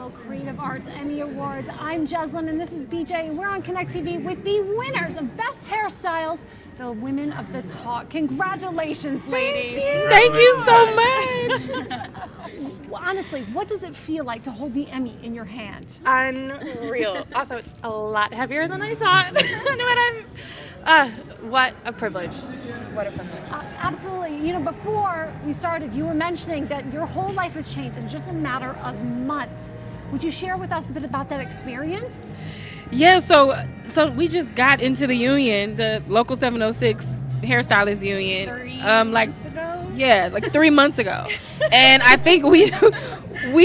Promotional Creative Arts Emmy Awards. I'm Jeslyn and this is BJ, and we're on Connect TV with the winners of Best Hairstyles, the Women of the Talk. Congratulations, ladies. Thank you so much. Honestly, what does it feel like to hold the Emmy in your hand? Unreal. Also, it's a lot heavier than I thought. What a privilege. What a privilege. Absolutely. You know, before we started, you were mentioning that your whole life has changed in just a matter of months. Would you share with us a bit about that experience? Yeah, so we just got into the union, the local 706 hairstylist union. 3 months ago? Yeah, like 3 months ago. And I think we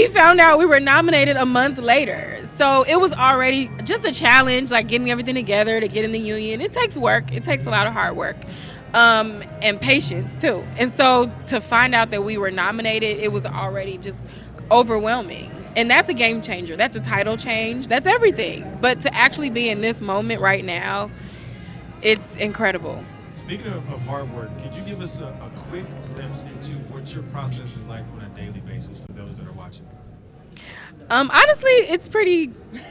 found out we were nominated a month later. So it was already just a challenge, like getting everything together to get in the union. It takes work. It takes a lot of hard work and patience too. And so to find out that we were nominated, it was already just overwhelming. And that's a game changer. That's a title change. That's everything. But to actually be in this moment right now, it's incredible. Speaking of hard work, could you give us a quick glimpse into what your process is like on a daily basis for those that are watching? Honestly, it's pretty.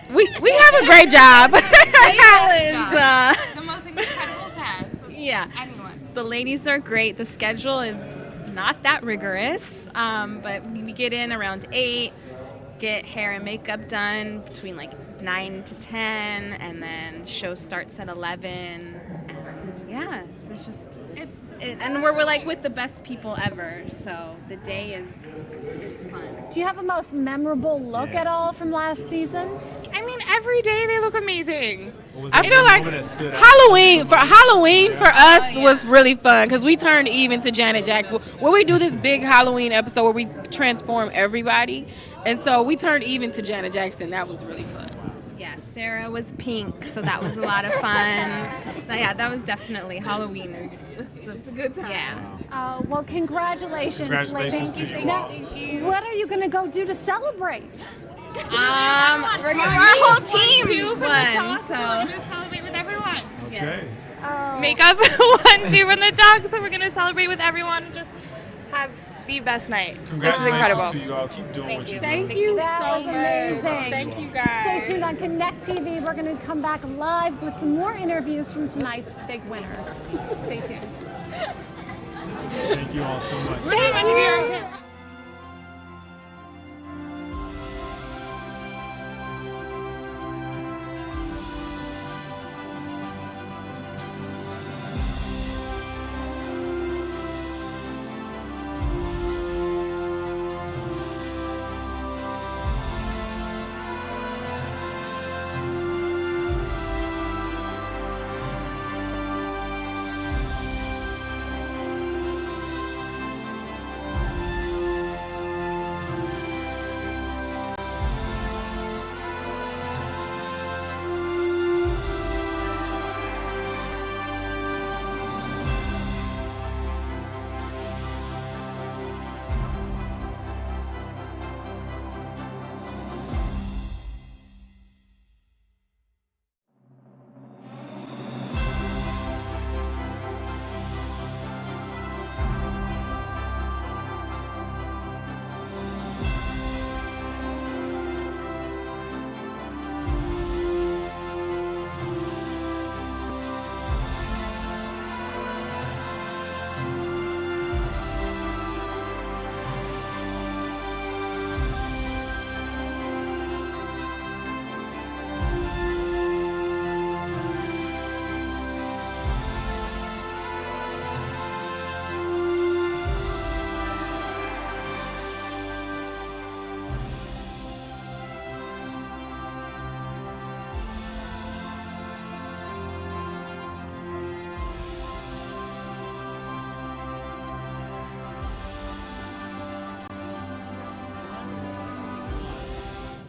We have a great job. The most incredible cast. Yeah. Anyone. The ladies are great. The schedule is not that rigorous, but we get in around 8, get hair and makeup done between like 9 to 10, and then show starts at 11. And yeah, so and we're like with the best people ever, so the day is fun. Do you have a most memorable look at all from last season? I mean, every day they look amazing. I feel like Halloween for us was really fun because we turned even to Janet Jackson. Where we do this big Halloween episode where we transform everybody, and so we turned even to Janet Jackson. That was really fun. Yeah, Sarah was pink, so that was a lot of fun. But yeah, that was definitely Halloween. It's a good time. Yeah. Well, congratulations, ladies. To you Now, all. what are you going to go do to celebrate? Our whole team won, So we're going to celebrate with everyone. Okay. Makeup 1, 2 from the talk, so we're going to celebrate with everyone and just have the best night. This is Congratulations incredible. to you all. Keep doing what you're Thank doing. you That so was much. amazing. Thank you guys. Stay tuned on Connect TV. We're going to come back live with some more interviews from tonight's big winners. Stay tuned. Thank you all so much. We're so much here.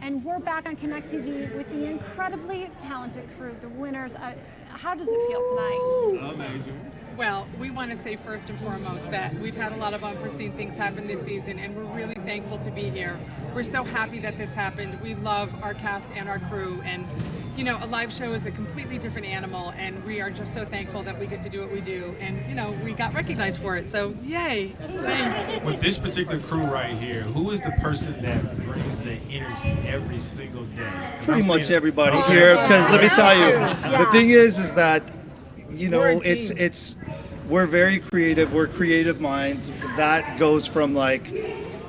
And we're back on Connect TV with the incredibly talented crew, the winners. How does it feel tonight? Amazing. Well, we want to say first and foremost that we've had a lot of unforeseen things happen this season, and we're really thankful to be here. We're so happy that this happened. We love our cast and our crew, and you know, a live show is a completely different animal, and we are just so thankful that we get to do what we do, and you know, we got recognized for it. So yay! Thanks. With this particular crew right here, who is the person that brings the energy every single day? 'Cause Pretty I'm much seeing- everybody here, because let me tell you, the thing is that, you know, it's we're very creative. We're creative minds. That goes from like,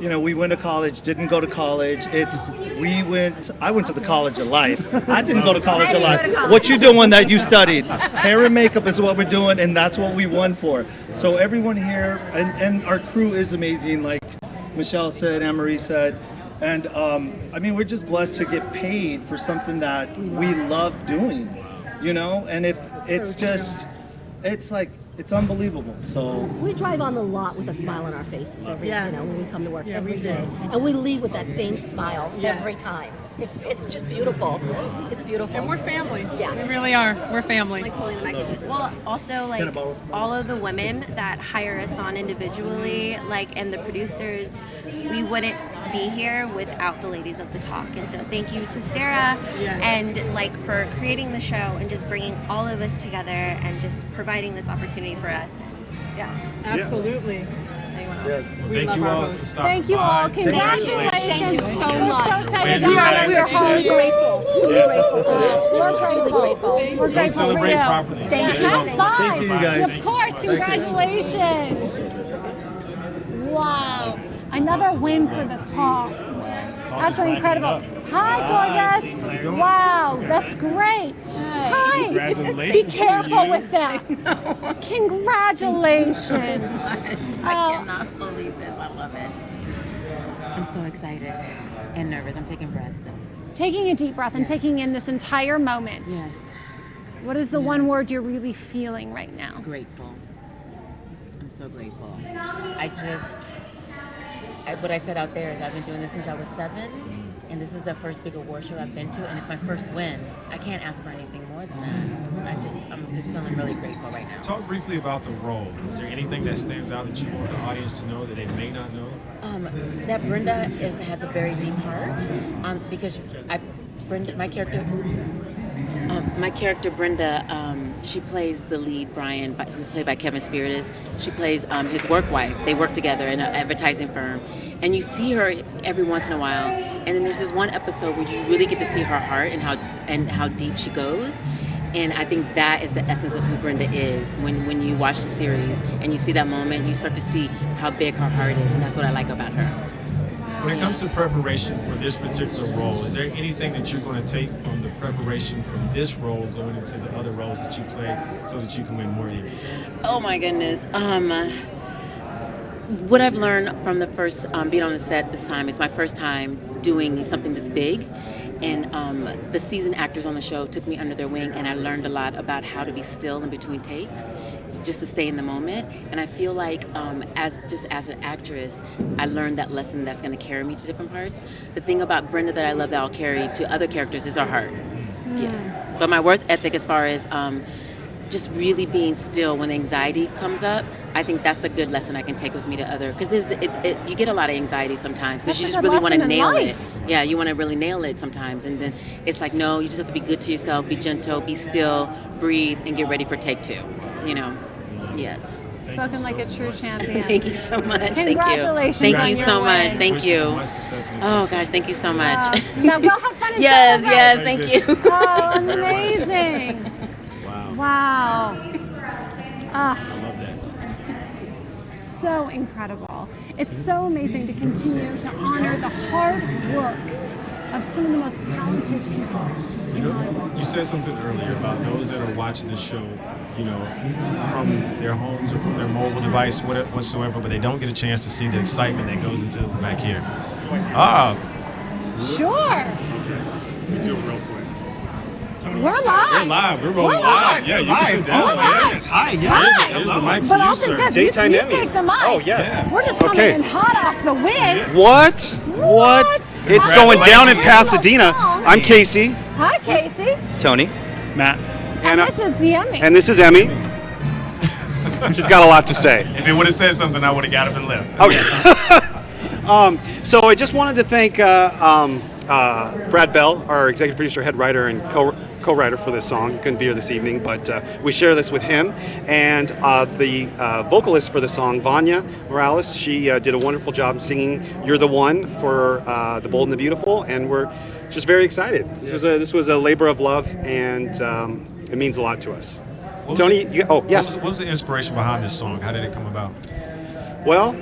you know, we went to college, didn't go to college. I went to the college of life. I didn't go to college of life. What you doing that you studied? Hair and makeup is what we're doing, and that's what we won for. So everyone here, and our crew is amazing, like Michelle said, Anne-Marie said. And I mean, we're just blessed to get paid for something that we love doing, you know? And if it's just, it's like, it's unbelievable. So we drive on the lot with a smile on our faces every, Yeah. you know, when we come to work Yeah, every we day, do. and we leave with that same smile Yeah. every time. It's just beautiful. It's beautiful. And we're family. Yeah. We really are. We're family. Well, also like all of the women that hire us on individually, like, and the producers, we wouldn't be here without the ladies of the talk. And so thank you to Sarah and like for creating the show and just bringing all of us together and just providing this opportunity for us. Yeah. Absolutely. Well, We thank love you our all host. for stopping Thank you by. all. Congratulations. Thank you so We're much. so excited We to are have your Truly host. grateful. Truly Yes. grateful for this. We're Truly grateful. grateful. We're Go grateful for celebrate you. properly. Thank you. Have fun. Thank you, guys. Of course, congratulations. Wow. Another win for the talk. Absolutely incredible. Hi, gorgeous. Wow, that's great. Hi. Congratulations Be to careful you. with that. Congratulations. I cannot believe this. I love it. I'm so excited and nervous. I'm taking breaths still. Taking a deep breath and taking in this entire moment. Yes. What is the one word you're really feeling right now? Grateful. I'm so grateful. What I said out there is I've been doing this since I was 7, and this is the first big award show I've been to, and it's my first win. I can't ask for anything more than that. I'm just feeling really grateful right now. Talk briefly about the role. Is there anything that stands out that you want the audience to know that they may not know? That Brenda has a very deep heart, because my character Brenda, she plays the lead, Brian, who's played by Kevin Spiritus. She plays his work wife. They work together in an advertising firm. And you see her every once in a while. And then there's this one episode where you really get to see her heart and how deep she goes. And I think that is the essence of who Brenda is. When you watch the series and you see that moment, you start to see how big her heart is. And that's what I like about her. When it comes to preparation for this particular role, is there anything that you're going to take from the preparation from this role going into the other roles that you play so that you can win more Emmys? Oh my goodness. What I've learned from the first being on the set this time, it's my first time doing something this big. And the seasoned actors on the show took me under their wing, and I learned a lot about how to be still in between takes, just to stay in the moment. And I feel like as an actress, I learned that lesson that's going to carry me to different parts. The thing about Brenda that I love that I'll carry to other characters is our heart. Yes. But my work ethic as far as just really being still when the anxiety comes up, I think that's a good lesson I can take with me to other, because you get a lot of anxiety sometimes because you just really want to nail it. Yeah, you want to really nail it sometimes, and then it's like, no, you just have to be good to yourself, be gentle, be still, breathe, and get ready for take 2. You know, yes. Spoken like a true champion. Thank you so much. Congratulations. Thank on you your so much. win. Thank Wish you. much success in the Oh future. gosh, thank you so much. Now go have fun and Yes, celebrate. yes, thank you. Oh, amazing. Wow. Wow. Ah, I love that. so incredible. It's so amazing to continue to honor the hard work of some of the most talented people. You know, you said something earlier about those that are watching the show, you know, from their homes or from their mobile device, whatsoever, but they don't get a chance to see the excitement that goes into back here. Sure. We do it real quick. We're live. We're live. We're rolling We're live. Yeah, you can sit down. We're live. Yes. Hi, Hi. Here's the mic for But you, I'll sir. take this. Daytime you Emmys. take the mic. Oh, yes. We're just coming Okay. in hot off the wind. What? It's going down in Pasadena. I'm Casey. Hi, Casey. Tony. Matt. And this is the Emmy. And this is Emmy. She's got a lot to say. If it would have said something, I would have got up and left. Okay. So I just wanted to thank Brad Bell, our executive producer, head writer, and co-writer for this song. He couldn't be here this evening, but we share this with him. And the vocalist for the song, Vanya Morales, she did a wonderful job singing "You're the One" for The Bold and the Beautiful, and we're just very excited. This was a labor of love, and it means a lot to us. Tony, yes. What was the inspiration behind this song? How did it come about? Well,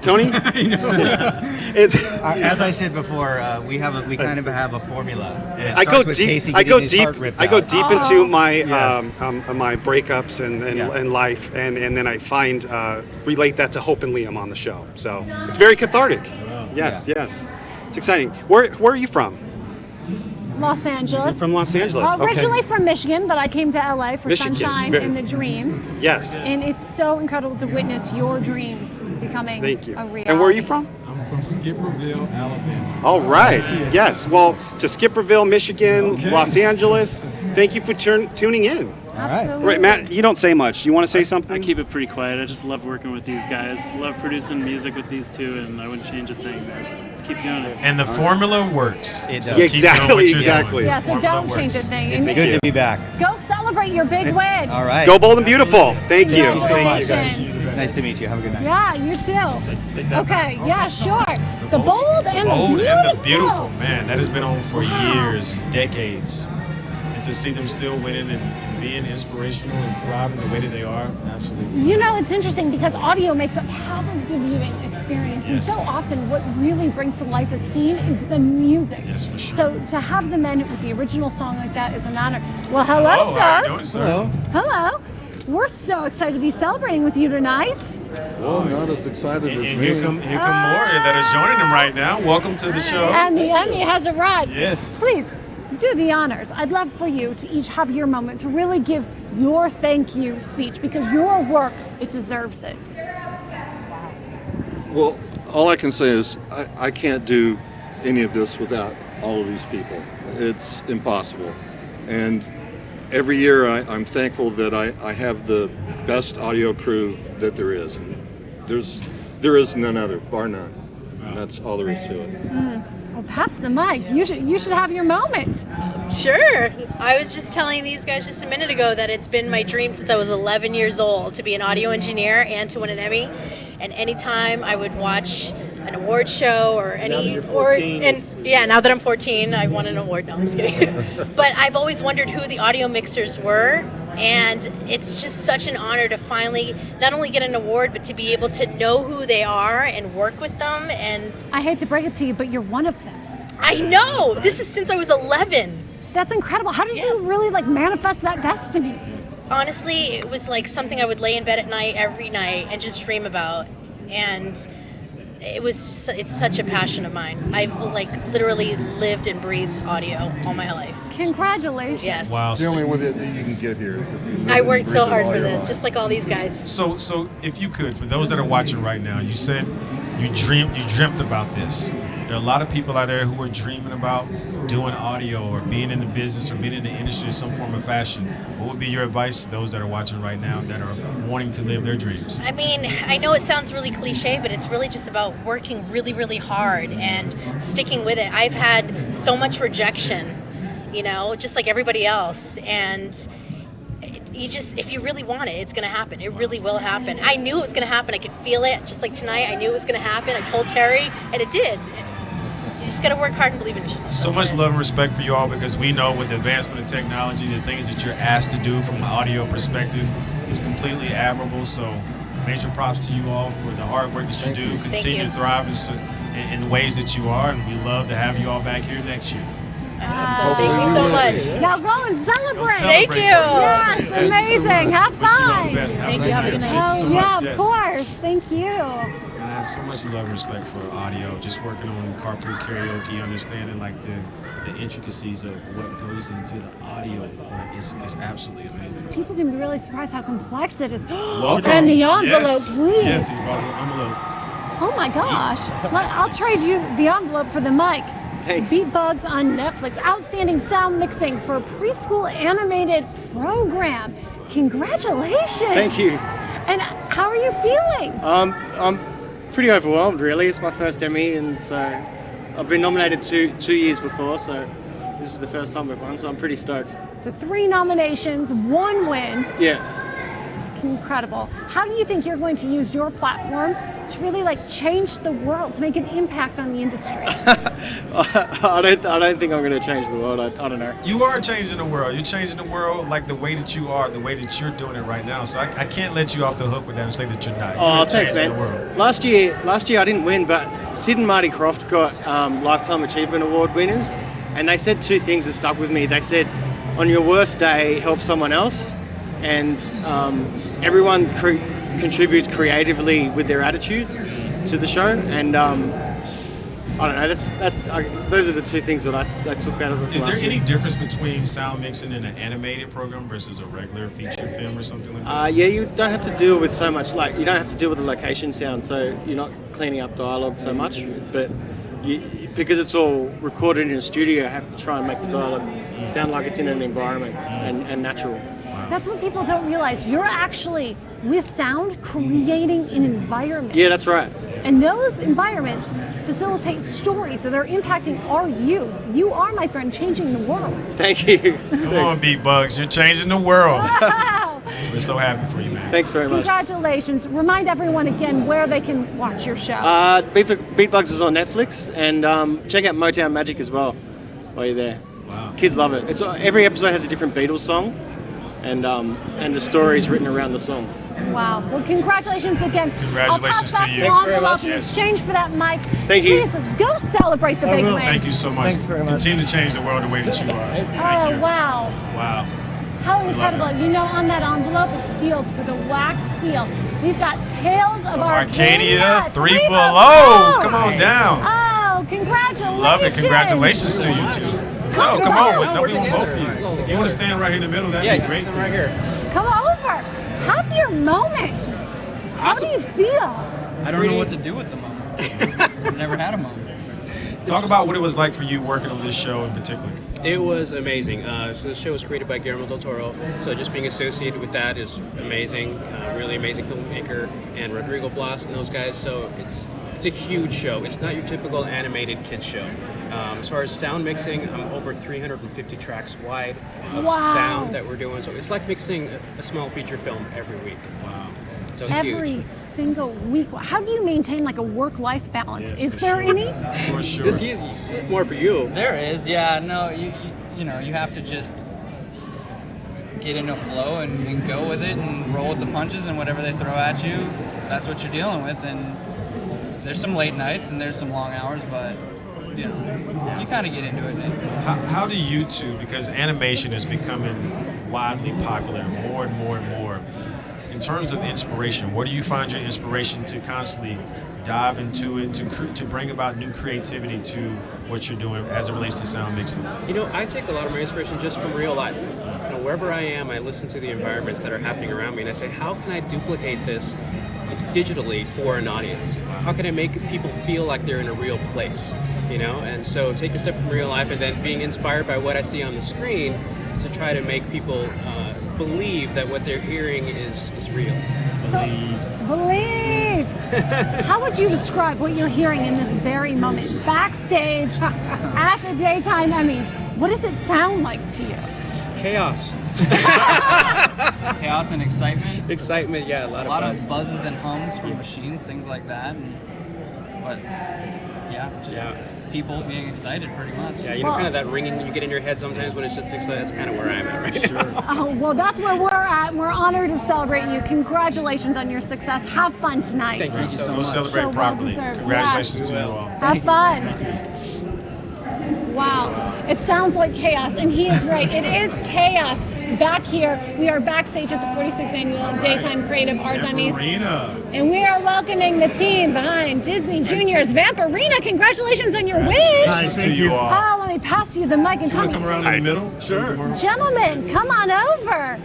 Tony, it's as I said before, we kind of have a formula. And it I go with deep. Casey I go getting his deep. heart ripped I go out. deep into my Yes. my breakups and life, and then I find relate that to Hope and Liam on the show. So it's very cathartic. Yes, yes, it's exciting. Where are you from? Los Angeles. You're from Los Angeles. Originally Okay. from Michigan, but I came to LA for Michigan's Sunshine very- and the Dream. Yes. And it's so incredible to witness your dreams becoming Thank you. a reality. And where are you from? I'm from Skipperville, Alabama. All right. Yes. Well, to Skipperville, Michigan, Okay. Los Angeles. Thank you for tuning in. Absolutely. Right, Matt. You don't say much. You want to say something? I keep it pretty quiet. I just love working with these guys. Love producing music with these two, and I wouldn't change a thing. Let's keep doing it. And the formula works. It So does. keep doing what you're Exactly. doing. Yeah, The so formula don't change a works. thing. It's And good to be back. go celebrate your big win. All right. Go bold and beautiful. Thank you. Thank you so much. Congratulations. Nice to meet you. Have a good night. Yeah, you too. Okay, yeah, sure. The bold and the Bold beautiful. and the beautiful, man. That has been on for years, decades. And to see them still winning and being inspirational and thriving the way that they are, absolutely. You know, it's interesting because audio makes up half of the viewing experience. And Yes. so often what really brings to life a scene is the music. Yes, for sure. So to have the men with the original song like that is an honor. Well, hello, How sir. are you doing, sir? Hello. Hello. We're so excited to be celebrating with you tonight. Well, not as excited And as here me. come Moria that is joining them right now. Welcome to the show. And the Emmy has arrived. Yes. Please do the honors. I'd love for you to each have your moment to really give your thank you speech because your work, it deserves it. Well, all I can say is I can't do any of this without all of these people. It's impossible. And every year I'm thankful that I have the best audio crew that there is. There is none other, bar none. And that's all there is to it. Well, pass the mic. You should have your moment. Sure. I was just telling these guys just a minute ago that it's been my dream since I was 11 years old to be an audio engineer and to win an Emmy. And anytime I would watch an award show or any award, and yeah, now that I'm 14, I won an award. No, I'm just kidding. But I've always wondered who the audio mixers were. And it's just such an honor to finally not only get an award, but to be able to know who they are and work with them. And I hate to break it to you, but you're one of them. I know. This is since I was 11. That's incredible. How did you really manifest that destiny? Honestly, it was like something I would lay in bed at night every night and just dream about. And it's such a passion of mine. I've literally lived and breathed audio all my life. Congratulations. Yes. Wow. It's the only way that you can get here. Is if you I worked so hard for audio. this, just like all these guys. So if you could, for those that are watching right now, you said you dreamt about this. There are a lot of people out there who are dreaming about doing audio or being in the business or being in the industry in some form or fashion. What would be your advice to those that are watching right now that are wanting to live their dreams? I mean, I know it sounds really cliche, but it's really just about working really, really hard and sticking with it. I've had so much rejection, just like everybody else. And if you really want it, it's going to happen. It really will happen. I knew it was going to happen. I could feel it. Just like tonight, I knew it was going to happen. I told Terry, and it did. You just got to work hard and believe in yourself. So much love and respect for you all because we know with the advancement of technology, the things that you're asked to do from an audio perspective is completely admirable. So major props to you all for the hard work that you do. Continue to thrive in ways that you are, and we love to have you all back here next year. So thank you so much. Now go and celebrate. Thank you. Yes, amazing. Have fun. Thank you. Have a good night. Oh, yeah, of course. Thank you. And I have so much love and respect for audio, just working on carpool karaoke, understanding the intricacies of what goes into the audio. It's absolutely amazing. People can be really surprised how complex it is. Welcome. And the envelope, Yes. please. Yes, he's brought an envelope. Oh my gosh. I'll trade you the envelope for the mic. Thanks. Beat Bugs on Netflix. Outstanding sound mixing for a preschool animated program. Congratulations. Thank you. And how are you feeling? I'm pretty overwhelmed, really. It's my first Emmy, and so I've been nominated two years before, so this is the first time we've won, so I'm pretty stoked. So 3 nominations, 1 win. Yeah. Incredible. How do you think you're going to use your platform to really like change the world, to make an impact on the industry? I don't think I'm going to change the world. I don't know. You are changing the world. You're changing the world like the way that you are, the way that you're doing it right now. So I can't let you off the hook with that and say that you're not. You're Thanks, man. the world. Last year I didn't win, but Sid and Marty Croft got Lifetime Achievement Award winners, and they said 2 things that stuck with me. They said, on your worst day, help someone else, and everyone contributes creatively with their attitude to the show, and I don't know. Those are the 2 things that I took out of it. Is there any difference between sound mixing in an animated program versus a regular feature film or something like that? Yeah, you don't have to deal with so much. Like, you don't have to deal with the location sound, so you're not cleaning up dialogue so much. But because it's all recorded in a studio, you have to try and make the dialogue sound like it's in an environment and natural. That's what people don't realize. You're actually, with sound, creating an environment. Yeah, that's right. And those environments facilitate stories, so they're impacting our youth. You are, my friend, changing the world. Thank you. Come on, Beat Bugs. You're changing the world. Wow. We're so happy for you, man. Thanks very much. Congratulations. Remind everyone again where they can watch your show. Beatbugs is on Netflix, and check out Motown Magic as well while you're there. Wow. Kids love it. Every episode has a different Beatles song, and the story is written around the song. Wow. Well, congratulations again. Congratulations to you. Thanks very much. In exchange for that mic. Thank you. Please go celebrate the big win. Thank you so much. Thanks very much. Continue to change the world the way that you are. Oh, wow. Wow. How incredible. You know, on that envelope, it's sealed with a wax seal. We've got Tales of Arcadia, 3 Below. Come on down. Oh, congratulations. Love it. Congratulations to you, too. Come Come on. on. No, we want both of you. If you want to stand right here in the middle, that'd be great. right here. Come over. Have your moment. How do you feel? I don't know what to do with the moment. I've never had a moment. Talk about what it was like for you working on this show in particular. It was amazing. So the show was created by Guillermo del Toro, so just being associated with that is amazing. Really amazing filmmaker, and Rodrigo Blas and those guys. So it's a huge show. It's not your typical animated kids show. As far as sound mixing, I'm over 350 tracks wide of sound that we're doing. So it's like mixing a small feature film every week. Wow. So it's Every huge. single week. How do you maintain like a work-life balance? Is there any? For sure. This is more for you. There is, yeah. No, you know, you have to just get in a flow and go with it and roll with the punches, and whatever they throw at you, that's what you're dealing with. And there's some late nights and there's some long hours, but you know, you kind of get into it. How do you two, because animation is becoming widely popular more and more and more, in terms of inspiration, where do you find your inspiration to constantly dive into it, to bring about new creativity to what you're doing as it relates to sound mixing? You know, I take a lot of my inspiration just from real life. You know, wherever I am, I listen to the environments that are happening around me, and I say, how can I duplicate this digitally for an audience? How can I make people feel like they're in a real place? You know, and so take a step from real life, and then being inspired by what I see on the screen to try to make people believe that what they're hearing is real. Believe. How would you describe what you're hearing in this very moment, backstage at the Daytime Emmys? What does it sound like to you? Chaos. Chaos and excitement. Excitement, yeah, a lot of buzzes and hums from machines, things like that. But yeah, just people being excited, pretty much. Yeah, you know, kind of that ringing you get in your head sometimes when it's just excited. That's kind of where I'm at right now. Oh, well, that's where we're at. We're honored to celebrate you. Congratulations on your success. Have fun tonight. Thank you so much. Go celebrate properly. well-deserved. Congratulations Yes. to you all. Have fun. Wow, it sounds like chaos, and he is right. It is chaos back here. We are backstage at the 46th Annual Daytime Creative Arts Emmys. And we are welcoming the team behind Disney Junior's Vampirina. Congratulations on your win. Congratulations to you all. Oh, let me pass you the mic and tell me. Come around in the middle? Sure. Gentlemen, come on over.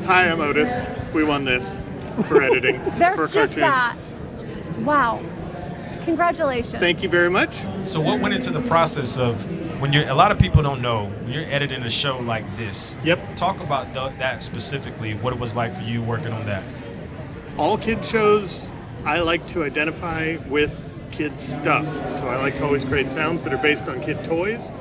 Hi, I'm Otis. We won this for editing. There's for just cartoons. that. Wow. Congratulations. Thank you very much. So what went into the process of, when you're, a lot of people don't know, when you're editing a show like this. Yep. Talk about that specifically, what it was like for you working on that. All kid shows, I like to identify with kid stuff. So I like to always create sounds that are based on kid toys.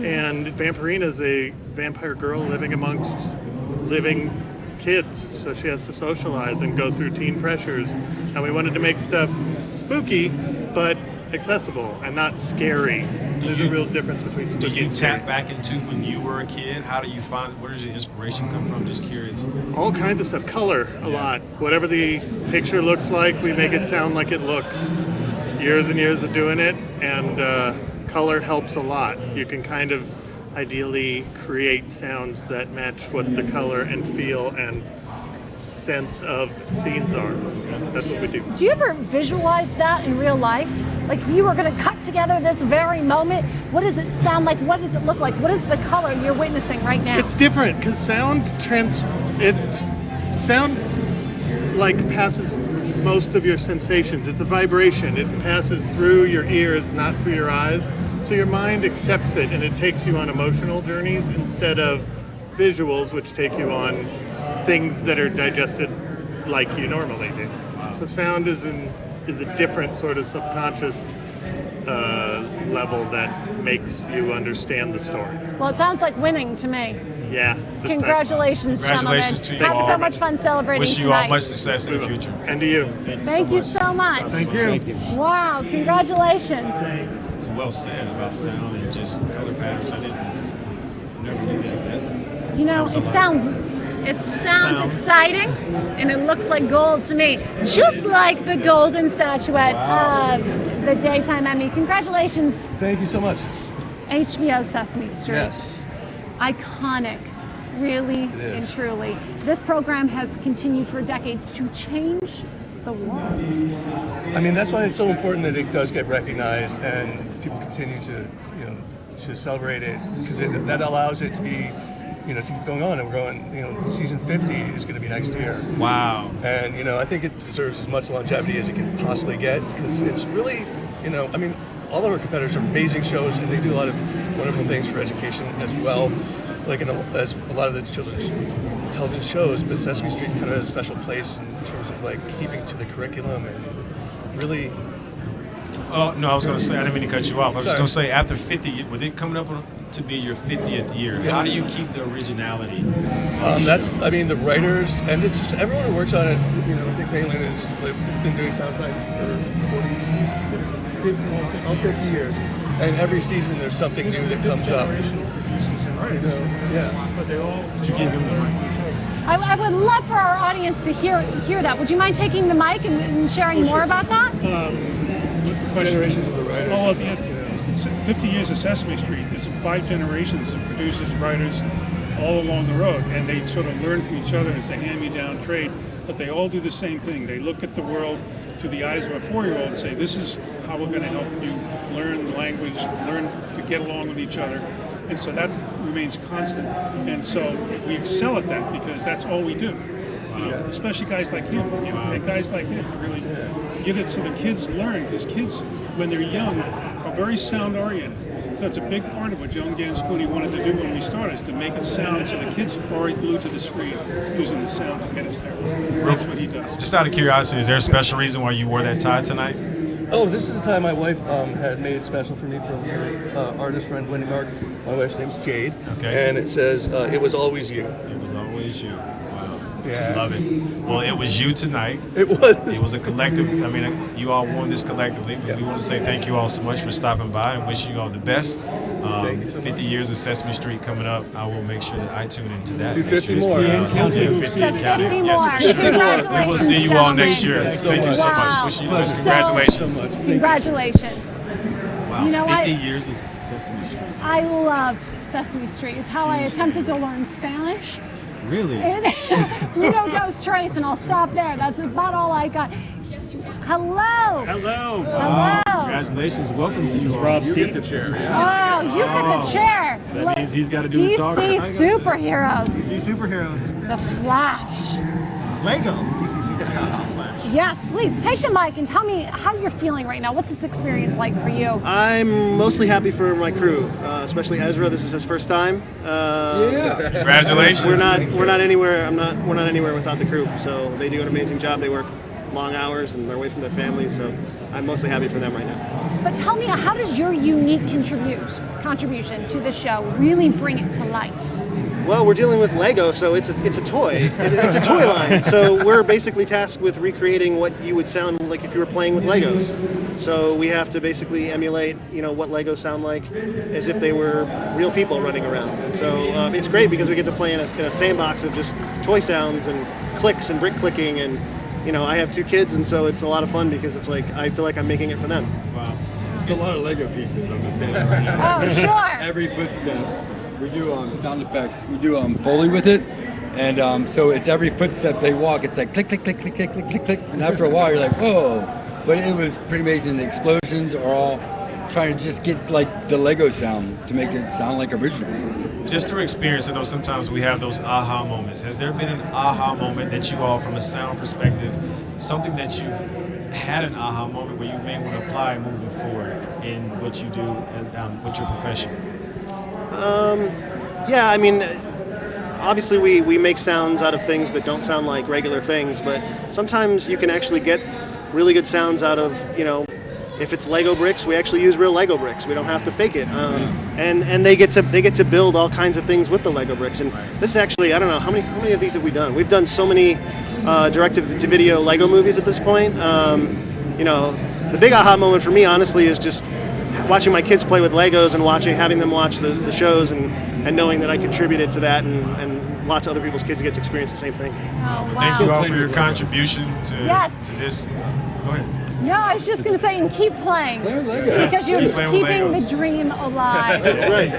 And Vampirina is a vampire girl living amongst living kids, so she has to socialize and go through teen pressures. And we wanted to make stuff spooky, but accessible and not scary. There's a real difference between spooky Do you and scary. tap back into when you were a kid? How do you find, where does your inspiration come from? Just curious. All kinds of stuff. Color, a lot. Whatever the picture looks like, we make it sound like it looks. Years and years of doing it, and color helps a lot. You can kind of ideally create sounds that match what the color and feel and sense of scenes are. That's what we do. Do you ever visualize that in real life? Like if you were going to cut together this very moment, what does it sound like? What does it look like? What is the color you're witnessing right now? It's different because sound like passes most of your sensations. It's a vibration. It passes through your ears, not through your eyes. So your mind accepts it and it takes you on emotional journeys instead of visuals, which take you on things that are digested like you normally do. So sound is a different sort of subconscious level that makes you understand the story. Well, it sounds like winning to me. Yeah. Congratulations, Congratulations gentlemen. to you Have all. so much fun celebrating Wish you tonight. all much success in the future. And to you. Thank you so much. Thank you. Thank you. Wow, congratulations. It's well said about sound and just color patterns. I never knew that. You know, it sounds exciting, and it looks like gold to me, just like the golden statuette of the Daytime Emmy. Congratulations. Thank you so much. HBO Sesame Street. Yes. Iconic, really and truly. This program has continued for decades to change the world. I mean, that's why it's so important that it does get recognized and people continue to celebrate it, because that allows it to be, to keep going on. And we're going, season 50 is going to be next year. Wow. And, I think it deserves as much longevity as it can possibly get, because it's really, I mean, all of our competitors are amazing shows, and they do a lot of wonderful things for education as well, like as a lot of the children's television shows. But Sesame Street kind of has a special place in terms of like keeping to the curriculum and really. Oh no, I was going to say, I didn't mean to cut you off. I was just going to say, after 50, with it coming up to be your 50th year, how do you keep the originality? The writers, and it's just everyone who works on it. I think Malin has been doing sound design for 50 years, and every season there's something new that comes up. But they all. Did you give him the mic? I would love for our audience to hear that. Would you mind taking the mic and sharing more about that? Generations of the writers. Oh, yeah. 50 years of Sesame Street. There's 5 generations of producers, writers, all along the road, and they sort of learn from each other. It's a hand-me-down trade, but they all do the same thing. They look at the world through the eyes of a 4-year-old and say, this is how we're going to help you learn the language, learn to get along with each other. And so that remains constant. And so we excel at that because that's all we do. Especially guys like him. And guys like him really get it so the kids learn, because kids, when they're young, are very sound-oriented. So that's a big part of what Joan Gansconi wanted to do when we started, is to make it sound so the kids are already glued to the screen using the sound to get us there. That's what he does. Just out of curiosity, is there a special reason why you wore that tie tonight? Oh, this is the tie my wife had made special for me from her artist friend Wendy Mark. My wife's name's Jade. Okay. And it says, "It was always you." It was always you. Yeah. Love it. Well, it was you tonight. It was. It was a collective. I mean, you all won this collectively. But we want to say thank you all so much for stopping by and wishing you all the best. 50 years of Sesame Street coming up. I will make sure that I tune into that. Let's do 50 more. 50 more. Yes, we will see you all next year. Thank you so much. Wishing you the best. Congratulations. Congratulations. Wow, 50 years of Sesame Street. I loved Sesame Street. It's how I attempted to learn Spanish. Really? Uno, dos, tres, and I'll stop there. That's about all I got. Hello. Hello. Wow. Congratulations. Welcome to you all. You get the chair. Oh, you get the chair. That means he's got to do the talking. DC superheroes. DC superheroes. The Flash. Lego. DC superheroes. The Flash. Yes, please take the mic and tell me how you're feeling right now. What's this experience like for you? I'm mostly happy for my crew, especially Ezra. This is his first time. Congratulations. We're not anywhere. We're not anywhere without the crew. So they do an amazing job. They work long hours and they're away from their families. So I'm mostly happy for them right now. But tell me, how does your unique contribution to the show really bring it to life? Well, we're dealing with Lego, so it's a toy. It's a toy line. So we're basically tasked with recreating what you would sound like if you were playing with Legos. So we have to basically emulate, what Legos sound like as if they were real people running around. And so it's great because we get to play in a sandbox of just toy sounds and clicks and brick clicking. And I have 2 kids, and so it's a lot of fun because it's like I feel like I'm making it for them. Wow, it's a lot of Lego pieces. I'm just saying right now. Oh, sure. Every footstep. We do sound effects. We do Foley with it, and so it's every footstep they walk. It's like click, click, click, click, click, click, click, click, and after a while you're like, whoa! But it was pretty amazing. The explosions are all trying to just get like the Lego sound to make it sound like original. Just through experience, I know sometimes we have those aha moments. Has there been an aha moment that you all, from a sound perspective, something that you've had an aha moment where you may want to apply moving forward in what you do with your profession? Yeah, I mean, obviously we make sounds out of things that don't sound like regular things, but sometimes you can actually get really good sounds out of, if it's Lego bricks, we actually use real Lego bricks. We don't have to fake it. And they get to build all kinds of things with the Lego bricks. And this is actually, I don't know, how many of these have we done? We've done so many direct-to-video Lego movies at this point. The big aha moment for me, honestly, is just watching my kids play with Legos and having them watch the shows and knowing that I contributed to that and lots of other people's kids get to experience the same thing. Oh, wow. Thank you all for your contribution to this. Go ahead. No, I was just going to say, and keep playing. Because you're keeping the dream alive. That's right.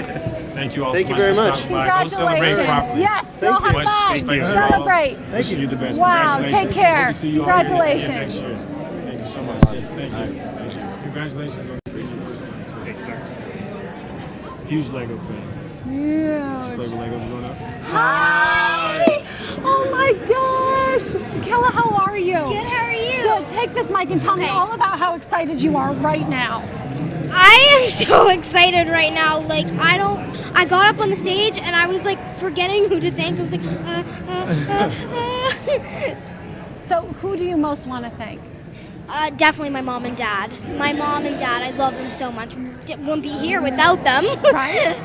Thank you all Thank so you much very for much. stopping by. Go celebrate properly. Yes, go high five. Celebrate. Thank you. The best. Wow, take care. Congratulations. Congratulations. Thank you so much. Yes, thank you. Congratulations on speaking your first time too. Thanks, sir. Huge Lego fan. Yeah. Play with Legos growing up? Hi! Oh my gosh! Kella, how are you? Good, how are you? Good. Take this mic and tell me all about how excited you are right now. I am so excited right now. Like, I got up on the stage and I was like forgetting who to thank. I was like, So, who do you most want to thank? Definitely my mom and dad. My mom and dad, I love them so much. Wouldn't be here without them. Right?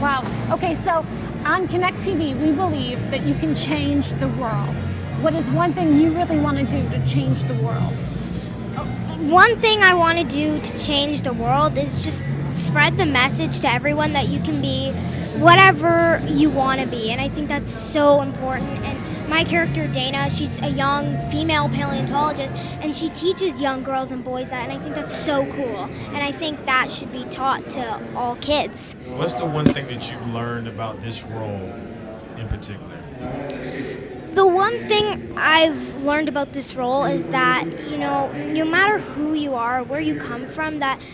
Wow. Okay, so on Connect TV, we believe that you can change the world. What is one thing you really want to do to change the world? One thing I want to do to change the world is just spread the message to everyone that you can be whatever you want to be. And I think that's so important. And my character, Dana, she's a young female paleontologist, and she teaches young girls and boys that, and I think that's so cool. And I think that should be taught to all kids. What's the one thing that you've learned about this role in particular? The one thing I've learned about this role is that, no matter who you are, where you come from, that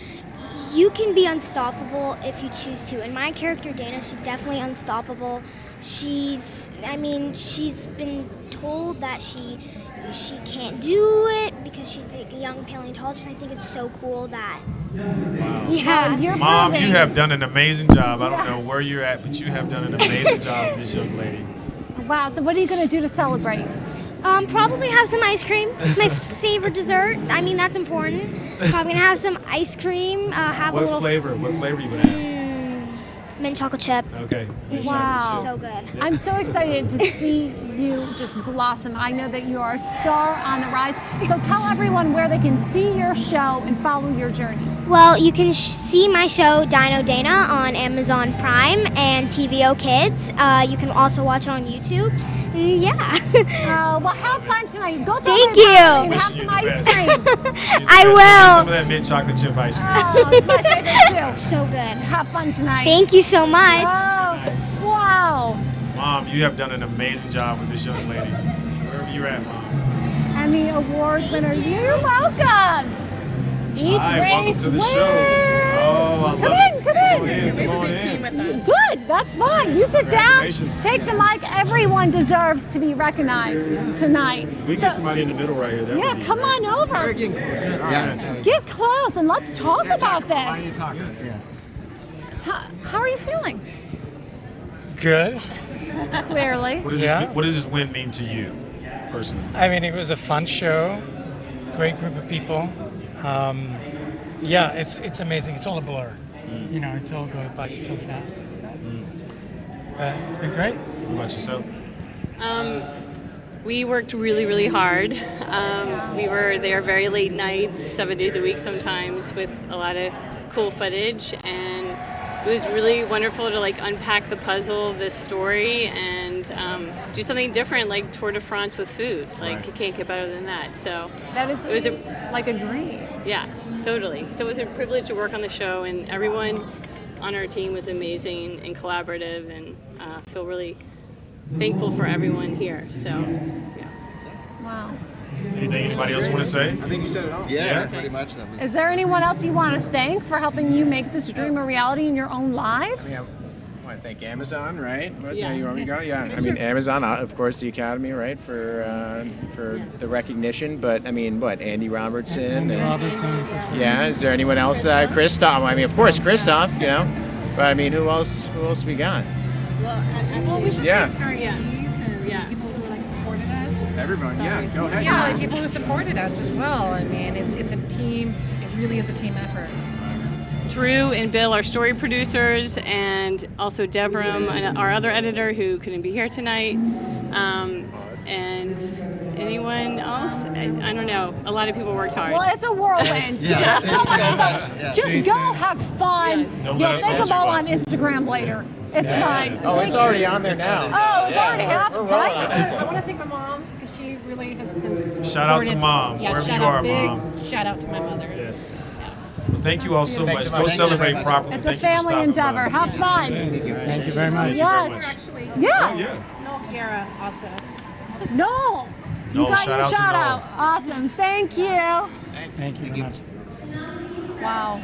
you can be unstoppable if you choose to. And my character, Dana, she's definitely unstoppable. She's been told that she can't do it because she's a young paleontologist. I think it's so cool that. Wow. Yeah. Mom, you have done an amazing job. I don't know where you're at, but you have done an amazing job with this young lady. Wow, so what are you going to do to celebrate? Probably have some ice cream. It's my favorite dessert. I mean, that's important. So I'm going to have some ice cream. What flavor? What flavor are you going to have? Mint chocolate chip. Okay. Wow. So good. I'm so excited to see you just blossom. I know that you are a star on the rise. So tell everyone where they can see your show and follow your journey. Well, you can see my show Dino Dana on Amazon Prime and TVO Kids. You can also watch it on YouTube. Yeah. Well, have fun tonight. Go Thank you. you. And have some ice cream. I will. Some of that mint chocolate chip ice cream. Oh, it's my favorite too. So good. Have fun tonight. Thank you so much. Oh, wow. Mom, you have done an amazing job with this young lady. Wherever you're at, Mom. Emmy Award winner. You're welcome. Eat, Hi, welcome race, to the win. show. Oh, I love it. Come in. Good, that's fine. You sit down, take the mic. Everyone deserves to be recognized tonight. We get somebody in the middle right here. Yeah, come on over. We're getting closer. Yeah. Get close and let's talk about this. Why are you talking? Yes. How are you feeling? Good. Clearly. What does this win mean to you? personally? I mean, it was a fun show, great group of people. Yeah, it's amazing. It's all a blur. You know, it's all goes by so fast. But it's been great. What about yourself? We worked really, really hard. We were there very late nights, 7 days a week sometimes, with a lot of cool footage, and it was really wonderful to like unpack the puzzle of this story and do something different, like Tour de France with food. Like, you can't get better than that. So That is it was like a dream. Yeah, totally. So it was a privilege to work on the show, and everyone on our team was amazing and collaborative, and feel really thankful for everyone here. So, yeah. Wow. Anything anybody else want to say? I think you said it all. Yeah, pretty much. Is there anyone else you want to thank for helping you make this dream a reality in your own lives? I want to thank Amazon, right? Yeah. You want me to go? Yeah. I mean, Amazon, of course, the Academy, right, for the recognition. But I mean, what? Andy Robertson. Andy Robertson, for sure. Yeah. Is there anyone else? Christoph. I mean, of course, Christoph. You know. But I mean, who else? Who else we got? Well, we should Yeah. thank our Emmys and people who like supported us. Everyone, yeah, go ahead. Yeah, like people who supported us as well. I mean, it's a team. It really is a team effort. Drew and Bill, our story producers, and also Devram, our other editor who couldn't be here tonight. And anyone else? I don't know. A lot of people worked hard. Well, it's a whirlwind. Yeah. So much stuff. Just go have fun. Don't let You'll us think hold about you on Instagram later. It's fine. Oh, it's already on there now. Oh, it's already happened. I want to thank my mom because she really has been Shout out to supportive. Mom, Yeah, wherever shout you out, are, big Mom. Shout out to my mother. Yes. Well, thank you all so Thanks much. so Go much. celebrate properly. It's a Thank you for family stopping endeavor. by. Have fun. Thank you very much. Yeah. Actually, Yeah. No, Kiara also. No. You No, got shout your out to shout Noel. out. Awesome. Thank you. Thank you very much. Wow.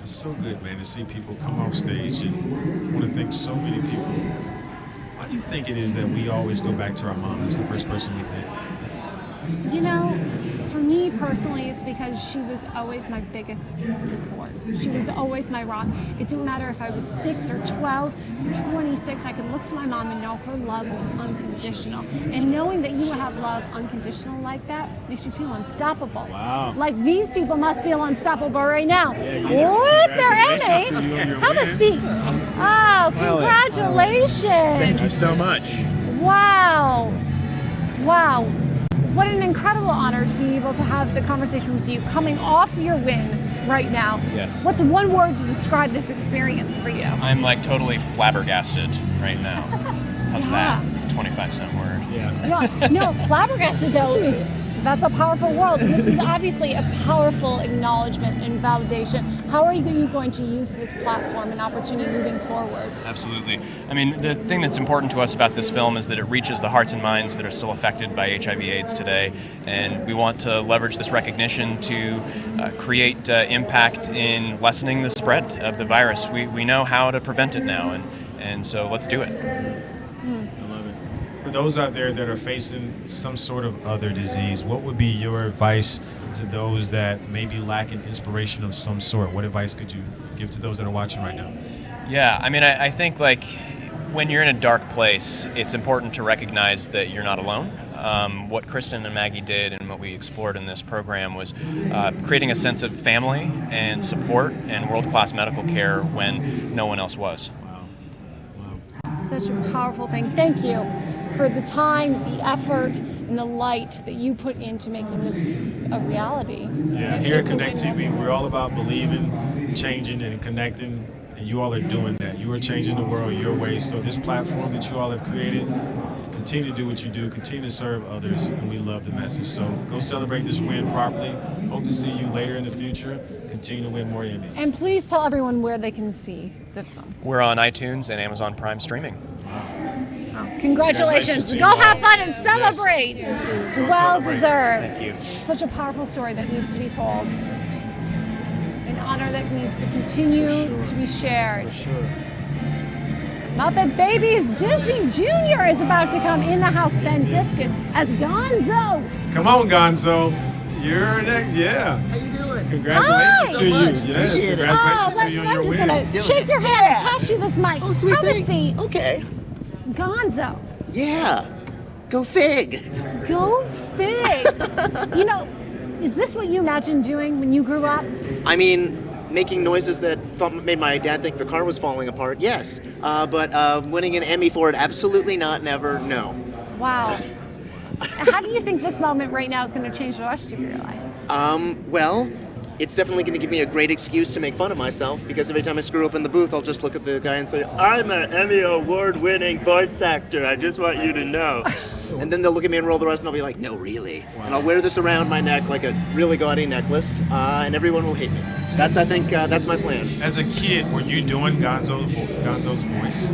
It's so good, man, to see people come off stage, and I want to thank so many people. Why do you think it is that we always go back to our mom as the first person we think? You know, for me personally, it's because she was always my biggest support. She was always my rock. It didn't matter if I was 6 or 12 or 26, I could look to my mom and know her love was unconditional. And knowing that you have love unconditional like that makes you feel unstoppable. Wow. Like these people must feel unstoppable right now. Yeah, With their congratulations to Emmy. you on your Have a win. seat. Oh, congratulations. Thank you so much. Wow. Wow. What an incredible honor to be able to have the conversation with you coming off your win right now. Yes. What's one word to describe this experience for you? I'm like totally flabbergasted right now. How's that? It's a 25-cent word. Yeah. No, flabbergasted though that's a powerful word. This is obviously a powerful acknowledgement and validation. How are you going to use this platform and opportunity moving forward? Absolutely. I mean, the thing that's important to us about this film is that it reaches the hearts and minds that are still affected by HIV/AIDS today, and we want to leverage this recognition to create impact in lessening the spread of the virus. We know how to prevent it now, and so let's do it. For those out there that are facing some sort of other disease, what would be your advice to those that may be lacking inspiration of some sort? What advice could you give to those that are watching right now? Yeah, I mean, I think like when you're in a dark place, it's important to recognize that you're not alone. What Kristen and Maggie did and what we explored in this program was creating a sense of family and support and world-class medical care when no one else was. Such a powerful thing. Thank you for the time, the effort, and the light that you put into making this a reality. Yeah, here at Connect TV, we're all about believing, changing, and connecting, and you all are doing that. You are changing the world your way. So this platform that you all have created, continue to do what you do, continue to serve others, and we love the message. So go celebrate this win properly. Hope to see you later in the future. Continue to win more Emmys. And please tell everyone where they can see the film. We're on iTunes and Amazon Prime streaming. Congratulations. to you Go all. have fun and celebrate. Yes. Well celebrate. deserved. Thank you. Such a powerful story that needs to be told. An honor that needs to continue to be shared. Muppet Babies Disney Jr. is about to come in the house. Ben Diskin as Gonzo. Come on, Gonzo. You're next. Yeah. How you doing? Congratulations to you. Yes, congratulations to you on your I'm win. just gonna shake your hand and pass you this mic. Oh, sweet, Have a thanks. seat. Okay. Gonzo. Yeah. Go Fig! Go Fig! You know, is this what you imagined doing when you grew up? I mean, making noises that made my dad think the car was falling apart, yes. But winning an Emmy for it, absolutely not, never, no. Wow. How do you think this moment right now is going to change the rest of your life? Well, it's definitely going to give me a great excuse to make fun of myself, because every time I screw up in the booth, I'll just look at the guy and say, I'm an Emmy award-winning voice actor, I just want you to know. And then they'll look at me and roll their eyes, and I'll be like, no, really? Wow. And I'll wear this around my neck like a really gaudy necklace, and everyone will hate me. I think, that's my plan. As a kid, were you doing Gonzo's voice?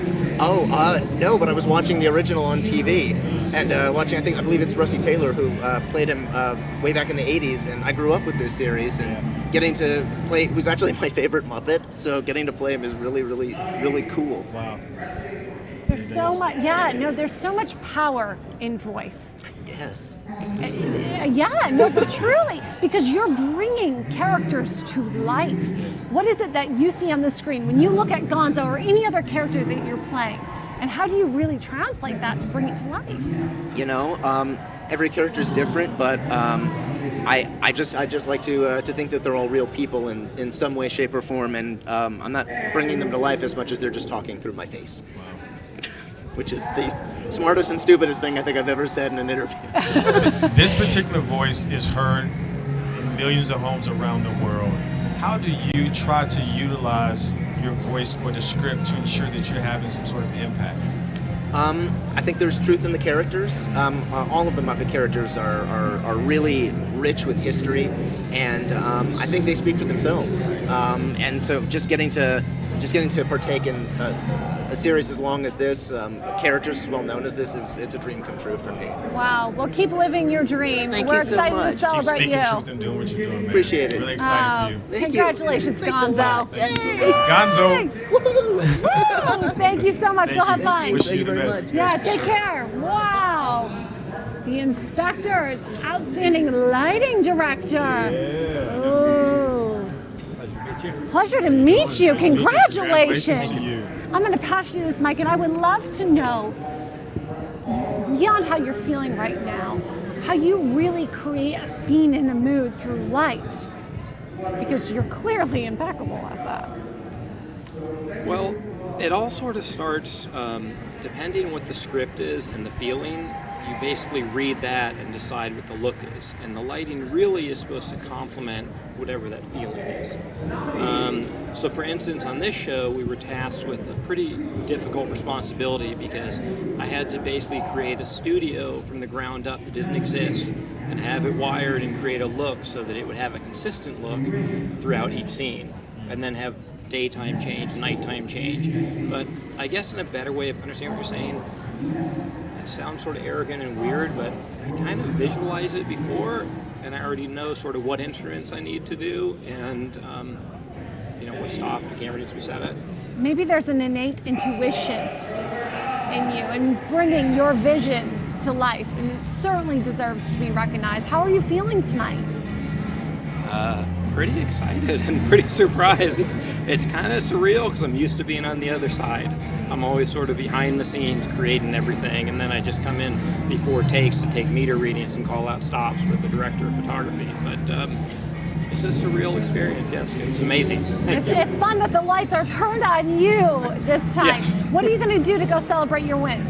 No, but I was watching the original on TV, and I believe it's Rusty Taylor who played him way back in the 80s, and I grew up with this series, and getting to play, who's actually my favorite Muppet, so getting to play him is really, really, really cool. Wow. There's so much, there's so much power in voice. Yes. But truly, because you're bringing characters to life. What is it that you see on the screen when you look at Gonzo or any other character that you're playing? And how do you really translate that to bring it to life? You know, every character is different, but I just like to think that they're all real people in some way, shape, or form, and I'm not bringing them to life as much as they're just talking through my face. Which is the smartest and stupidest thing I think I've ever said in an interview. This particular voice is heard in millions of homes around the world. How do you try to utilize your voice or the script to ensure that you're having some sort of impact? I think there's truth in the characters. All of the Muppet characters are really rich with history, and I think they speak for themselves. And so just getting to partake in a series as long as this, characters as well known as this, it's a dream come true for me. Wow. Well, keep living your dream. Thank We're you so excited much. to celebrate Keep speaking you. truth and doing what you're doing, man. Appreciate it. Really excited for you. Congratulations, Gonzo. Thank you so much. Gonzo. Woo! Thank you so much. Go have fun. Wish you the best. Yeah, take care. Wow. The inspector's outstanding lighting director. Yeah. Ooh. Pleasure to meet you. Congratulations. to you. I'm going to pass you this mic, and I would love to know, beyond how you're feeling right now, how you really create a scene and a mood through light. Because you're clearly impeccable at that. Well, it all sort of starts, depending on what the script is and the feeling, you basically read that and decide what the look is. And the lighting really is supposed to complement whatever that feeling is. So for instance, on this show, we were tasked with a pretty difficult responsibility because I had to basically create a studio from the ground up that didn't exist and have it wired and create a look so that it would have a consistent look throughout each scene, and then have daytime change, nighttime change. But I guess in a better way of understanding what you're saying, it sounds sort of arrogant and weird, but I kind of visualize it before, and I already know sort of what instruments I need to do, and what stop the camera needs to be set at. Maybe there's an innate intuition in you and bringing your vision to life, and it certainly deserves to be recognized. How are you feeling tonight? Pretty excited and pretty surprised. It's kind of surreal because I'm used to being on the other side. I'm always sort of behind the scenes creating everything, and then I just come in before takes to take meter readings and call out stops with the director of photography. But it's a surreal experience, yes. It was amazing. It's fun that the lights are turned on you this time. Yes. What are you going to do to go celebrate your win?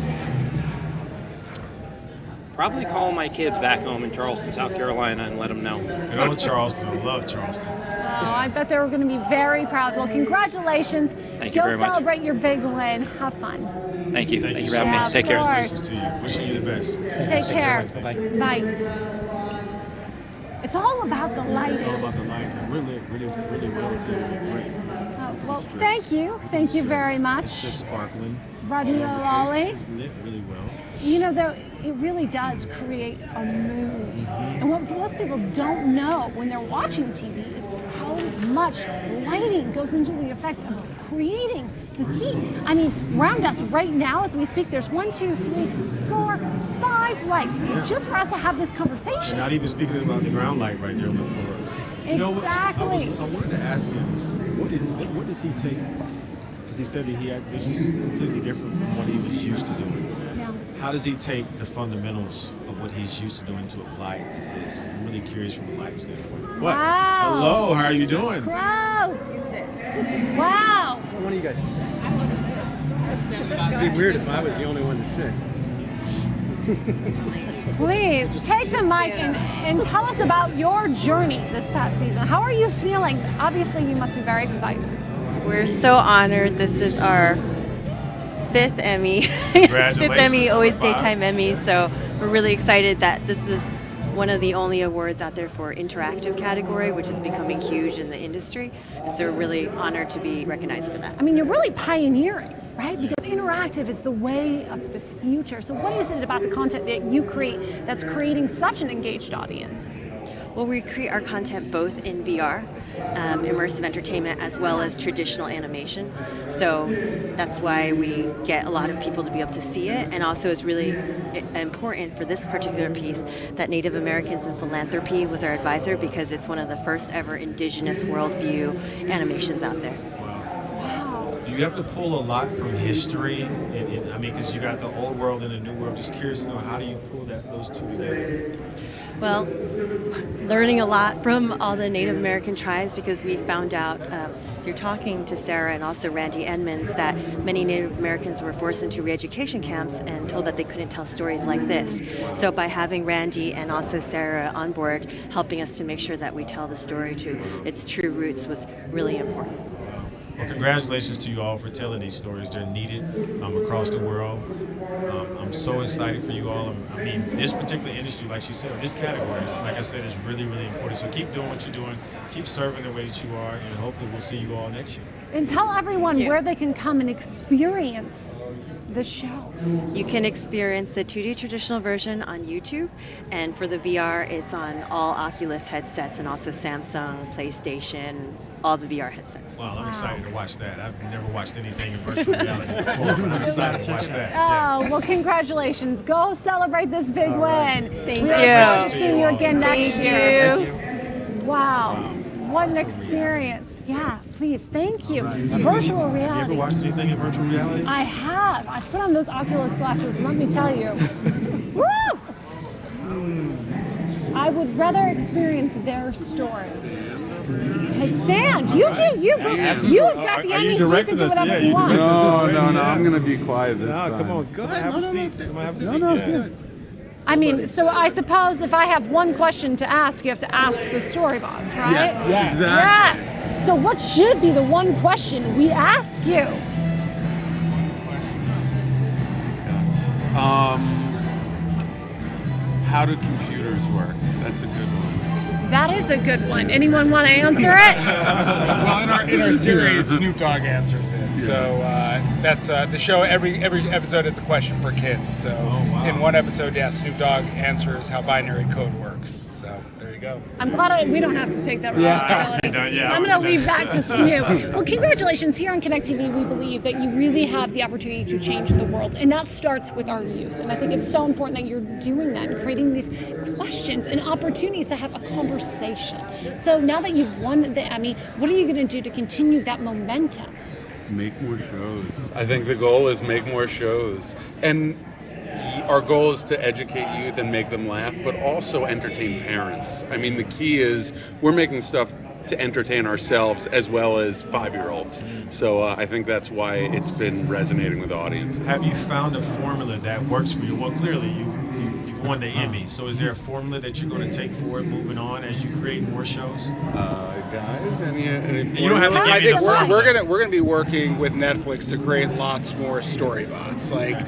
Probably call my kids back home in Charleston, South Carolina, and let them know. Good old Charleston. I love Charleston. Oh, I bet they're going to be very proud. Well, congratulations. Thank you go very much. Celebrate your big win. Have fun. Thank you. Thank you for so having me. much. Take care. Congratulations to you. Wishing you the best. Take care. Bye. Bye. It's all about the lighting. It's all about the lighting. Really well too. Great. Well, thank you. Thank you very much. It's just sparkling. Radio Lolly. It's lit really well. You know, though, it really does create a mood. And what most people don't know when they're watching TV is how much lighting goes into the effect of creating the scene. I mean, around us right now as we speak, there's 1, 2, 3, 4, 5 lights just for us to have this conversation. And not even speaking about the ground light right there on the floor. Exactly. You know, I wanted to ask him, what does he take? Because he said that this is completely different from what he was used to doing. Yeah. how does he take the fundamentals of what he's used to doing to apply it to this? I'm really curious from a lighting standpoint. What? Wow. Hello, how are you doing? Crowd. Wow. One of you guys should sit. It'd be weird if I was the only one to sit. Please take the mic and tell us about your journey this past season. How are you feeling? Obviously, you must be very excited. We're so honored. This is our 5th Emmy. Congratulations. 5th Emmy, always daytime Emmy. So we're really excited that this is one of the only awards out there for interactive category, which is becoming huge in the industry. And so we're really honored to be recognized for that. I mean, you're really pioneering, right? Because interactive is the way of the future. So what is it about the content that you create that's creating such an engaged audience? Well, we create our content both in VR, immersive entertainment, as well as traditional animation. So that's why we get a lot of people to be able to see it. And also it's really important for this particular piece that Native Americans in Philanthropy was our advisor, because it's one of the first ever indigenous worldview animations out there. Do you have to pull a lot from history? I mean, because you got the old world and the new world. Just curious to know, how do you pull those two together? Well, learning a lot from all the Native American tribes, because we found out, if you're talking to Sarah and also Randy Edmonds, that many Native Americans were forced into re-education camps and told that they couldn't tell stories like this. So by having Randy and also Sarah on board, helping us to make sure that we tell the story to its true roots was really important. Well, congratulations to you all for telling these stories. They're needed across the world. I'm so excited for you all. I mean, this particular industry, like she said, this category, like I said, is really, really important. So keep doing what you're doing. Keep serving the way that you are, and hopefully we'll see you all next year. And tell everyone where they can come and experience the show. You can experience the 2D traditional version on YouTube, and for the VR, it's on all Oculus headsets and also Samsung, PlayStation, all the VR headsets. Well, I'm excited to watch that. I've never watched anything in virtual reality before, but I'm excited to watch that. Oh, well, congratulations. Go celebrate this big win. Thank we you. look forward to seeing you again next year. Thank you. Wow. What an experience. Yeah, please, thank you. Virtual reality. You ever watched anything in virtual reality? I have. I put on those Oculus glasses, let me tell you. Woo! I would rather experience their story. Stand. You have got the Emmys. You can do whatever you want. No. I'm going to be quiet this time. Come on. Go ahead. Have a seat. Somebody have a seat. No. I mean, so I suppose if I have one question to ask, you have to ask the storybots, right? Yes, exactly. Yes. So what should be the one question we ask you? How do computers work? That's a good one. That is a good one. Anyone want to answer it? Well, in our series, Snoop Dogg answers it. So that's the show. Every episode is a question for kids. So in one episode, Snoop Dogg answers how binary code works. So there you go. I'm glad we don't have to take that responsibility. I'm going to leave that to Snoop. Well, congratulations. Here on Connect TV, we believe that you really have the opportunity to change the world, and that starts with our youth. And I think it's so important that you're doing that and creating these questions and opportunities to have a conversation. So now that you've won the Emmy, what are you going to do to continue that momentum? Make more shows. I think the goal is make more shows. And our goal is to educate youth and make them laugh, but also entertain parents. I mean, the key is we're making stuff to entertain ourselves as well as 5-year-olds. So I think that's why it's been resonating with audiences. Have you found a formula that works for you? Well, clearly you've won the Emmy. So is there a formula that you're going to take forward moving on as you create more shows? Guys, any you don't have to I give think me the we're gonna be working with Netflix to create lots more storybots. Like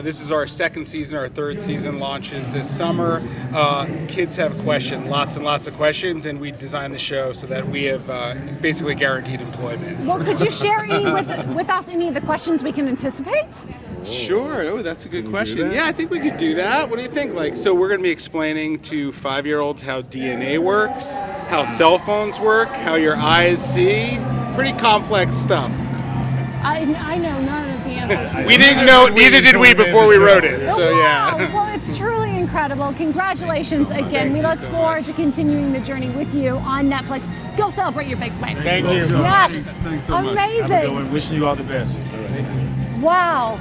this is our 2nd season, our 3rd season launches this summer. Kids have questions, lots and lots of questions, and we designed the show so that we have basically guaranteed employment. Well, could you share with us any of the questions we can anticipate? Sure. Oh, that's a good question. Yeah, I think we could do that. What do you think? So we're going to be explaining to 5-year-olds how DNA works, how cell phones work, how your eyes see. Pretty complex stuff. I know none of the answers. We didn't know, neither did we before we wrote it. So yeah. Well, it's truly incredible. Congratulations again. We look forward to continuing the journey with you on Netflix. Go celebrate your big win. Thank you. Yes. Thanks so much. Amazing. Have a good one. Wishing you all the best. Wow.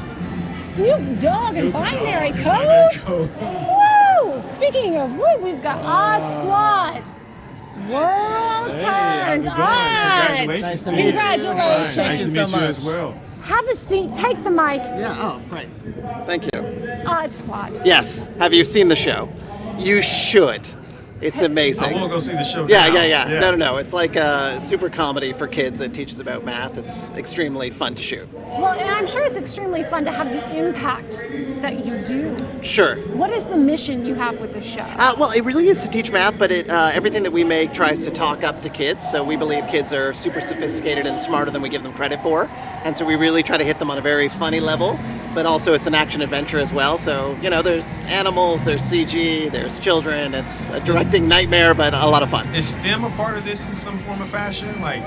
Snoop Dogg and Binary Code. Woo! Speaking of woo, we've got Odd Squad. World turned on. Congratulations. Congratulations. Nice to meet you as well. Have a seat. Take the mic. Yeah, oh, of course. Thank you. Odd Squad. Yes. Have you seen the show? You should. It's amazing. I want to go see the show Yeah, now. yeah. No. It's like a super comedy for kids that teaches about math. It's extremely fun to shoot. Well, and I'm sure it's extremely fun to have the impact that you do. Sure. What is the mission you have with the show? Well, it really is to teach math, but everything that we make tries to talk up to kids. So we believe kids are super sophisticated and smarter than we give them credit for. And so we really try to hit them on a very funny level. But also it's an action adventure as well. So, there's animals, there's CG, there's children. It's a directing nightmare, but a lot of fun. Is STEM a part of this in some form or fashion? Like,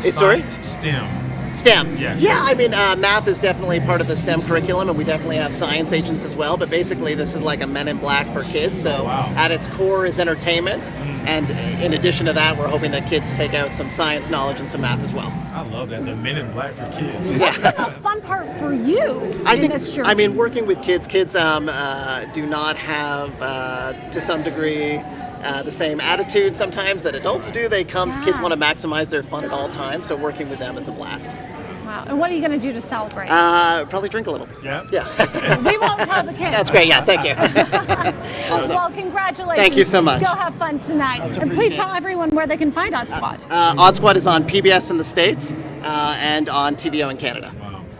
Sorry? STEM. STEM. Yeah. I mean, math is definitely part of the STEM curriculum, and we definitely have science agents as well. But basically, this is like a Men in Black for kids. So at its core is entertainment. And in addition to that, we're hoping that kids take out some science knowledge and some math as well. I love that. The Men in Black for kids. What's the most fun part for you in this journey? I mean, working with kids do not have, to some degree, the same attitude sometimes that adults do. Kids want to maximize their fun at all times, so working with them is a blast. Wow. And what are you going to do to celebrate? Probably drink a little. Yeah? We won't tell the kids. That's great, thank you. Awesome. Well, congratulations. Thank you so much. Go have fun tonight. And please tell everyone where they can find Odd Squad. Odd Squad is on PBS in the States and on TVO in Canada.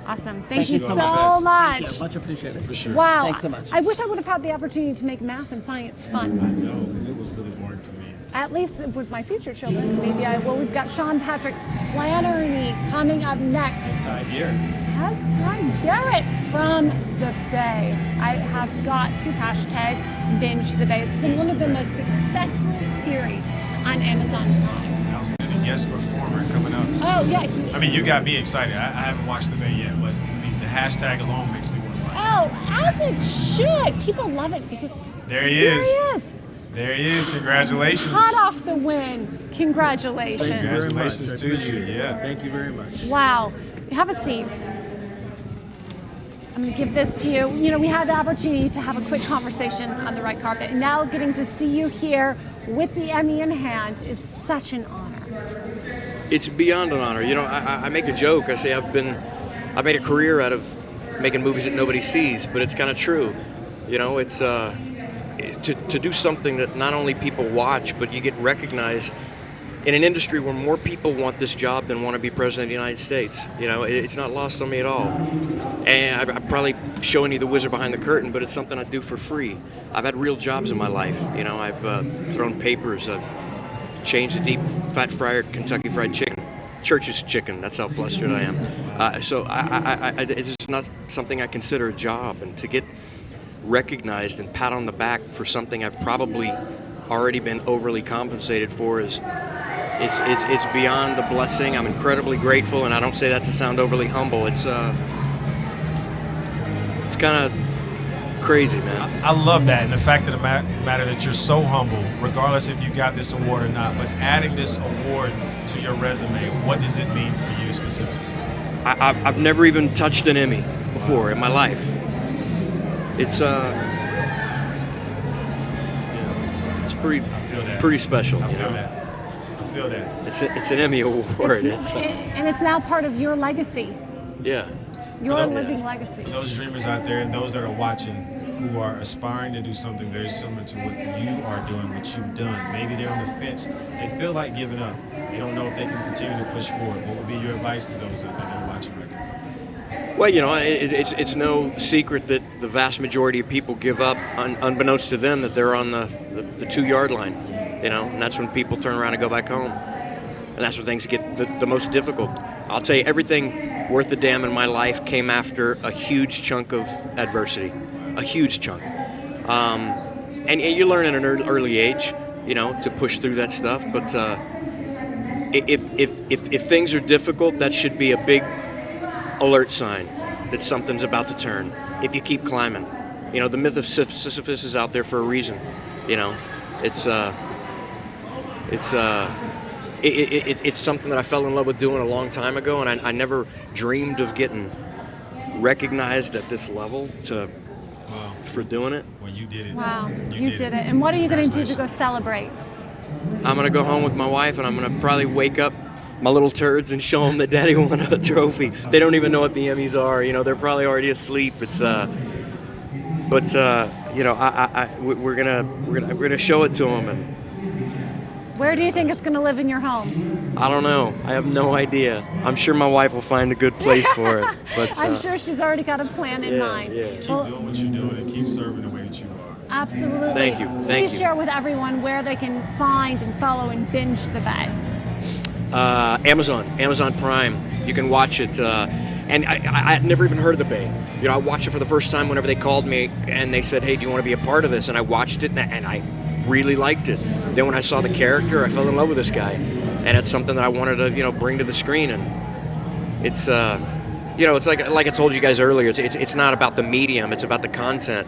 Awesome. Thank you so much. Yeah, much appreciated. For sure. Wow. Thanks so much. I wish I would have had the opportunity to make math and science fun. I know, because it was really boring for me. At least with my future children, maybe I will. We've got Sean Patrick Flannery coming up next. It's Ty Garrett. That's Ty Garrett from the Bay. I have got to hashtag binge the Bay. It's been one of the most successful series on Amazon Prime. Outstanding guest performer coming up. Oh, yeah. I mean, you got me excited. I haven't watched the Bay yet, but I mean, the hashtag alone makes me want to watch it. Oh, as it should. People love it because There he here is. he is. There he is. Congratulations. Hot off the win. Congratulations. Congratulations to you. Yeah. Thank you very much. Wow. Have a seat. I'm going to give this to you. We had the opportunity to have a quick conversation on the red carpet. And now getting to see you here with the Emmy in hand is such an honor. It's beyond an honor. I make a joke. I say I made a career out of making movies that nobody sees, but it's kind of true. It's to do something that not only people watch, but you get recognized in an industry where more people want this job than want to be president of the United States. It's not lost on me at all. And I'm probably showing you the wizard behind the curtain, but it's something I do for free. I've had real jobs in my life. I've thrown papers. I've changed a deep fat fried Kentucky Fried Chicken. Church's chicken. That's how flustered I am. So it's not something I consider a job, and to get recognized and pat on the back for something I've probably already been overly compensated for it's beyond a blessing. I'm incredibly grateful, and I don't say that to sound overly humble. It's kind of crazy, man. I love that, and the fact of the matter that you're so humble, regardless if you got this award or not. But adding this award to your resume, what does it mean for you specifically? I've never even touched an Emmy before in my life. It's pretty special. I feel that. It's an Emmy award. And it's now part of your legacy. Yeah. Your living legacy. For those dreamers out there and those that are watching who are aspiring to do something very similar to what you are doing, what you've done, maybe they're on the fence, they feel like giving up. They don't know if they can continue to push forward. What would be your advice to those out there that are watching right now? Well, it's no secret that the vast majority of people give up, unbeknownst to them, that they're on the 2-yard line, and that's when people turn around and go back home. And that's when things get the most difficult. I'll tell you, everything worth a damn in my life came after a huge chunk of adversity, a huge chunk. And you learn at an early age, to push through that stuff. But if things are difficult, that should be a big alert sign that something's about to turn. If you keep climbing, the myth of Sisyphus is out there for a reason. It's something that I fell in love with doing a long time ago, and I never dreamed of getting recognized at this level for doing it. Well, you did it. Wow, you did it. And what are you going to do to go celebrate? I'm gonna go home with my wife, and I'm gonna probably wake up my little turds and show them that Daddy won a trophy. They don't even know what the Emmys are. You know, they're probably already asleep. It's you know, we're gonna show it to them, and Where do you think it's going to live in your home? I don't know. I have no idea. I'm sure my wife will find a good place for it. But I'm sure she's already got a plan in mind. Yeah. Keep doing what you're doing and keep serving the way that you are. Absolutely. Thank you. Please share with everyone where they can find and follow and binge the Bay. Amazon Prime. You can watch it. And I'd never even heard of the Bay. You know, I watched it for the first time whenever they called me and they said, "Hey, do you want to be a part of this?" And I watched it and I really liked it. Then when I saw the character, I fell in love with this guy, and it's something that I wanted to, bring to the screen. And it's, it's like I told you guys earlier. It's not about the medium; it's about the content,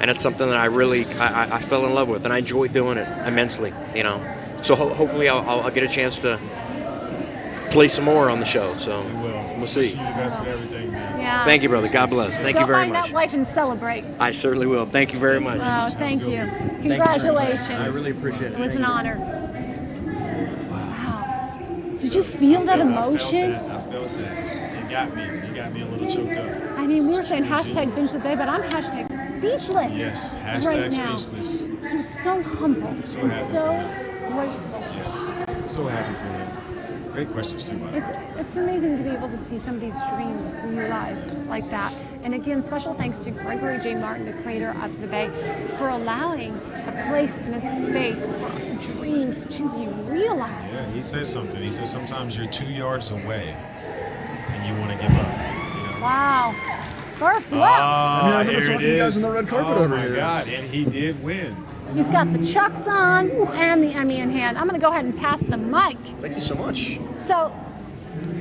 and it's something that I fell in love with, and I enjoyed doing it immensely. So hopefully I'll get a chance to play some more on the show. So we'll see. Wish you the best with everything, man. Yeah. Thank you, brother. God bless. Thank you very Go much. find that wife and celebrate. I certainly will. Thank you very much. Oh, thank you. you very much. Congratulations. I really appreciate it. It was an honor. Wow. Did you feel that emotion? I felt that. It got me. It got me a little choked up. I mean, we were saying hashtag binge the day, but I'm hashtag speechless. Yes, right hashtag now. speechless. He was so humble So and happy. so grateful. Yes. So happy for him. Great questions, too, by the way. It's amazing to be able to see somebody's dream realized like that. And again, special thanks to Gregory J. Martin, the creator of The Bay, for allowing a place and a space for dreams to be realized. Yeah, he said something. He said sometimes you're 2 yards away and you want to give up. Wow. First look. I remember talking to you guys on the red carpet over here. Oh, my God. And he did win. He's got the Chucks on and the Emmy in hand. I'm going to go ahead and pass the mic. Thank you so much. So,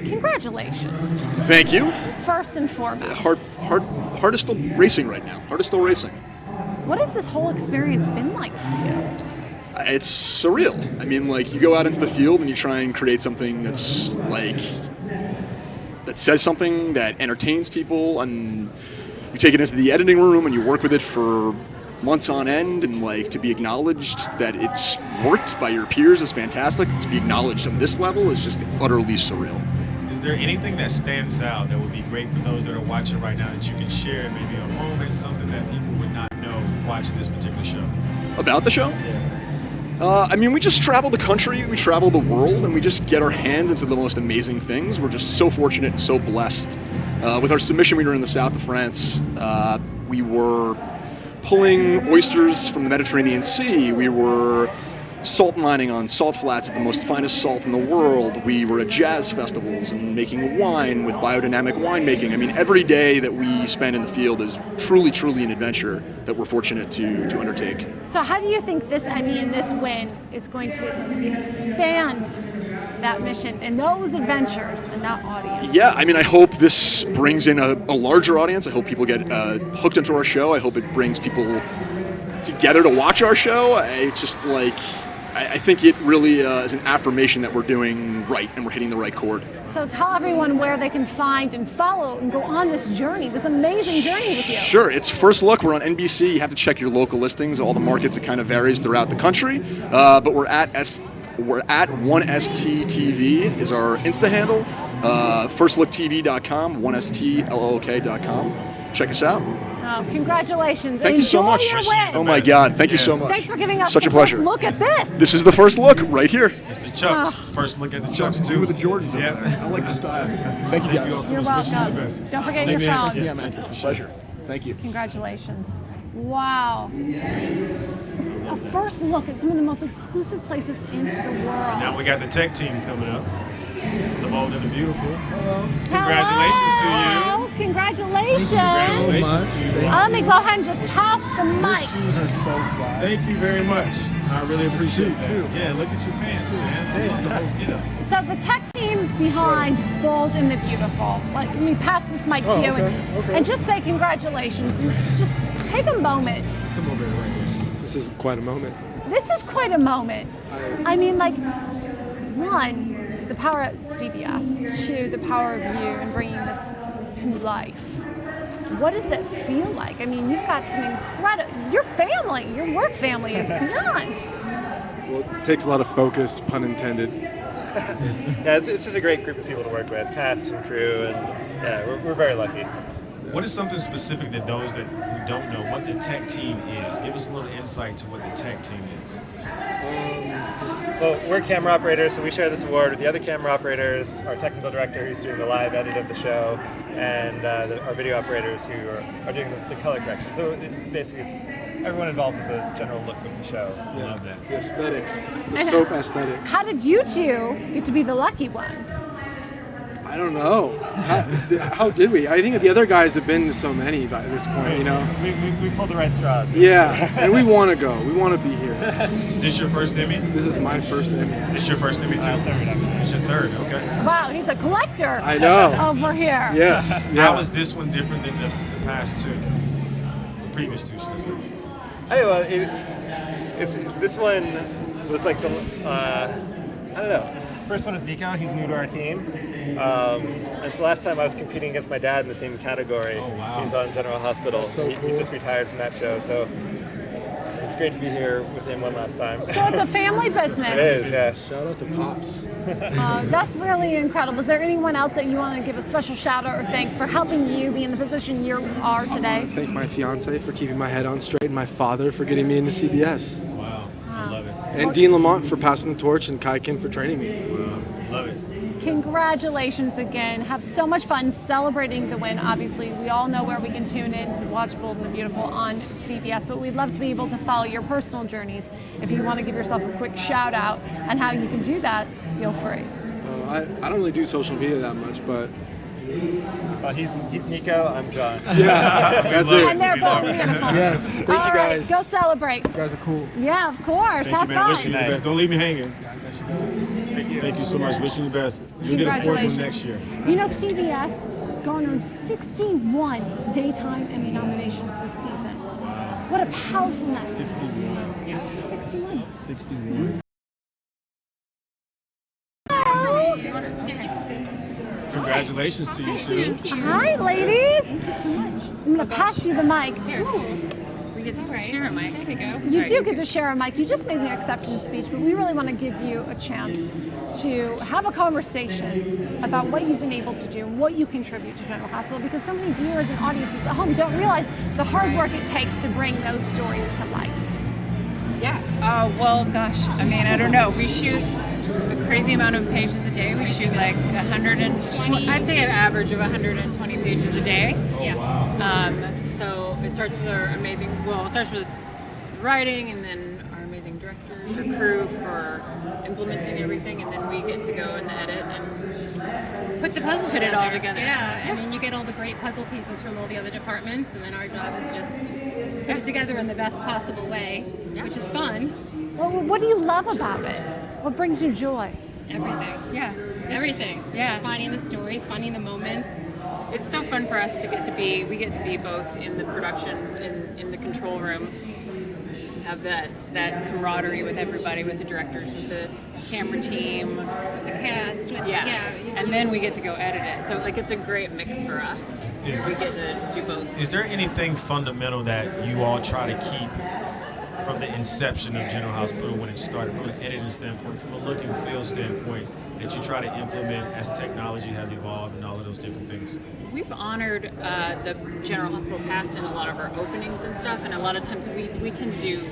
congratulations. Thank you. First and foremost. Heart is still racing right now. Heart is still racing. What has this whole experience been like for you? It's surreal. I mean, you go out into the field and you try and create something that's that says something, that entertains people, and you take it into the editing room and you work with it for months on end, and to be acknowledged that it's worked by your peers is fantastic. To be acknowledged on this level is just utterly surreal. Is there anything that stands out that would be great for those that are watching right now that you can share, maybe a moment, something that people would not know watching this particular show? About the show? I mean, we just travel the country, we travel the world, and we just get our hands into the most amazing things. We're just so fortunate and so blessed. With our submission, we were in the south of France. We were pulling oysters from the Mediterranean Sea. We were salt mining on salt flats of the most finest salt in the world. We were at jazz festivals and making wine with biodynamic winemaking. I mean, every day that we spend in the field is truly, truly an adventure that we're fortunate to undertake. So how do you think this Emmy and this win is going to expand that mission and those adventures and that audience? Yeah, I mean, I hope this brings in a larger audience. I hope people get hooked into our show. I hope it brings people together to watch our show. It's just I think it really is an affirmation that we're doing right and we're hitting the right chord. So tell everyone where they can find and follow and go on this journey, this amazing journey with you. Sure, it's First Look. We're on NBC. You have to check your local listings. All the markets, it kind of varies throughout the country. But we're at 1STTV is our Insta handle. FirstLookTV.com, 1STLOK.com. Check us out. Oh, congratulations. Thank you so Enjoy much. your win. Oh my God, thank you so much. Thanks for giving us such the a pleasure. first look at this. This is the first look right here. It's the Chucks. First look at the Chucks, too. With the Jordans. Yeah. I like the style. Thank you guys. You're welcome. Don't forget your phone. Yeah, man. Pleasure. Thank you. Congratulations. Wow. A first look at some of the most exclusive places in the world. Now we got the tech team coming up. The Bold and the Beautiful. Congratulations to you. Congratulations. Congratulations to you. Let me go ahead and just pass the mic. Shoes are so fly. Thank you very much. I really appreciate that. Yeah, look at your pants, man. So the tech team behind Bold and the Beautiful. Let me pass this mic to you and just say congratulations. Just take a moment. Come over here right here. This is quite a moment. This is quite a moment. I mean, one, the power of CBS, two, the power of you and bringing this to life. What does that feel like? I mean, you've got some incredible, your family, your work family is beyond. Well, it takes a lot of focus, pun intended. Yeah, it's just a great group of people to work with, cast and crew, and yeah, we're very lucky. What is something specific that those that who don't know what the tech team is? Give us a little insight to what the tech team is. Well, we're camera operators, so we share this award with the other camera operators, our technical director who's doing the live edit of the show, and our video operators who are doing the color correction. So basically it's everyone involved with the general look of the show. Yeah. Love that. The aesthetic, the And soap aesthetic. How did you two get to be the lucky ones? I don't know. How did we? I think the other guys have been to so many by this point, you know. We pulled the right straws. Yeah, and we want to go. We want to be here. Is this your first Emmy? This is my first Emmy. This is your first Emmy too? Third. It's your third, okay. Wow, he's a collector. I know. Over here. Yes. Yeah. How is this one different than the past two? The previous two, should I say? Anyway, this one was like the, I don't know. First one with Nico, he's new to our team. And so last time I was competing against my dad in the same category. Oh, wow. He's on General Hospital. That's so cool. He just retired from that show, so it's great to be here with him one last time. So it's a family business. It is, yes. Shout out to Pops. That's really incredible. Is there anyone else that you want to give a special shout out or thanks for helping you be in the position you are today? Thank my fiance for keeping my head on straight, and my father for getting me into CBS. Wow, I love it. And Dean Lamont for passing the torch, and Kai Kim for training me. Wow, love it. Congratulations again. Have so much fun celebrating the win. Obviously, we all know where we can tune in to watch Bold and the Beautiful on CBS, but we'd love to be able to follow your personal journeys. If you want to give yourself a quick shout out and how you can do that, feel free. I don't really do social media that much, but He's Nico, I'm John. yeah, that's it. And they're both beautiful. Yes, thank you All right, guys. go celebrate. You guys are cool. Yeah, of course. Thank Have you, man. fun. Wishing you the best. Don't leave me hanging. Thank you so much. Wishing you the best. You'll get a fourth one next year. You know, CBS garnered 61 daytime Emmy nominations this season. What a powerful night. 61. Yeah, 61. 61. Congratulations to you two. Hi, ladies. Thank you so much. I'm going to pass you the mic. We get to share a mic. There we go. You do get to share a mic. You just made the acceptance speech, but we really want to give you a chance to have a conversation about what you've been able to do, what you contribute to General Hospital, because so many viewers and audiences at home don't realize the hard work it takes to bring those stories to life. Yeah. Well, gosh. I mean, I don't know. We shoot a crazy amount of pages a day. We shoot like 120. I'd say an average of 120 pages a day. Oh, wow. So it starts with our amazing. Well, it starts with writing, and then our amazing directors, our crew for implementing everything, and then we get to go and edit and Put the puzzle put it all together. Yeah, I mean, you get all the great puzzle pieces from all the other departments, and then our job is just put it together in the best possible way, which is fun. Well, what do you love about it? What brings you joy? Everything. Yeah. Everything. Yeah. Just finding the story, finding the moments. It's so fun for us to get to be. We get to be both in the production, in the control room, have that camaraderie with everybody, with the directors, with the camera team, With the cast. With, and then we get to go edit it. So like it's a great mix for us. Is- We get to do both. Is there anything fundamental that you all try to keep from the inception of General Hospital when it started, from an editing standpoint, from a look and feel standpoint, that you try to implement as technology has evolved and all of those different things? We've honored the General Hospital past in a lot of our openings and stuff, and a lot of times we tend to do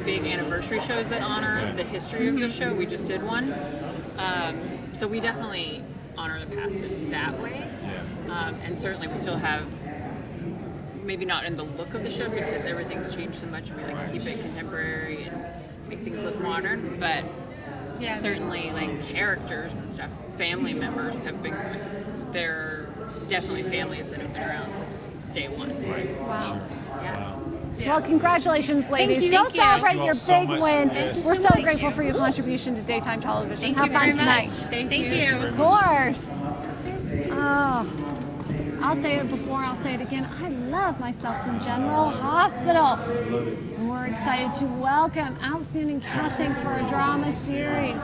big anniversary shows that honor the history of the show. We just did one. So we definitely honor the past in that way. And certainly we still have, maybe not in the look of the show because everything's changed so much and we like to keep it contemporary and make things look modern, but certainly like characters and stuff, family members have been, they're definitely families that have been around since day one. Wow. Yeah. Well, congratulations, ladies. you. Go Thank you. celebrate Thank you your all so big much. win. Yes. We're So so much. grateful for your contribution to daytime television. Thank Have you fun very tonight. much. Thank you. Of course. Oh, I'll say it before, I'll say it again. I love myself some General Hospital. And we're excited to welcome outstanding casting for a drama series.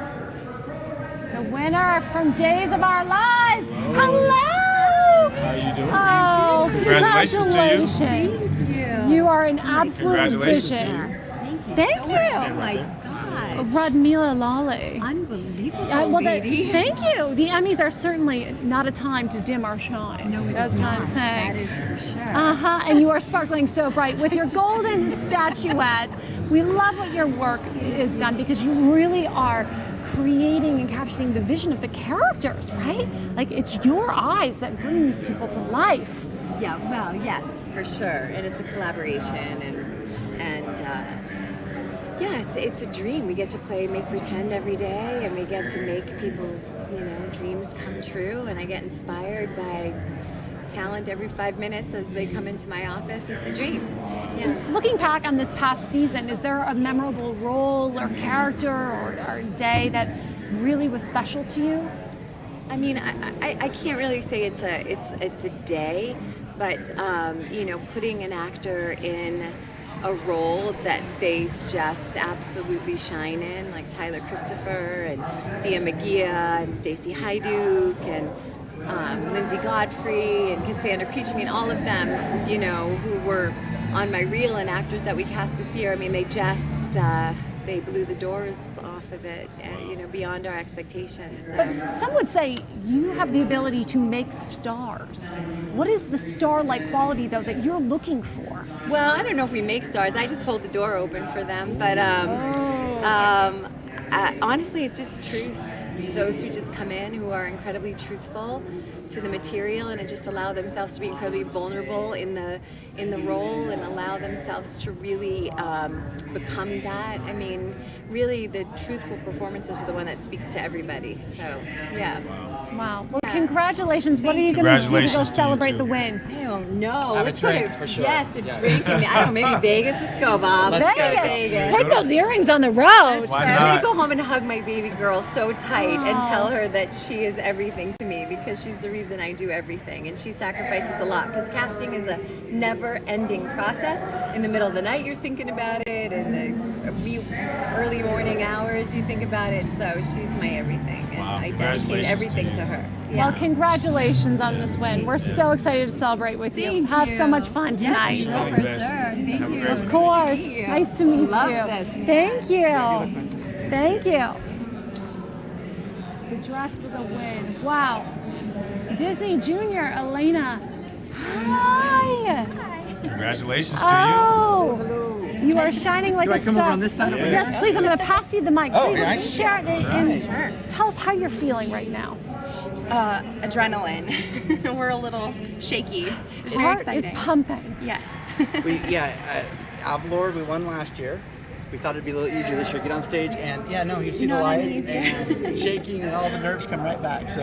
The winner from Days of Our Lives. Hello! How you doing? Oh, Congratulations to you. congratulations. You are an absolute Congratulations to vision. you. Thank you. Oh my God. Radmila Lale. Unbelievable, Lady. Thank you. The Emmys are certainly not a time to dim our shine. No, that's what I'm saying. That is for sure. And you are sparkling so bright with your golden statuette. We love what your work is done because you really are creating and capturing the vision of the characters, right? Like it's your eyes that bring these people to life. Yeah, well, yes, for sure. And it's a collaboration and yeah, it's a dream. We get to play make pretend every day, and we get to make people's dreams come true. And I get inspired by talent every 5 minutes as they come into my office. It's a dream. Yeah. Looking back on this past season, is there a memorable role or character or day that really was special to you? I mean, I can't really say it's a day, but putting an actor in a role that they just absolutely shine in, like Tyler Christopher and Thea Magia and Stacey Hyduke and Lindsay Godfrey and Cassandra Creech. I mean, all of them, who were on my reel and actors that we cast this year. I mean, they just they blew the doors off of it, beyond our expectations. So. But some would say you have the ability to make stars. What is the star-like quality, though, that you're looking for? Well, I don't know if we make stars. I just hold the door open for them. But honestly, it's just truth. Those who just come in, who are incredibly truthful to the material and just allow themselves to be incredibly vulnerable in the role and allow themselves to really become that. I mean, really, the truthful performances are the one that speaks to everybody. So, yeah. Wow. Well, congratulations. What are you going to do to go celebrate the win? I don't know. Have a Let's go drink, to, for sure. Yes, a Yeah. drink. I don't know, maybe Vegas. Let's go, Bob. Let's go to Vegas. Take those earrings on the road. I'm going to go home and hug my baby girl so tight and tell her that she is everything to me because she's the reason I do everything. And she sacrifices a lot because casting is a never-ending process. In the middle of the night, you're thinking about it. In the early morning hours, you think about it. So she's my everything. And I dedicate everything to her. Yeah. Well, congratulations on this win. We're so excited to celebrate with you. Have so much fun tonight. Yes, for sure. Thank you. Of course. Nice to meet Love you. this. Thank you. Thank you. The dress was a win. Wow. Disney Junior, Elena. Hi. Congratulations to you. Oh, you are shining like Do a I come star. over on this side? Yes, please. I'm going to pass you the mic. Oh, Please right. share it and tell us how you're feeling right now. Adrenaline. We're a little shaky. It's very Heart exciting. is pumping. Yes. Avlord, we won last year. We thought it'd be a little easier this year. Get on stage and you see the Not any lights and shaking and all the nerves come right back. So,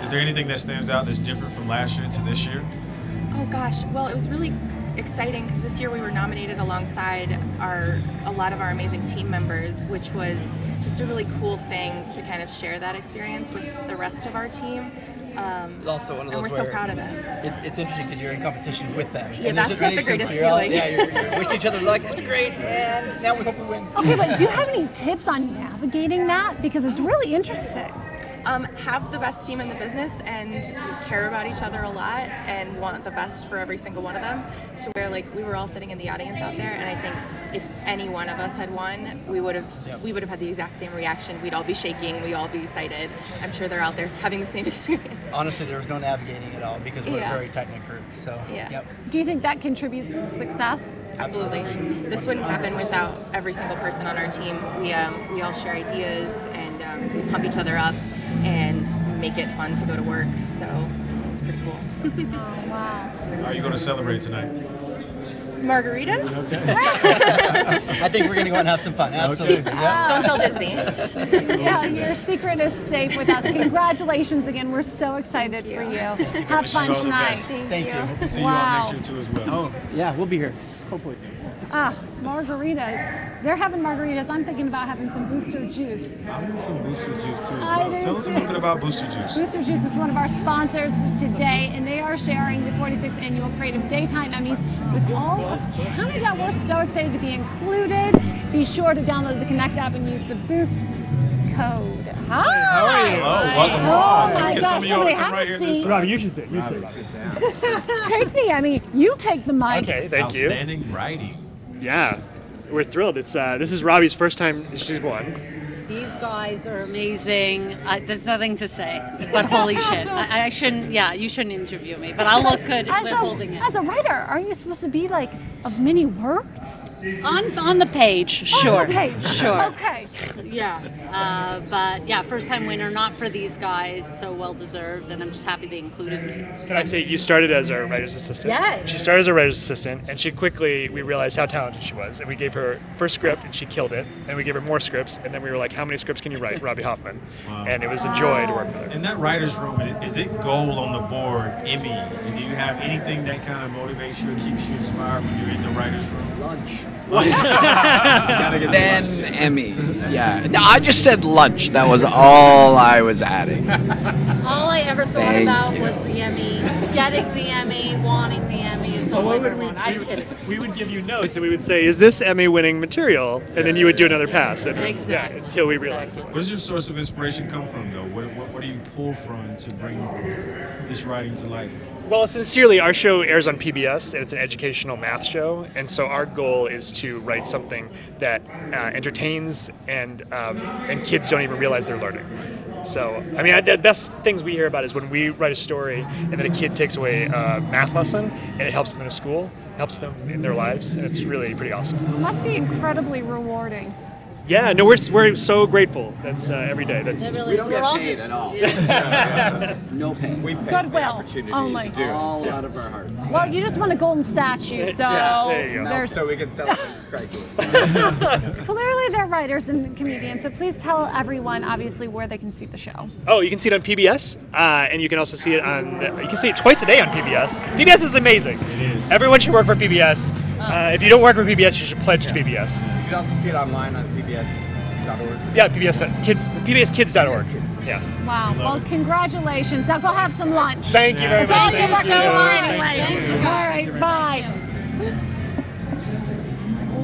Is there anything that stands out that's different from last year to this year? Oh gosh. Well, it was really exciting because this year we were nominated alongside a lot of our amazing team members, which was just a really cool thing to kind of share that experience with the rest of our team. it's also one of those and we're where so proud of them. It's interesting because you're in competition with them. Yeah, and that's there's not an the greatest you're all, feeling. you're wishing each other luck. It's great, and now we hope we win. Okay, but do you have any tips on navigating that? Because it's really interesting. Have the best team in the business and care about each other a lot and want the best for every single one of them, to where we were all sitting in the audience out there, and I think if any one of us had won, we would have had the exact same reaction. We'd all be shaking, we'd all be excited. I'm sure they're out there having the same experience. Honestly, there was no navigating at all because we're a very tight-knit group. So, Yeah. Do you think that contributes to the success? Absolutely. This wouldn't happen without every single person on our team. We all share ideas and we pump each other up and make it fun to go to work. So it's pretty cool. Oh, wow. How are you going to celebrate tonight? Margaritas? I think we're going to go and have some fun. Absolutely. Okay. Yeah. Don't tell Disney. Yeah, your secret is safe with us. Congratulations again. We're so excited for you. Have Wish you fun all the tonight. best. Thank you. Hope to see you all Wow. next year too as well. Oh, yeah, we'll be here. Hopefully. Margaritas. They're having margaritas. I'm thinking about having some Booster Juice. I'm doing some Booster Juice too as I well. do Tell us a little bit about Booster Juice. Booster Juice is one of our sponsors today, and they are sharing the 46th Annual Creative Daytime Emmys with all of Canada. We're so excited to be included. Be sure to download the Connect app and use the Boost Code. Hi. How are you? Hello, welcome Oh on. Can my we get gosh, some of y'all somebody to come have right a here this seat. side? Robbie, you should sit. You sit. Take the Emmy. You take the mic. Okay, thank you. Outstanding writing. Yeah, we're thrilled. It's this is Robbie's first time she's won. These guys are amazing. There's nothing to say, but holy shit. I shouldn't, you shouldn't interview me, but I'll look good As holding it. as a writer, are you supposed to be like of many words? On the page, sure. On the page. Sure. Okay. Yeah. But yeah, first time winner, not for these guys, so well deserved, and I'm just happy they included me. Can I say you started as our writer's assistant? Yes. She started as a writer's assistant, and we realized how talented she was, and we gave her first script, and she killed it, and we gave her more scripts, and then we were like, how many scripts can you write, Robbie Hoffman? Wow. And it was a joy to work with her. In that writer's room, is it gold on the board, Emmy? And do you have anything that kind of motivates you and keeps you inspired when you're in the writer's room? Lunch. Then Emmys, yeah. No, I just said lunch. That was all I was adding. All I ever thought Thank about you. was the Emmy, getting the Emmy, wanting the Emmy. It's all I ever wanted. I'm kidding. We would give you notes, and we would say, is this Emmy-winning material? And then you would do another pass, and Exactly. until we realized it. Where does your source of inspiration come from, though? What do you pull from to bring this writing to life? Well, sincerely, our show airs on PBS, and it's an educational math show, and so our goal is to write something that entertains and kids don't even realize they're learning. So, I mean, the best things we hear about is when we write a story and then a kid takes away a math lesson and it helps them in school, helps them in their lives, and it's really pretty awesome. It must be incredibly rewarding. Yeah, no, we're so grateful. That's every day. That's It really We is. don't We're get all paid ju- at all. Yeah. No pay. We pay Goodwill for the opportunity only. to do all out of our hearts. Well, you just won a golden statue, so There you go. there's So we can sell it on Craigslist. clearly they're writers and comedians. So please tell everyone, obviously, where they can see the show. Oh, you can see it on PBS, and you can also see it you can see it twice a day on PBS. PBS is amazing. It is. Everyone should work for PBS. If you don't work for PBS, you should pledge to PBS. You can also see it online on PBS.org. Yeah, PBSkids.org. Yeah. Wow. Well, congratulations. Now go have some lunch. Thank you very It's all much. good luck Thank you. tomorrow Thank anyway. you. All right. Bye.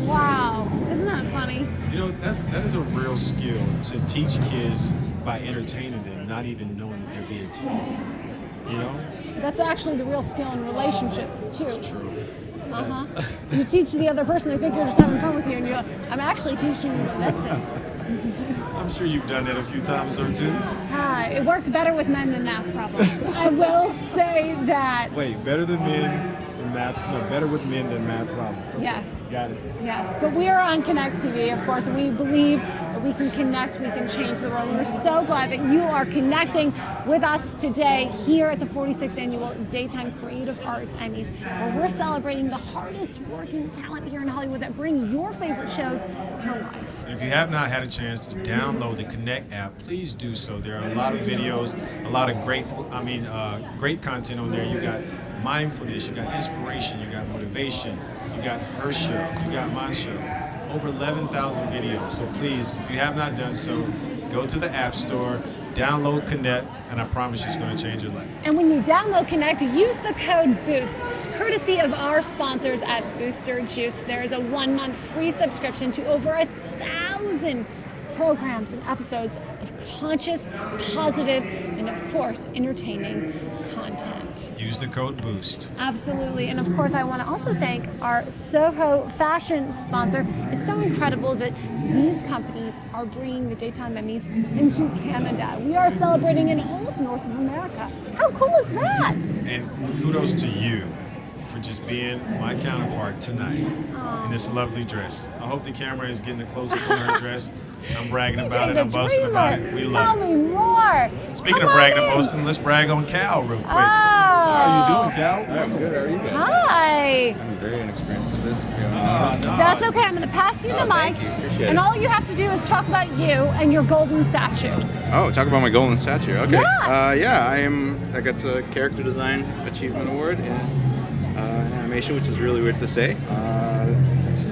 Wow. Isn't that funny? You know, that is a real skill to teach kids by entertaining them, not even knowing that they're being taught. You know? That's actually the real skill in relationships too. It's true. Uh-huh. You teach the other person, they think you're just having fun with you, and you're like, I'm actually teaching you a lesson. I'm sure you've done that a few times or two. It works better with men than math problems. I will say that. Wait, better than men than math? No, better with men than math problems. Yes. Got it. Yes, but we are on Connect TV, of course, and we believe that we can connect, we can change the world. We're so glad that you are connecting with us today here at the 46th Annual Daytime Creative Arts Emmys, where we're celebrating the hardest working talent here in Hollywood that bring your favorite shows to life. If you have not had a chance to download the Connect app, please do so. There are a lot of videos, a lot of great content on there. You got mindfulness, you got inspiration, you got motivation, you got her show, you got my show. Over 11,000 videos. So please, if you have not done so, go to the App Store, download Connect, and I promise you it's going to change your life. And when you download Connect, use the code BOOST, courtesy of our sponsors at Booster Juice. There is a 1-month free subscription to over 1,000 programs and episodes of conscious, positive, and of course, entertaining content. Use the code BOOST. Absolutely. And of course, I want to also thank our Soho fashion sponsor. It's so incredible that these companies are bringing the Daytime Emmys into Canada. We are celebrating in all of North America. How cool is that? And kudos to you for just being my counterpart tonight in this lovely dress. I hope the camera is getting a close-up on her dress. I'm bragging about it. I'm boasting about it. We love it. Tell me more. Speaking of bragging and boasting, let's brag on Cal real quick. How are you doing, Cal? I'm good. How are you guys? Hi. I'm very inexperienced in this. That's okay. I'm going to pass you the mic. Thank you. Appreciate And it. all you have to do is talk about you and your golden statue. Oh, talk about my golden statue. Okay. Yeah. I got the Character Design Achievement Award in animation, which is really weird to say.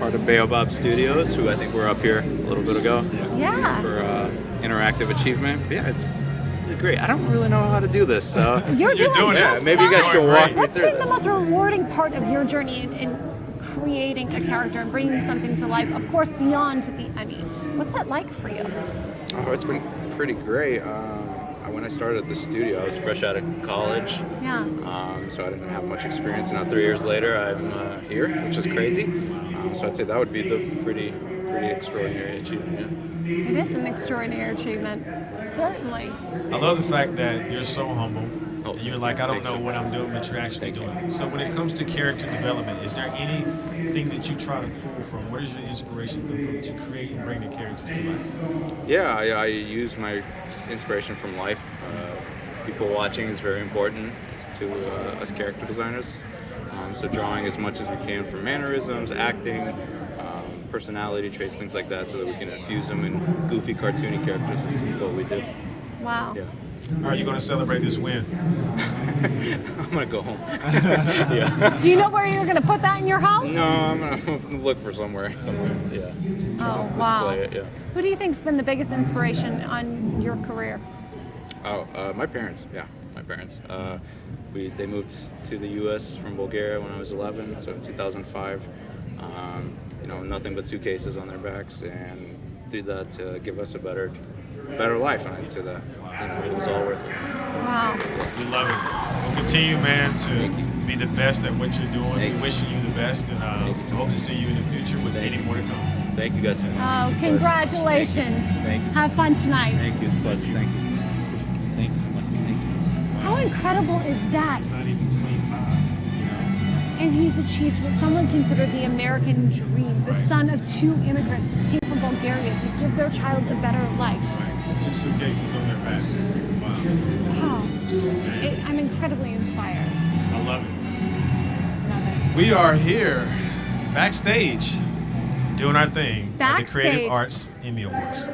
Part of Baobab Studios, who I think were up here a little bit ago. Yeah. For interactive achievement. But yeah, it's great. I don't really know how to do this, so You're doing yeah, just maybe you guys fine. can walk me What's through been this. the most rewarding part of your journey in creating a character and bringing something to life, of course, beyond the Emmy? What's that like for you? Oh, it's been pretty great. When I started at the studio, I was fresh out of college. Yeah. So I didn't have much experience. And now 3 years later, I'm here, which is crazy. So I'd say that would be the pretty extraordinary achievement. It is an extraordinary achievement, certainly. I love the fact that you're so humble. You're like, I don't know what I'm doing, but you're actually doing it. So when it comes to character development, is there anything that you try to pull from? Where does your inspiration come from to create and bring the characters to life? Yeah, I use my inspiration from life. People watching is very important to us character designers. So drawing as much as we can from mannerisms, acting, personality traits, things like that, so that we can infuse them in goofy, cartoony characters is what we do. Wow. Yeah. How are you going to celebrate this win? I'm going to go home. Yeah. Do you know where you're going to put that in your home? No, I'm going to look for somewhere. Yeah. Oh, wow. Display it, yeah. Who do you think's been the biggest inspiration on your career? Oh, my parents. Yeah, my parents. They moved to the U.S. from Bulgaria when I was 11, so in 2005. Nothing but suitcases on their backs, and did that to give us a better life. And I'd say that it was all worth it. Wow. We love it. We'll continue, man, to be the best at what you're doing. We're wishing you the best, and hope to see you in the future with many more to come. Thank you guys so much. Oh, congratulations. Thank you. Have fun tonight. Thank you. It's a pleasure. Thank you. Thank you so much. Thank you. How incredible is that? Not even 25. And he's achieved what some would consider the American dream, the son of two immigrants who came from Bulgaria to give their child a better life. Right. 2 suitcases on their back. Wow. Wow. I'm incredibly inspired. I love it. We are here backstage doing our thing at the Creative Arts Emmy Awards.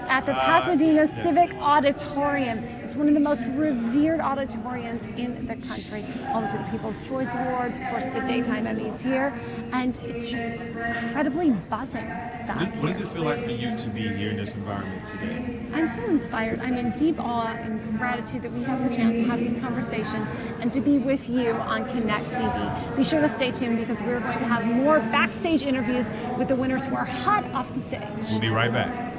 At the Pasadena Civic Auditorium. It's one of the most revered auditoriums in the country. Home to the People's Choice Awards, of course the Daytime Emmys here, and it's just incredibly buzzing. What does it feel like for you to be here in this environment today? I'm so inspired. I'm in deep awe and gratitude that we have the chance to have these conversations and to be with you on Connect TV. Be sure to stay tuned because we're going to have more backstage interviews with the winners who are hot off the stage. We'll be right back.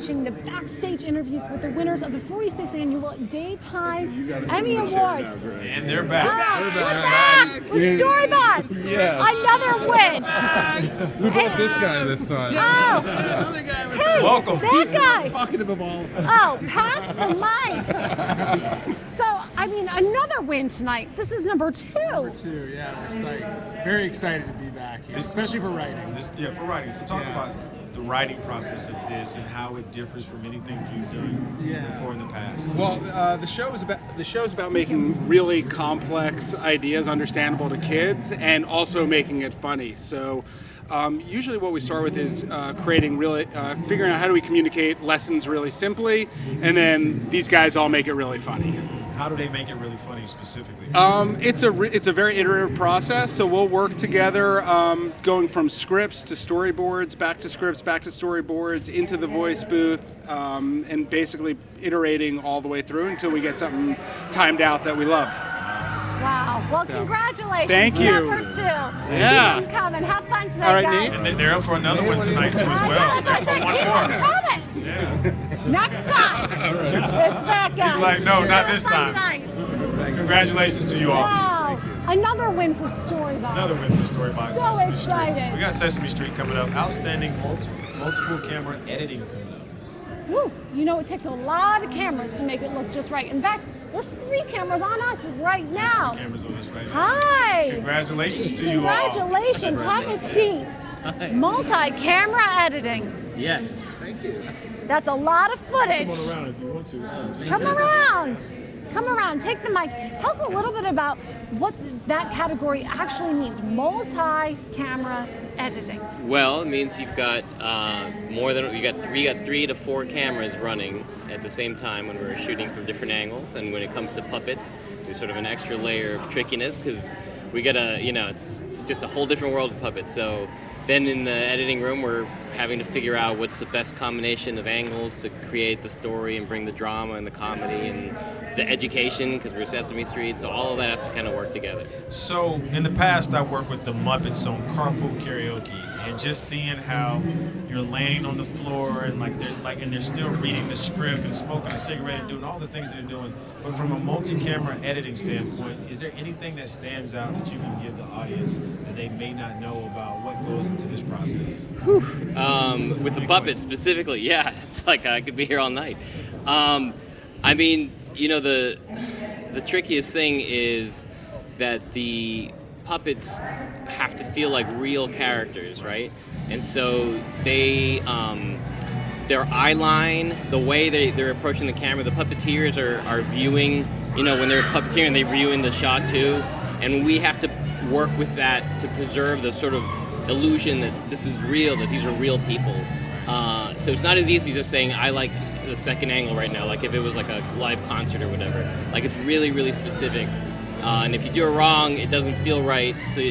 watching the backstage interviews with the winners of the 46th annual Daytime Emmy Awards. And they're back. We're back with Storybots. Yes. Another win. Who brought this guy this time? Oh, Another guy. hey, Welcome. that guy. Talking to them all. Oh, pass the mic. So, I mean, another win tonight. This is number 2. Number 2, yeah, we're psyched. Very excited to be back here, especially for writing. For writing. So talk about the writing process of this and how it differs from anything you've done before in the past. Well, the show's about making really complex ideas understandable to kids and also making it funny. So usually what we start with is figuring out how do we communicate lessons really simply, and then these guys all make it really funny. How do they make it really funny specifically? It's a very iterative process. So we'll work together, going from scripts to storyboards, back to scripts, back to storyboards, into the voice booth, and basically iterating all the way through until we get something timed out that we love. Wow. Well, congratulations. Thank you. Number 2. Yeah. Keep them coming. Have fun tonight, All right, guys. Nate. And they're up for another one tonight too as well. They're up for one more. Coming. Yeah. Next time. It's that guy. He's like, no, not this Have fun time. tonight. Congratulations to you all. Wow. Another win for Storybots. Another win for Storybots. So Sesame excited. Street. We got Sesame Street coming up. Outstanding multiple camera editing coming up. Woo. You know, it takes a lot of cameras to make it look just right. In fact, there's 3 cameras on us right now. There's 3 cameras on us right now. Hi. Congratulations to you all. Congratulations. Have a seat. Hi. Multi-camera editing. Yes. Thank you. That's a lot of footage. Come on around if you want to. Come around. Come around. Take the mic. Tell us a little bit about what that category actually means. Multi-camera editing. Well, it means you've got you got 3 to 4 cameras running at the same time when we're shooting from different angles. And when it comes to puppets, there's sort of an extra layer of trickiness because we gotta, it's just a whole different world of puppets. So then in the editing room, we're having to figure out what's the best combination of angles to create the story and bring the drama and the comedy and the education, because we're Sesame Street, so all of that has to kind of work together. So in the past, I worked with the Muppets on Carpool Karaoke, and just seeing how you're laying on the floor and they're still reading the script and smoking a cigarette and doing all the things they're doing. But from a multi-camera editing standpoint, is there anything that stands out that you can give the audience that they may not know about what goes into this process? With the puppets specifically, yeah, it's like I could be here all night. I mean, the trickiest thing is that the puppets have to feel like real characters, right? And so they, their eye line, the way they're approaching the camera, the puppeteers are viewing, when they're puppeteering, they're viewing the shot too, and we have to work with that to preserve the sort of illusion that this is real, that these are real people. So it's not as easy as just saying, I like the second angle right now, like if it was like a live concert or whatever. Like it's really, really specific. And if you do it wrong, it doesn't feel right, so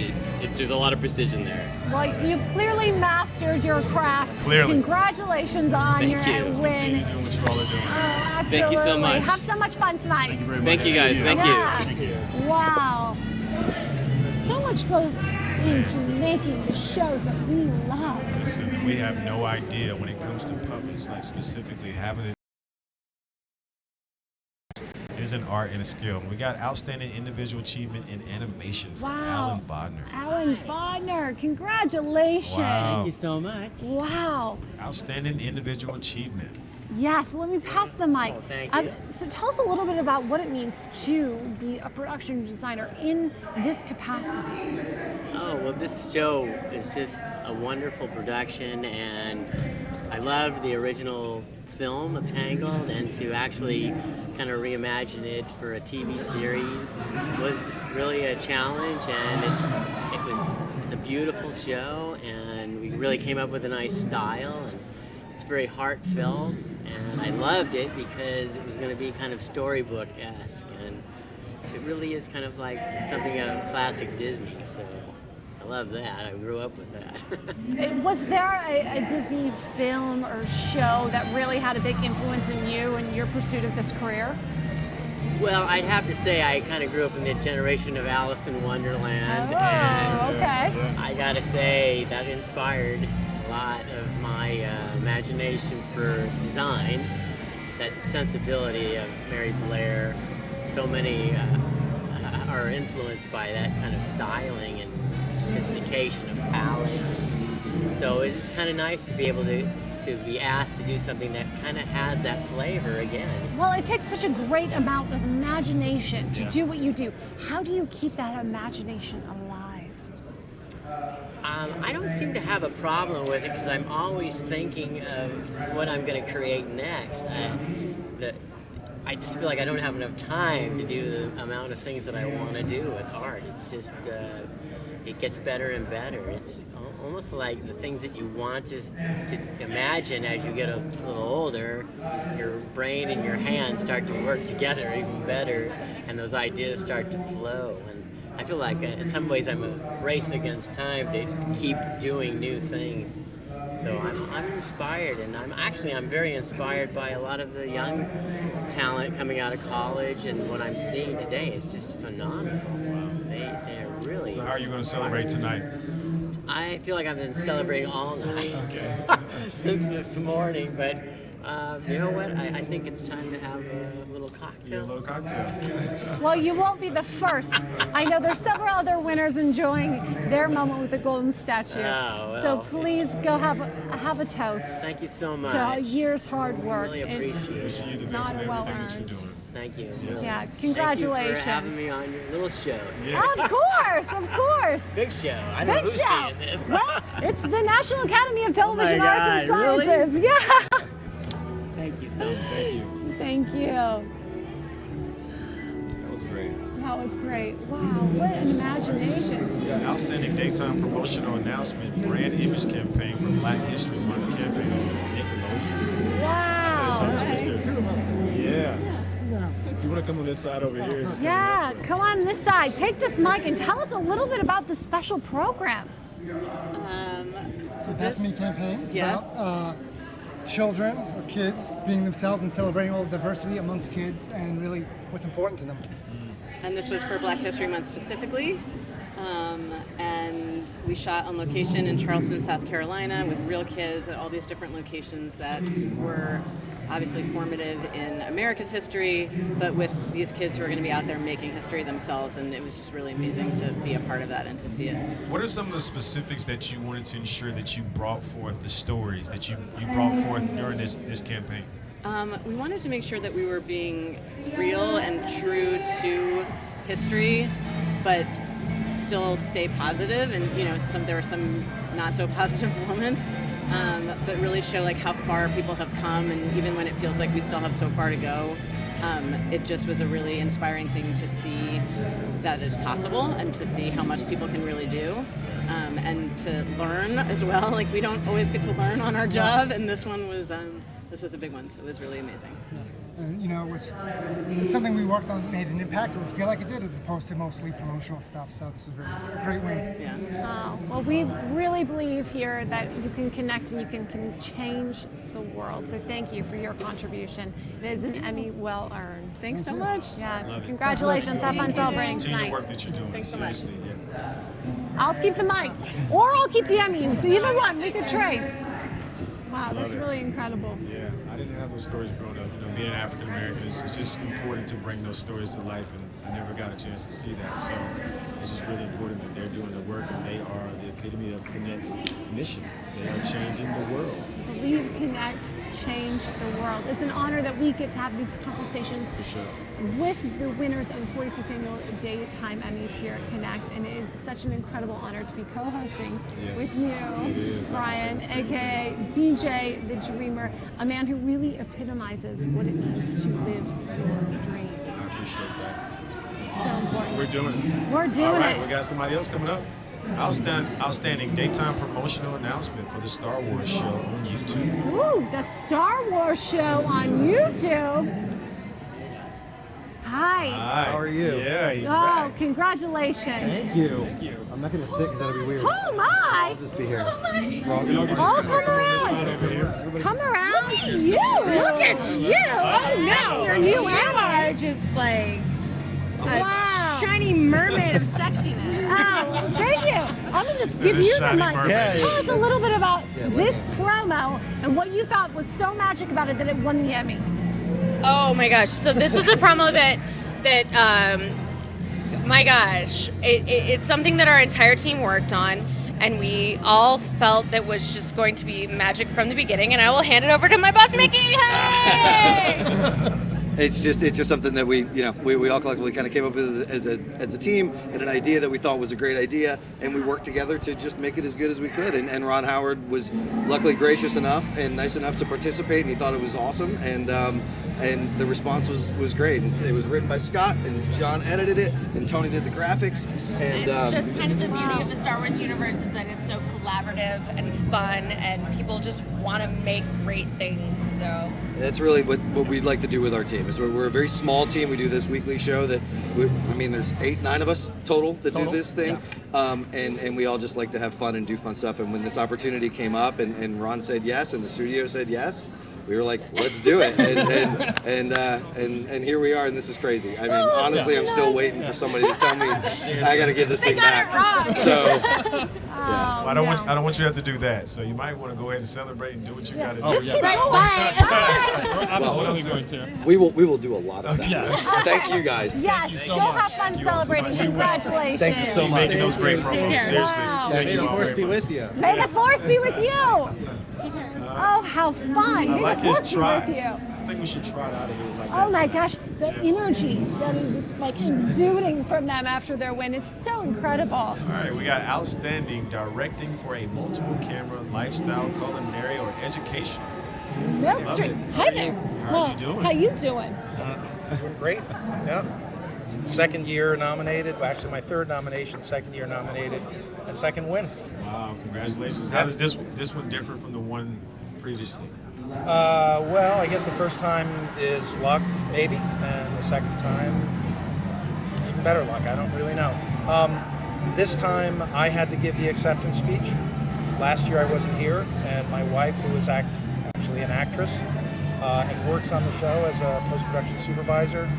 there's a lot of precision there. Well, you've clearly mastered your craft. Clearly. Congratulations on your win. Continue doing what you all are doing. Absolutely. Thank you so much. Have so much fun tonight. Thank you very much. Thank you guys. Thank you. Thank you. Wow. So much goes into making the shows that we love. Listen, we have no idea when it comes to puppets, like specifically having it. It is an art and a skill. We got outstanding individual achievement in animation from Wow. Alan Bodner. Alan Bodner, congratulations. Wow. Thank you so much. Wow. Outstanding individual achievement. Yes, let me pass the mic. thank you. So tell us a little bit about what it means to be a production designer in this capacity. Oh, well, this show is just a wonderful production, and I love the original film of Tangled, and to actually kind of reimagine it for a TV series was really a challenge, and it's a beautiful show, and we really came up with a nice style, and it's very heartfelt, and I loved it because it was going to be kind of storybook-esque, and it really is kind of like something out of classic Disney, so I love that. I grew up with that. Was there a Disney film or show that really had a big influence in you and your pursuit of this career? Well, I'd have to say I kind of grew up in the generation of Alice in Wonderland, Oh, and okay. I gotta say that inspired a lot of my imagination for design, that sensibility of Mary Blair. So many are influenced by that kind of styling and sophistication of palette. So it's kind of nice to be able to be asked to do something that kind of has that flavor again. Well, it takes such a great amount of imagination to do what you do. How do you keep that imagination alive? I don't seem to have a problem with it because I'm always thinking of what I'm going to create next. I just feel like I don't have enough time to do the amount of things that I want to do with art. It's just, it gets better and better. It's almost like the things that you want to imagine as you get a little older, your brain and your hands start to work together even better, and those ideas start to flow. And I feel like in some ways I'm a race against time to keep doing new things. So I'm inspired, and I'm very inspired by a lot of the young talent coming out of college, and what I'm seeing today is just phenomenal. They're really. So how are you going to celebrate tonight? I feel like I've been celebrating all night since this morning, but you know what? I think it's time to have a little cocktail. Yeah, a little cocktail. Well, you won't be the first. I know there's several other winners enjoying their moment with the golden statue. Oh, well. So please go have a toast. Thank you so much. To a year's hard work. Really appreciate it. You the best in everything that you're doing. Thank you. Yeah, congratulations. Thank you for having me on your little show. Yes. Of course. Big show. I know Big who's show. seeing this. Well, it's the National Academy of Television my Arts and God, really? Sciences. Yeah. Thank you so much. Thank you. Thank you. That was great. That was great. Wow, what an imagination. We got an outstanding daytime promotional announcement, brand image campaign for Black History Month campaign on Nickelodeon. Wow. That's that tongue twister. Yeah. If you want to come on this side over here. just Yeah, come on this side. Take this mic and tell us a little bit about this special program. So that's me campaign. Yes. About, children or kids being themselves and celebrating all the diversity amongst kids and really what's important to them. And this was for Black History Month specifically. And we shot on location in Charleston, South Carolina with real kids at all these different locations that were obviously formative in America's history, but with these kids who are going to be out there making history themselves, and it was just really amazing to be a part of that and to see it. What are some of the specifics that you wanted to ensure that you brought forth, the stories that you brought forth during this campaign? We wanted to make sure that we were being real and true to history, but still stay positive, and there were some not so positive moments, but really show like how far people have come, and even when it feels like we still have so far to go, it just was a really inspiring thing to see that it's possible and to see how much people can really do, and to learn as well. Like we don't always get to learn on our job, and this one was a big one, so it was really amazing. And it's something we worked on, made an impact, or we feel like it did, as opposed to mostly promotional stuff. So this was a great win. Yeah. Well, we really believe here that you can connect and you can change the world. So thank you for your contribution. It is an Emmy well earned. Thanks so much. Yeah. Congratulations. Have fun celebrating tonight. The work that you're doing. Thanks so much. Seriously, yeah. I'll keep the mic, or I'll keep the Emmy. Either one, we could trade. Wow, that's really incredible. Yeah, I didn't have those stories growing up. Being an African American, it's just important to bring those stories to life, and I never got a chance to see that. So it's just really important that they're doing the work, and they are the epitome of Connect's mission. They are changing the world. Believe, connect, change the world. It's an honor that we get to have these conversations with the winners of the 46th Annual Daytime Emmys here at Connect, and it is such an incredible honor to be co-hosting with you, Brian, aka BJ the Dreamer, a man who really epitomizes what it means to live your dream. I appreciate that. It's so important. We're doing it. We're doing All right, it. we got somebody else coming up. Outstanding daytime promotional announcement for the Star Wars show on YouTube. Ooh, the Star Wars show on YouTube. Hi. How are you? Yeah, he's back. Congratulations. Thank you. I'm not going to sit because that'll be weird. Oh my! I'll just be here. Come around. Come around. You. Look at you. Oh no. Your new You are just like Wow. shiny mermaid of sexiness. Oh, thank you. I'm going to just give you the mic. Tell us a little bit about this promo and what you thought was so magic about it that it won the Emmy. Oh my gosh! So this was a promo that my gosh, it's something that our entire team worked on, and we all felt that was just going to be magic from the beginning. And I will hand it over to my boss, Mickey. Hey! It's just something that we all collectively kind of came up with as a team, and an idea that we thought was a great idea, and we worked together to just make it as good as we could. And Ron Howard was luckily gracious enough and nice enough to participate, and he thought it was awesome, and the response was great. And it was written by Scott, and John edited it, and Tony did the graphics. And it's just kind of the beauty of the Star Wars universe is that it's so collaborative and fun, and people just want to make great things. So that's really what we'd like to do with our team. Is we're a very small team. We do this weekly show that there's 8-9 of us total that do this thing, and we all just like to have fun and do fun stuff. And when this opportunity came up, and Ron said yes, and the studio said yes, we were like, let's do it, and here we are, and this is crazy. I mean, honestly, I'm still waiting for somebody to tell me I got to give this thing back. So. Well, I don't want you to have to do that. So you might want to go ahead and celebrate and do what you got to do. Just keep going. We're absolutely going to. We will do a lot of that. Yes. Thank you guys. Yes, go have fun celebrating. Congratulations. Thank you so much. Making those great promos. Seriously. Wow. Thank you. May the force be with you. May the force be with you. Oh, how fun. May like the force this be try. with you. I think we should try it out of here like Oh my gosh, the energy that is like exuding from them after their win. It's so incredible. All right, we got outstanding directing for a multiple camera, lifestyle, culinary, or education. Milk Street. Hi there. How are you doing? How you doing? Doing great. Yeah. Second year nominated. Well, actually, my third nomination. Second year nominated, and second win. Wow! Congratulations. How does this one differ from the one previously? Well, I guess the first time is luck, maybe, and the second time, even better luck. I don't really know. This time, I had to give the acceptance speech. Last year, I wasn't here, and my wife, who is actually an actress and works on the show as a post-production supervisor,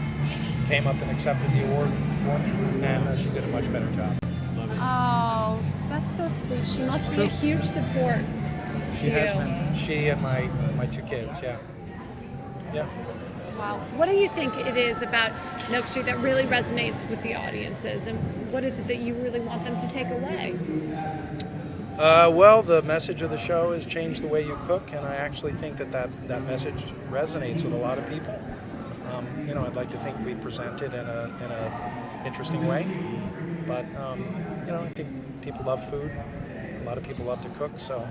came up and accepted the award for me, and she did a much better job. Oh, that's so sweet. She must be a huge support to She you. has been. She and my two kids, yeah. Yeah. Wow. What do you think it is about Milk Street that really resonates with the audiences, and what is it that you really want them to take away? Well, the message of the show is change the way you cook, and I actually think that message resonates with a lot of people. I'd like to think we present it in a interesting way, but I think people love food. A lot of people love to cook, so.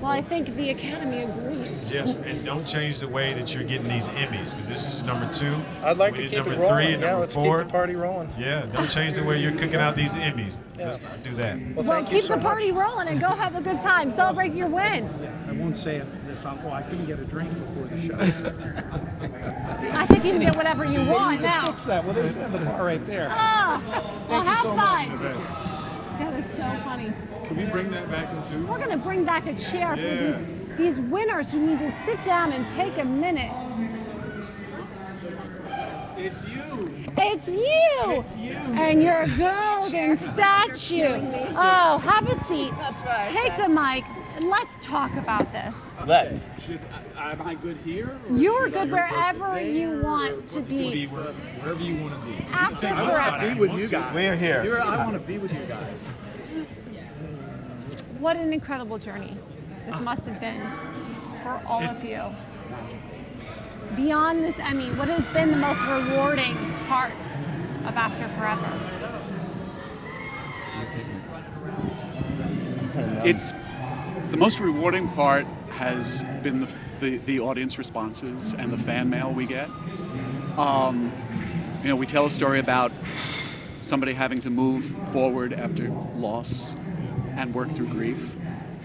Well, I think the Academy agrees. Yes, and don't change the way that you're getting these Emmys, because this is number 2. I'd like We to did keep number it rolling. 3 and Yeah, number let's 4. keep the party rolling. Yeah, don't change the way you're cooking out these Emmys. Let's not do that. Well, keep the party rolling and go have a good time. Celebrate your win. I won't say this. I couldn't get a drink before the show. I think you can get whatever you want They now. fix that. Well, there's the bar right there. Oh, well, Thank you have so much. fun. That is so funny. Can we bring that back into? We're going to bring back a chair for these winners who need to sit down and take a minute. It's you. It's you. It's you. And your golden statue. Oh, have a seat. That's what I Take said. the mic and let's talk about this. Let's. Am I good here? You're good wherever you want to be. Wherever you want to be. After I want to forever. be with you guys. We're here. I want to be with you guys. What an incredible journey this must have been for all of you. Beyond this Emmy, what has been the most rewarding part of After Forever? It's the most rewarding part has been the audience responses and the fan mail we get. We tell a story about somebody having to move forward after loss and work through grief,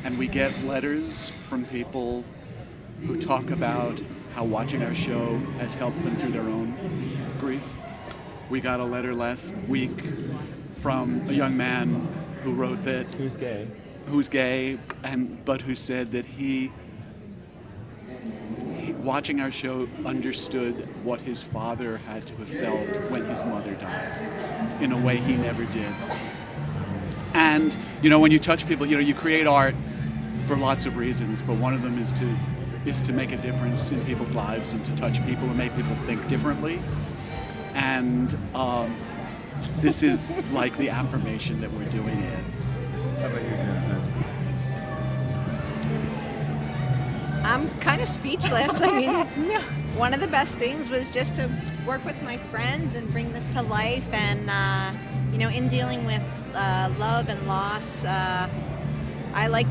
and we get letters from people who talk about how watching our show has helped them through their own grief. We got a letter last week from a young man who wrote that who's gay, but who said that watching our show, understood what his father had to have felt when his mother died in a way he never did. And, when you touch people, you create art for lots of reasons, but one of them is to make a difference in people's lives and to touch people and make people think differently. And this is like the affirmation that we're doing it. How about you, Jennifer? I'm kind of speechless. I mean, one of the best things was just to work with my friends and bring this to life. And, in dealing with love and loss, I like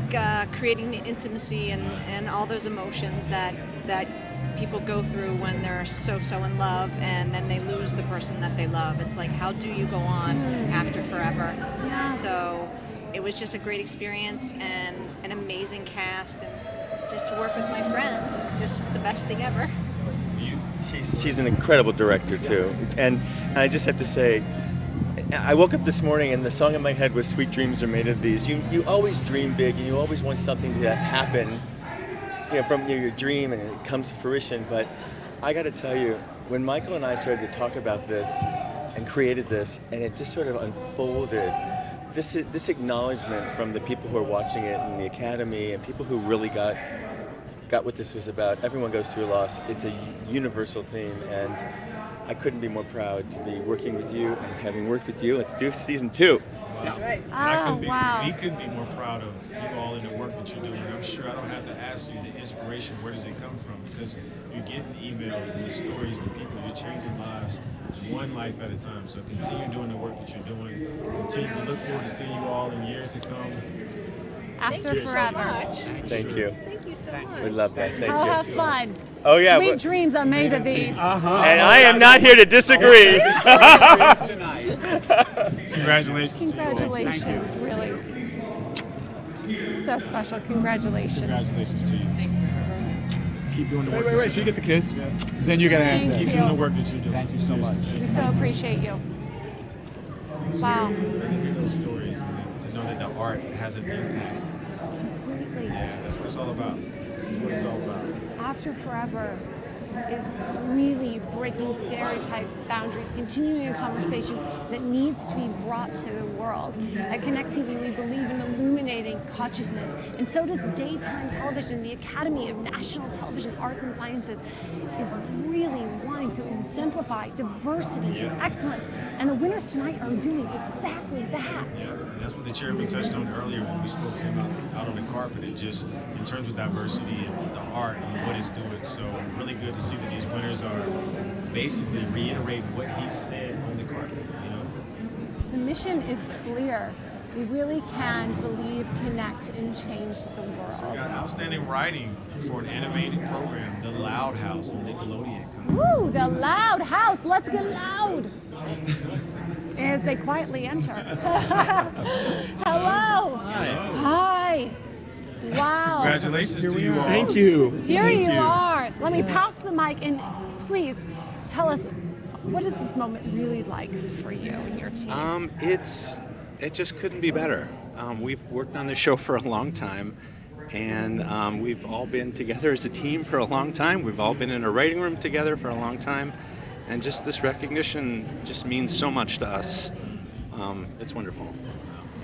creating the intimacy and all those emotions that people go through when they're so in love and then they lose the person that they love. It's like, how do you go on after forever? Yeah. So it was just a great experience and an amazing cast, and just to work with my friends was just the best thing ever. She's an incredible director too, and I just have to say, I woke up this morning and the song in my head was "Sweet Dreams Are Made of These." You always dream big and you always want something to happen, from your dream, and it comes to fruition. But I got to tell you, when Michael and I started to talk about this and created this, and it just sort of unfolded, this acknowledgement from the people who are watching it in the Academy and people who really got what this was about. Everyone goes through loss. It's a universal theme, and I couldn't be more proud to be working with you and having worked with you. Let's do season 2. That's right. We couldn't be more proud of you all in the work that you're doing. I'm sure I don't have to ask you the inspiration, where does it come from? Because you're getting emails and the stories, the people, you're changing lives one life at a time. So continue doing the work that you're doing. Continue to look forward to seeing you all in years to come. After forever. Thank you. Thank you so much. We love that. Thank you. I'll have fun. Oh yeah. Sweet dreams are made of these. And I am not here to disagree. Congratulations to you all. Congratulations, really. So special. Congratulations. Congratulations to you. Keep doing the work. Wait, she gets a kiss. Then you get an answer. Keep doing the work that you do. Thank you so much. We so appreciate you. Wow. Those stories, and to know that the art has an impact. Completely. Yeah, that's what it's all about. This is what it's all about. After Forever is really breaking stereotypes, boundaries, continuing a conversation that needs to be brought to the world. At Connect TV, we believe in illuminating consciousness, and so does daytime television. The Academy of National Television Arts and Sciences is really wanting to exemplify diversity and excellence, and the winners tonight are doing exactly that. Yeah, and that's what the chairman touched on earlier when we spoke to him out on the carpet, and just in terms of diversity and the art and what it's doing. So really good to see that these winners are basically reiterating what he said on the carpet. The mission is clear. We really can believe, connect, and change the world. So we got outstanding writing for an animated program, The Loud House on Nickelodeon. Woo, the Loud House. Let's get loud. As they quietly enter. Hello. Hi. Wow. Congratulations to you all. Thank you. Here you are. Let me pass the mic, and please tell us, what is this moment really like for you and your team? It just couldn't be better. We've worked on this show for a long time, and we've all been together as a team for a long time. We've all been in a writing room together for a long time, and just this recognition just means so much to us. It's wonderful.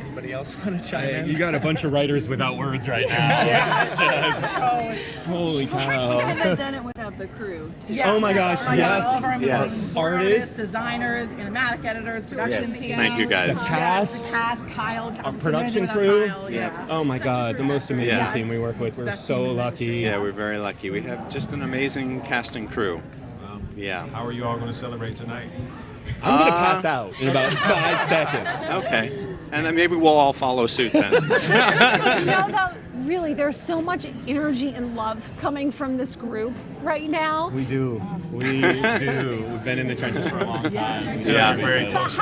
Anybody else want to chime in? You got a bunch of writers without words right now. Holy cow. We couldn't have done it without the crew. Too. Oh my gosh, yes. All of our Yes. artists, designers, animatic editors, production Yes. team. Thank you, guys. The cast, Kyle. Our production crew. Oh my God, the most amazing team we work with. We're so lucky. Yeah, we're very lucky. We have just an amazing cast and crew. Yeah. How are you all going to celebrate tonight? I'm going to pass out in about 5 seconds. Okay. And then maybe we'll all follow suit then. Really, there's so much energy and love coming from this group right now. We do. We do. We've been in the trenches for a long time. Yeah, very But close.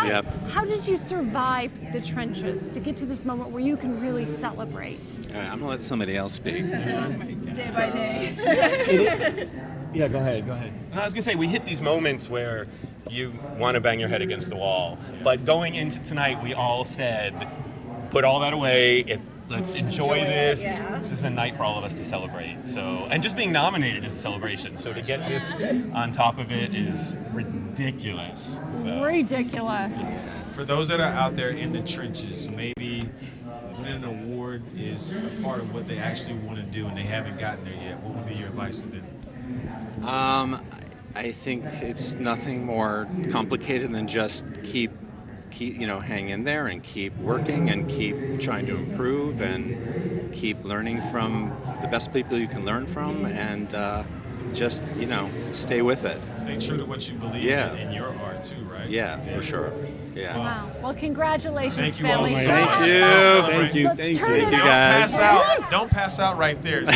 how did you survive the trenches to get to this moment where you can really celebrate? All right, I'm going to let somebody else speak. It's day by day. Yeah, go ahead. And I was going to say, we hit these moments where you want to bang your head against the wall. But going into tonight, we all said, put all that away. Let's enjoy this. Yeah. This is a night for all of us to celebrate. So, and just being nominated is a celebration. So to get this on top of it is ridiculous. So. Ridiculous. For those that are out there in the trenches, maybe winning an award is a part of what they actually want to do and they haven't gotten there yet. What would be your advice to them? I think it's nothing more complicated than just keep hang in there and keep working and keep trying to improve and keep learning from the best people you can learn from and just stay with it. Stay true to what you believe in your art too, right? Yeah, for sure. Yeah. Wow. Well, congratulations, Thank you family. all so Much. much. Thank you. Let's Thank turn you it guys. Don't pass out right there. Okay.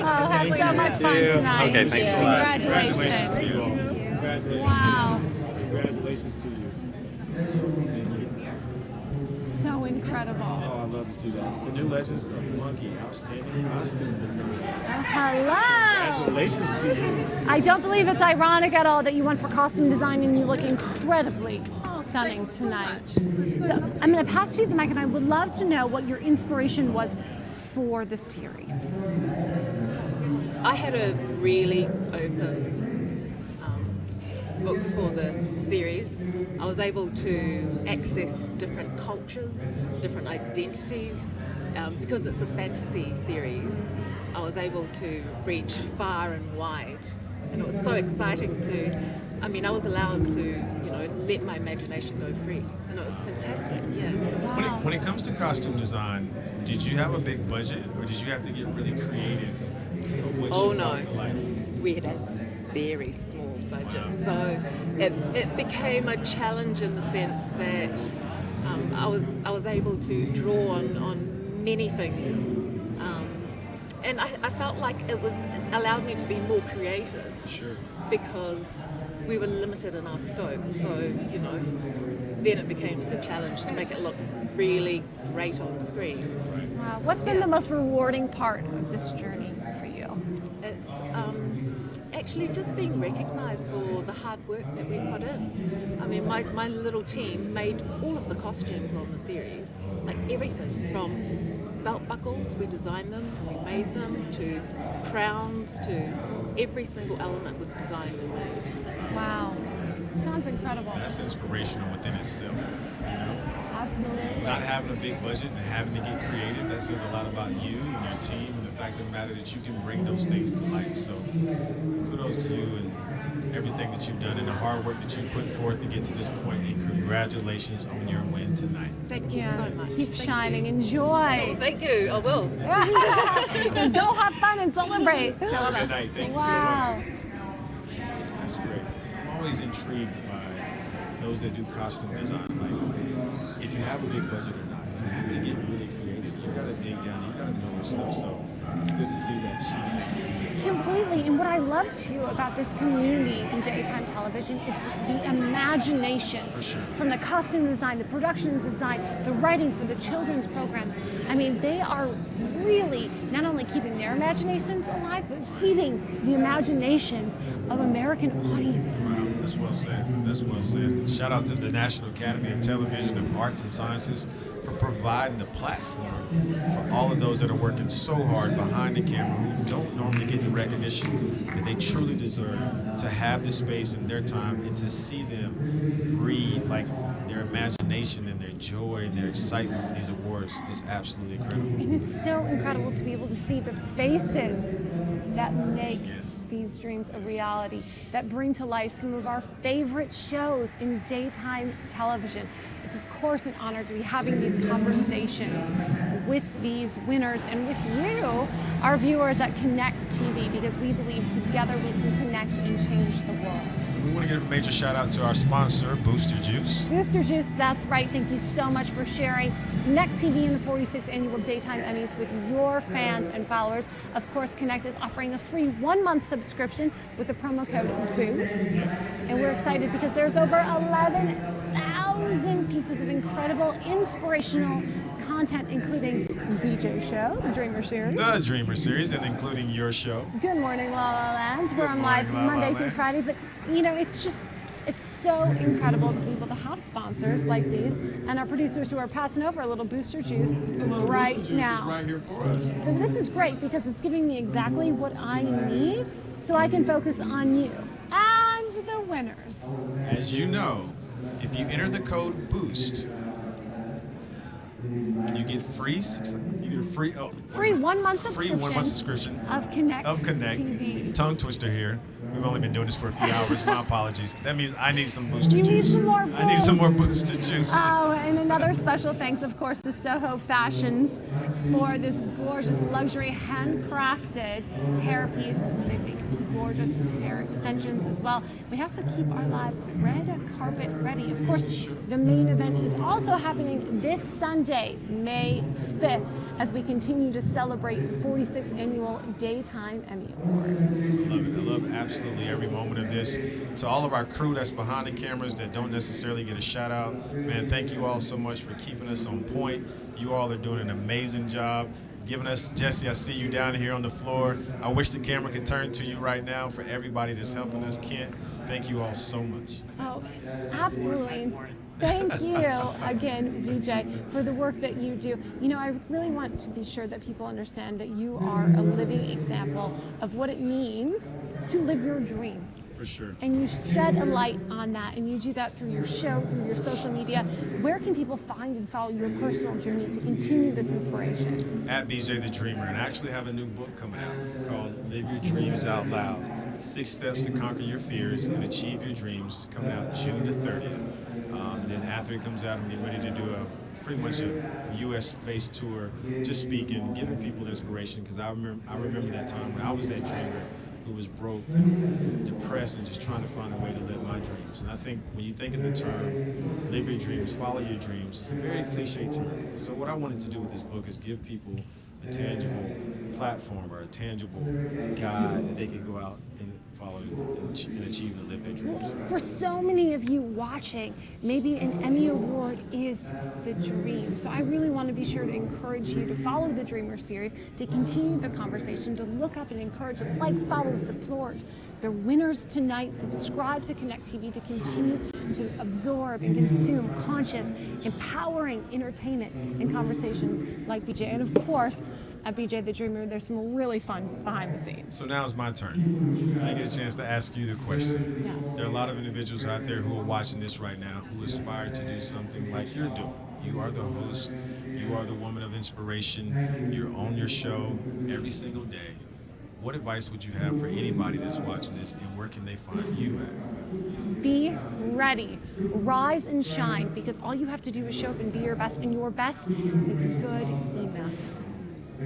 Oh, have so much fun tonight. Okay, thanks a lot. Congratulations. to you all. Congratulations. Wow. Congratulations to you. So incredible. Oh, I love to see that. The new Legends of Monkey, outstanding costume design. Hello. Congratulations to you. I don't believe it's ironic at all that you went for costume design and you look incredibly stunning tonight. So I'm going to pass you the mic and I would love to know what your inspiration was for the series. I had a really open book for the series. I was able to access different cultures, different identities. Because it's a fantasy series, I was able to reach far and wide. And it was so exciting I was allowed to, let my imagination go free. And it was fantastic, yeah. Wow. When it comes to costume design, did you have a big budget or did you have to get really creative? Oh no, we had a very small budget. So it became a challenge in the sense that I was able to draw on many things. And I felt like it allowed me to be more creative. Sure. Because we were limited in our scope. So, then it became the challenge to make it look really great on screen. Wow. What's been the most rewarding part of this journey for you? It's actually just being recognised for the hard work that we put in. I mean, my little team made all of the costumes on the series, like everything from belt buckles, we designed them, we made them, to crowns, to every single element was designed and made. Wow. Sounds incredible. That's inspirational within itself, Absolutely. Not having a big budget and having to get creative, that says a lot about you and your team and the fact of the matter that you can bring those things to life. So kudos to you and everything that you've done and the hard work that you put forth to get to this point, and congratulations on your win tonight. Thank you so much. Keep shining. Enjoy. Oh, thank you. I will. Go have fun and celebrate. Good night. Thank you so much. That's great. I'm always intrigued by those that do costume design. Like, if you have a big budget or not, you have to get really creative. You gotta dig down. You gotta know your stuff. So it's good to see that she's Completely. And what I love too about this community in daytime television, it's the imagination. For sure. From the costume design, the production design, the writing for the children's programs. I mean, they are really not only keeping their imaginations alive, but feeding the imaginations of American audiences. Wow, that's well said. That's well said. Shout out to the National Academy of Television and Arts and Sciences for providing the platform for all of those that are working so hard behind the camera who don't normally get the recognition that they truly deserve, to have this space in their time and to see them breathe like their imagination and their joy and their excitement for these awards is absolutely incredible. And it's so incredible to be able to see the faces that make these dreams a reality, that bring to life some of our favorite shows in daytime television. It's of course an honor to be having these conversations with these winners and with you, our viewers at Connect TV, because we believe together we can connect and change the world. We want to give a major shout out to our sponsor, Booster Juice. Booster Juice, that's right. Thank you so much for sharing Connect TV and the 46th Annual Daytime Emmys with your fans and followers. Of course, Connect is offering a free 1-month subscription with the promo code BOOST. And we're excited because there's over 11,000 pieces of incredible, inspirational content, including BJ Show, the Dreamer Series. The Dreamer Series, and including your show. Good Morning La La Land, where I'm live Morning, La La Monday through Land. Friday. But, you know, it's just It's so incredible to be able to have sponsors like these and our producers who are passing over a little booster juice right now. Right here for us. And this is great because it's giving me exactly what I need so I can focus on you and the winners. As you know, if you enter the code BOOST, you get free 1 month free 1 month subscription of Connect TV. Tongue twister here. We've only been doing this for a few hours. My apologies. That means I need some booster juice. You need some more I need some more booster juice. Oh, and another special thanks, of course, to Soho Fashions for this gorgeous luxury handcrafted hairpiece. They make gorgeous hair extensions as well. We have to keep our lives red carpet ready. Of course, the main event is also happening this Sunday, May 5th, as we continue to celebrate the 46th Annual Daytime Emmy Awards. I love it. I love absolutely every moment of this. To all of our crew that's behind the cameras that don't necessarily get a shout out, man, thank you all so much for keeping us on point. You all are doing an amazing job. Giving us, Jesse, I see you down here on the floor. I wish the camera could turn to you right now for everybody that's helping us. Kent, thank you all so much. Oh, absolutely. Thank you again, VJ, for the work that you do. You know, I really want to be sure that people understand that you are a living example of what it means to live your dream. For sure. And you shed a light on that, and you do that through your show, through your social media. Where can people find and follow your personal journey to continue this inspiration? At BJ the Dreamer, and I actually have a new book coming out called Live Your Dreams Out Loud. 6 Steps to Conquer Your Fears and Achieve Your Dreams, coming out June the 30th. And then after it comes out, I'm getting ready to do pretty much a U.S.-based tour, just speaking, giving people inspiration, because I remember that time when I was that dreamer who was broke, depressed, and just trying to find a way to live my dreams. And I think when you think of the term, live your dreams, follow your dreams, it's a very cliche term. So what I wanted to do with this book is give people a tangible platform or a tangible guide that they can go out and follow and achieve and live their dreams. For so many of you watching, maybe an Emmy Award is the dream. So I really want to be sure to encourage you to follow the Dreamer series, to continue the conversation, to look up and encourage, like, follow, support the winners tonight. Subscribe to Connect TV to continue to absorb and consume conscious, empowering entertainment and conversations like BJ. And of course, at BJ the Dreamer, there's some really fun behind the scenes. So now it's my turn. I get a chance to ask you the question. Yeah. There are a lot of individuals out there who are watching this right now who aspire to do something like you're doing. You are the host. You are the woman of inspiration. You're on your show every single day. What advice would you have for anybody that's watching this, and where can they find you at? Be ready, rise and shine, because all you have to do is show up and be your best, and your best is good enough.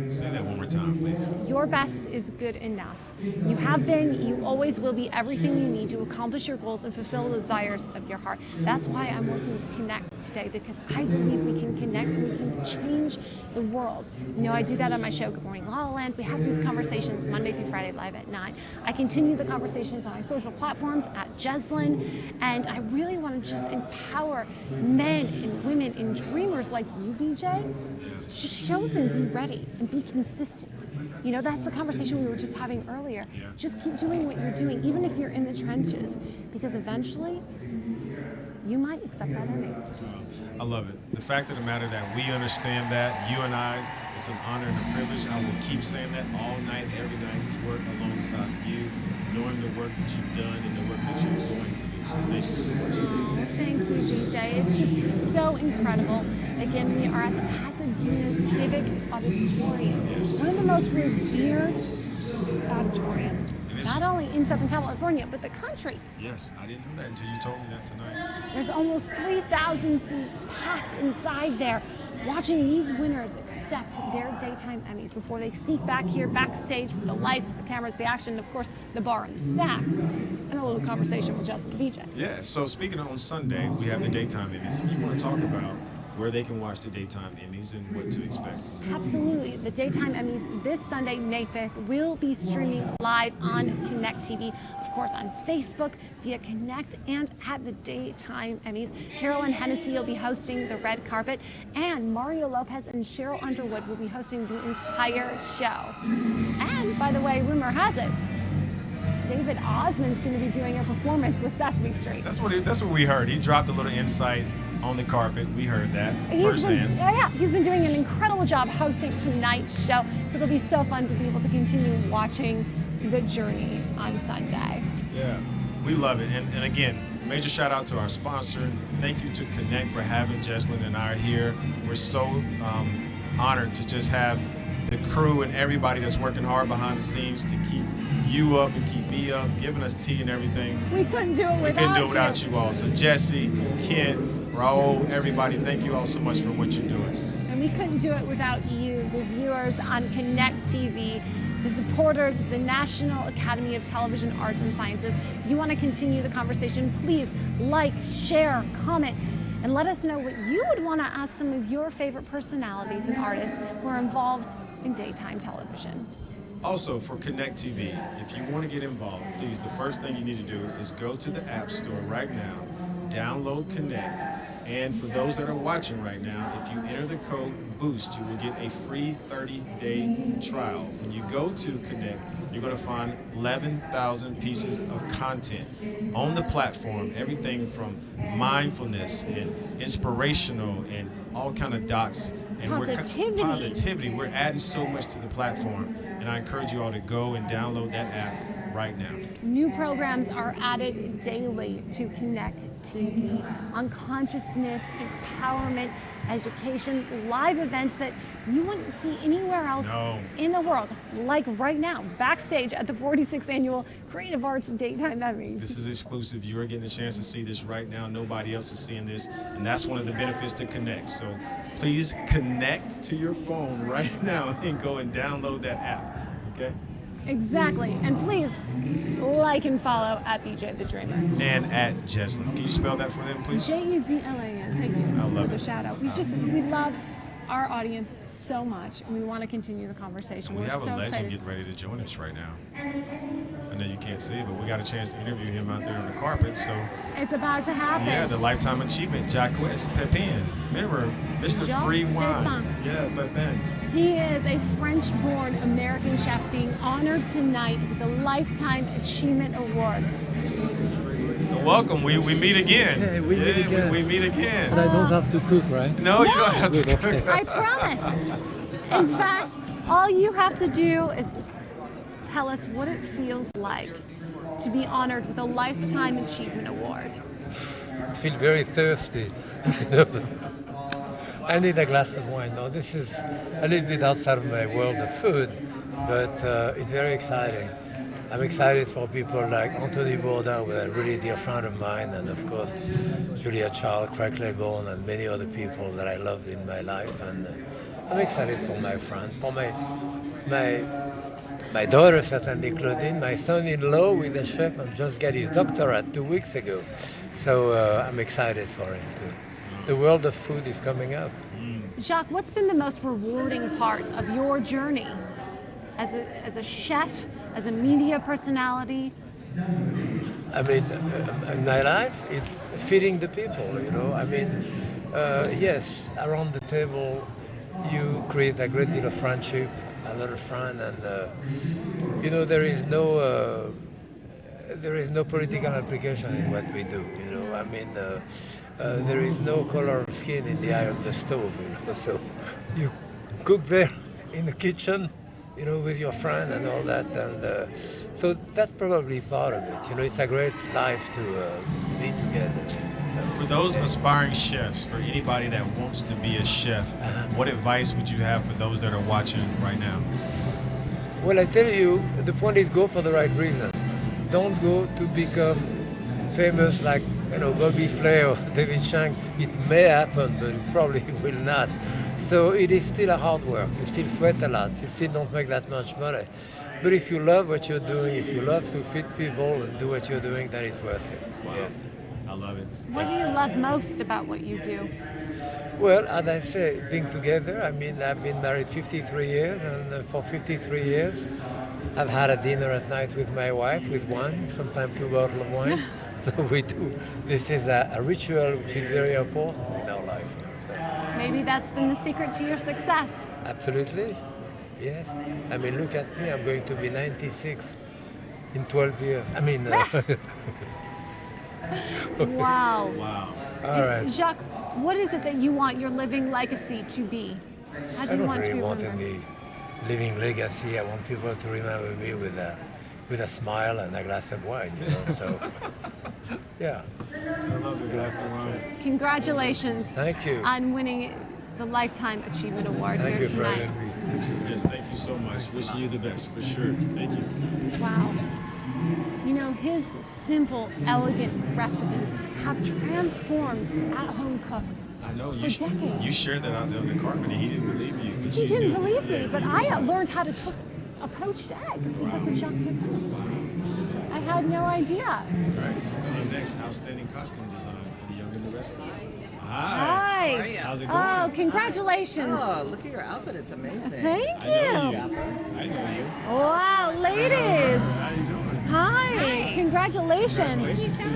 Say that one more time, please. Your best is good enough. You have been, you always will be everything you need to accomplish your goals and fulfill the desires of your heart. That's why I'm working with Connect today, because I believe we can connect and we can change the world. You know, I do that on my show, Good Morning La La Land. We have these conversations Monday through Friday live at 9. I continue the conversations on my social platforms at Jeslyn, and I really want to just empower men and women and dreamers like you, BJ. Just show up and be ready and be consistent. You know, that's the conversation we were just having earlier. Just keep doing what you're doing, even if you're in the trenches, because eventually you might accept that Emmy. I love it. The fact of the matter that we understand that, you and I, it's an honor and a privilege. I will keep saying that all night, every night, to work alongside you, knowing the work that you've done and the work that you're going to do. So thank you so much. Oh, thank you, BJ. It's just so incredible. Again, we are at the Pasadena Civic Auditorium, one of the most revered auditoriums, not only in Southern California, but the country. Yes, I didn't know that until you told me that tonight. There's almost 3,000 seats packed inside there, watching these winners accept their daytime Emmys before they sneak back here backstage with the lights, the cameras, the action, and of course the bar and the snacks, and a little conversation with Justin and BJ. Yeah, so speaking of on Sunday, we have the daytime Emmys. If you want to talk about where they can watch the daytime Emmys and what to expect. Absolutely. The daytime Emmys this Sunday, May 5th, will be streaming live on Connect TV, of course on Facebook, via Connect, and at the daytime Emmys. Carolyn Hennessy will be hosting the red carpet, and Mario Lopez and Cheryl Underwood will be hosting the entire show. And by the way, rumor has it, David Osmond's going to be doing a performance with Sesame Street. That's what we heard. He dropped a little insight on the carpet. We heard that He's firsthand. he's been doing an incredible job hosting tonight's show, so it'll be so fun to be able to continue watching the journey on Sunday. Yeah, we love it. And again, major shout out to our sponsor. Thank you to Connect for having Jesslyn and I here. We're so honored to just have the crew and everybody that's working hard behind the scenes to keep you up and keep me up, giving us tea and everything. We couldn't do it without you. We couldn't do it without you all. So Jesse, Kent, Raul, everybody, thank you all so much for what you're doing. And we couldn't do it without you, the viewers on Connect TV, the supporters of the National Academy of Television Arts and Sciences. If you want to continue the conversation, please like, share, comment, and let us know what you would want to ask some of your favorite personalities and artists who are involved in daytime television. Also, for Connect TV, if you want to get involved, please, the first thing you need to do is go to the App Store right now, download Connect, and for those that are watching right now, if you enter the code BOOST, you will get a free 30-day trial. When you go to Connect, you're going to find 11,000 pieces of content on the platform, everything from mindfulness and inspirational and all kind of docs. And positivity. We're adding so much to the platform, and I encourage you all to go and download that app right now. New programs are added daily to Connect TV on consciousness, empowerment, education, live events that you wouldn't see anywhere else in the world, like right now, backstage at the 46th Annual Creative Arts Daytime Emmys. This is exclusive. You are getting a chance to see this right now. Nobody else is seeing this, and that's one of the benefits to Connect. So please connect to your phone right now and go and download that app, okay? Exactly. And please like and follow at BJ the Dreamer. And at Jesslyn. Can you spell that for them, please? J-E-Z-L-A-N. Thank you I love for it. the shout out. We love our audience so much, and we want to continue the conversation. We We're have so a legend excited. getting ready to join us right now. I know you can't see it, but we got a chance to interview him out there on the carpet. So It's about to happen. yeah, the Lifetime Achievement, Jacques Pepin. Remember, Mr. Jacques Free Wine. Pepin. Yeah, Pepin. He is a French-born American chef being honored tonight with the Lifetime Achievement Award. Welcome. We meet again. Yeah, we meet again. We meet again. But I don't have to cook, right? No, you don't have to Good, cook. okay. I promise. In fact, all you have to do is tell us what it feels like to be honored with a Lifetime Achievement Award. I feel very thirsty. I need a glass of wine. No, this is a little bit outside of my world of food, but it's very exciting. I'm excited for people like Anthony Bourdain, who is a really dear friend of mine, and of course Julia Child, Craig Claiborne, and many other people that I loved in my life. And I'm excited for my friends, for my daughter, certainly Claudine, my son-in-law with a chef and just got his doctorate 2 weeks ago. So I'm excited for him too. The world of food is coming up. Jacques, what's been the most rewarding part of your journey as a chef, as a media personality? I mean, in my life, it's feeding the people, you know. I mean, yes, around the table, you create a great deal of friendship, a lot of fun, and, you know, there is no political application in what we do, you know. I mean, there is no color of skin in the eye of the stove, you know. So you cook there in the kitchen, you know, with your friend and all that, and so that's probably part of it. You know, it's a great life to be together. So, for those aspiring chefs, for anybody that wants to be a chef, what advice would you have for those that are watching right now? well, I tell you, the point is go for the right reason. Don't go to become famous like, you know, Bobby Flay or David Chang. It may happen, but it probably will not. So it is still a hard work. You still sweat a lot. You still don't make that much money. But if you love what you're doing, if you love to feed people and do what you're doing, then it's worth it. Wow. Yes. I love it. What do you love most about what you do? Well, as I say, being together, I mean, I've been married 53 years, and for 53 years, I've had a dinner at night with my wife, with wine, sometimes 2 bottles of wine. So we do. This is a ritual which is very important in our life. You know, so. Maybe that's been the secret to your success. Absolutely, yes. I mean, look at me, I'm going to be 96 in 12 years. I mean, Wow. Wow. All right. Jacques, what is it that you want your living legacy to be? How do I you don't want to really be want remembered? any living legacy. I want people to remember me with a smile and a glass of wine, you know. So, yeah. I love the glass of wine. Congratulations. Thank you. On winning the Lifetime Achievement Award Thank here you for tonight. having me. Yes, thank you so much. Wishing you the best, for sure. Thank you. Wow. You know, his simple, elegant recipes have transformed at-home cooks I know for decades. you shared that out there on the carpet, and he didn't believe you. But He you didn't knew. believe me, Yeah. but I learned how to cook a poached egg because of Jacques Pepin. I had no idea. All right, so coming up next, outstanding costume design for the Young and the Restless. Hi. Hi. How's it going? Oh, congratulations. Oh, look at your outfit. It's amazing. Thank you. I know you. Wow, ladies. How you doing? Hi. Congratulations. Congratulations to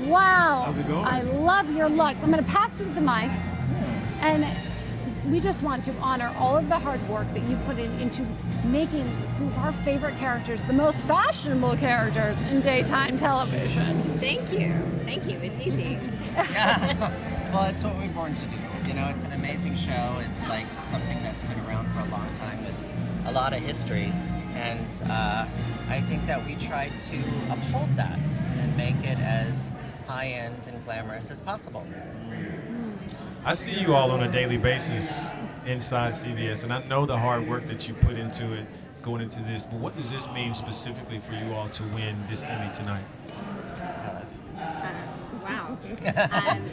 you. Wow. How's it going? I love your looks. I'm going to pass you the mic. And we just want to honor all of the hard work that you've put into making some of our favorite characters the most fashionable characters in daytime television. Thank you. Thank you. It's easy. Yeah. Well, it's what we're born to do. You know, it's an amazing show. It's like something that's been around for a long time with a lot of history. And I think that we try to uphold that and make it as high-end and glamorous as possible. I see you all on a daily basis inside CBS, and I know the hard work that you put into it going into this, but what does this mean specifically for you all to win this Emmy tonight? Wow.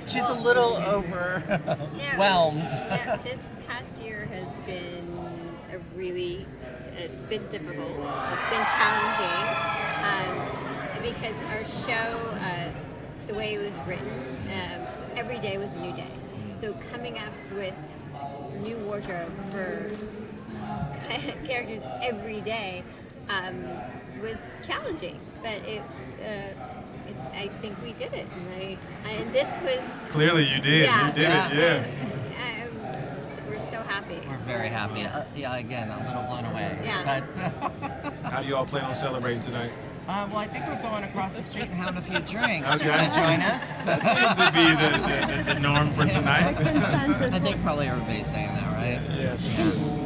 She's a little overwhelmed. Yeah, this past year has been it's been difficult. It's been challenging because our show, the way it was written, every day was a new day. So coming up with new wardrobe for characters every day was challenging, but I think we did it, and this was Clearly you did. Yeah, You did it, yeah. We're so happy. We're very happy. Yeah, again, a little blown away. Yeah. But, How do you all plan on celebrating tonight? well, I think we're going across the street and having a few drinks. Okay. You want to join us? That seems to be the norm for tonight. I think probably everybody's saying that, right? Yeah.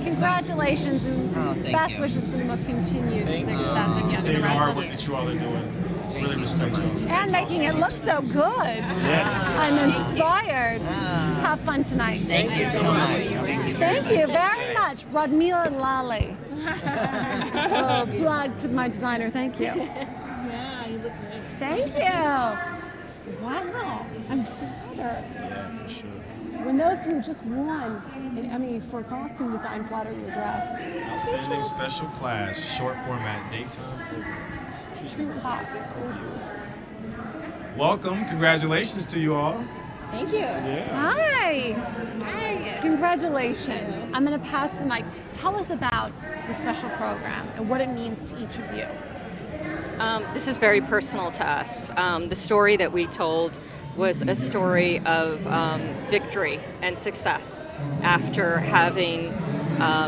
Congratulations and thank best you. wishes for the most continued success of Young Seeing and the the hard work Restless. that you all are doing. Really respect you all. And making it look so good. Yes. I'm inspired. Have fun tonight. Thank you so much. Thank you very much, Radmila Lally. Oh, plug to my designer. Thank you. Yeah, you look great. Thank you. Wow, I'm flattered. Yeah, for sure. When those who just won an Emmy for costume design flatter your dress. Outstanding special class, short format, daytime. Treatment box. Welcome, congratulations to you all. Thank you. Yeah. Hi. Hi. Congratulations. I'm going to pass the mic. Tell us about the special program and what it means to each of you. This is very personal to us. The story that we told was a story of victory and success after having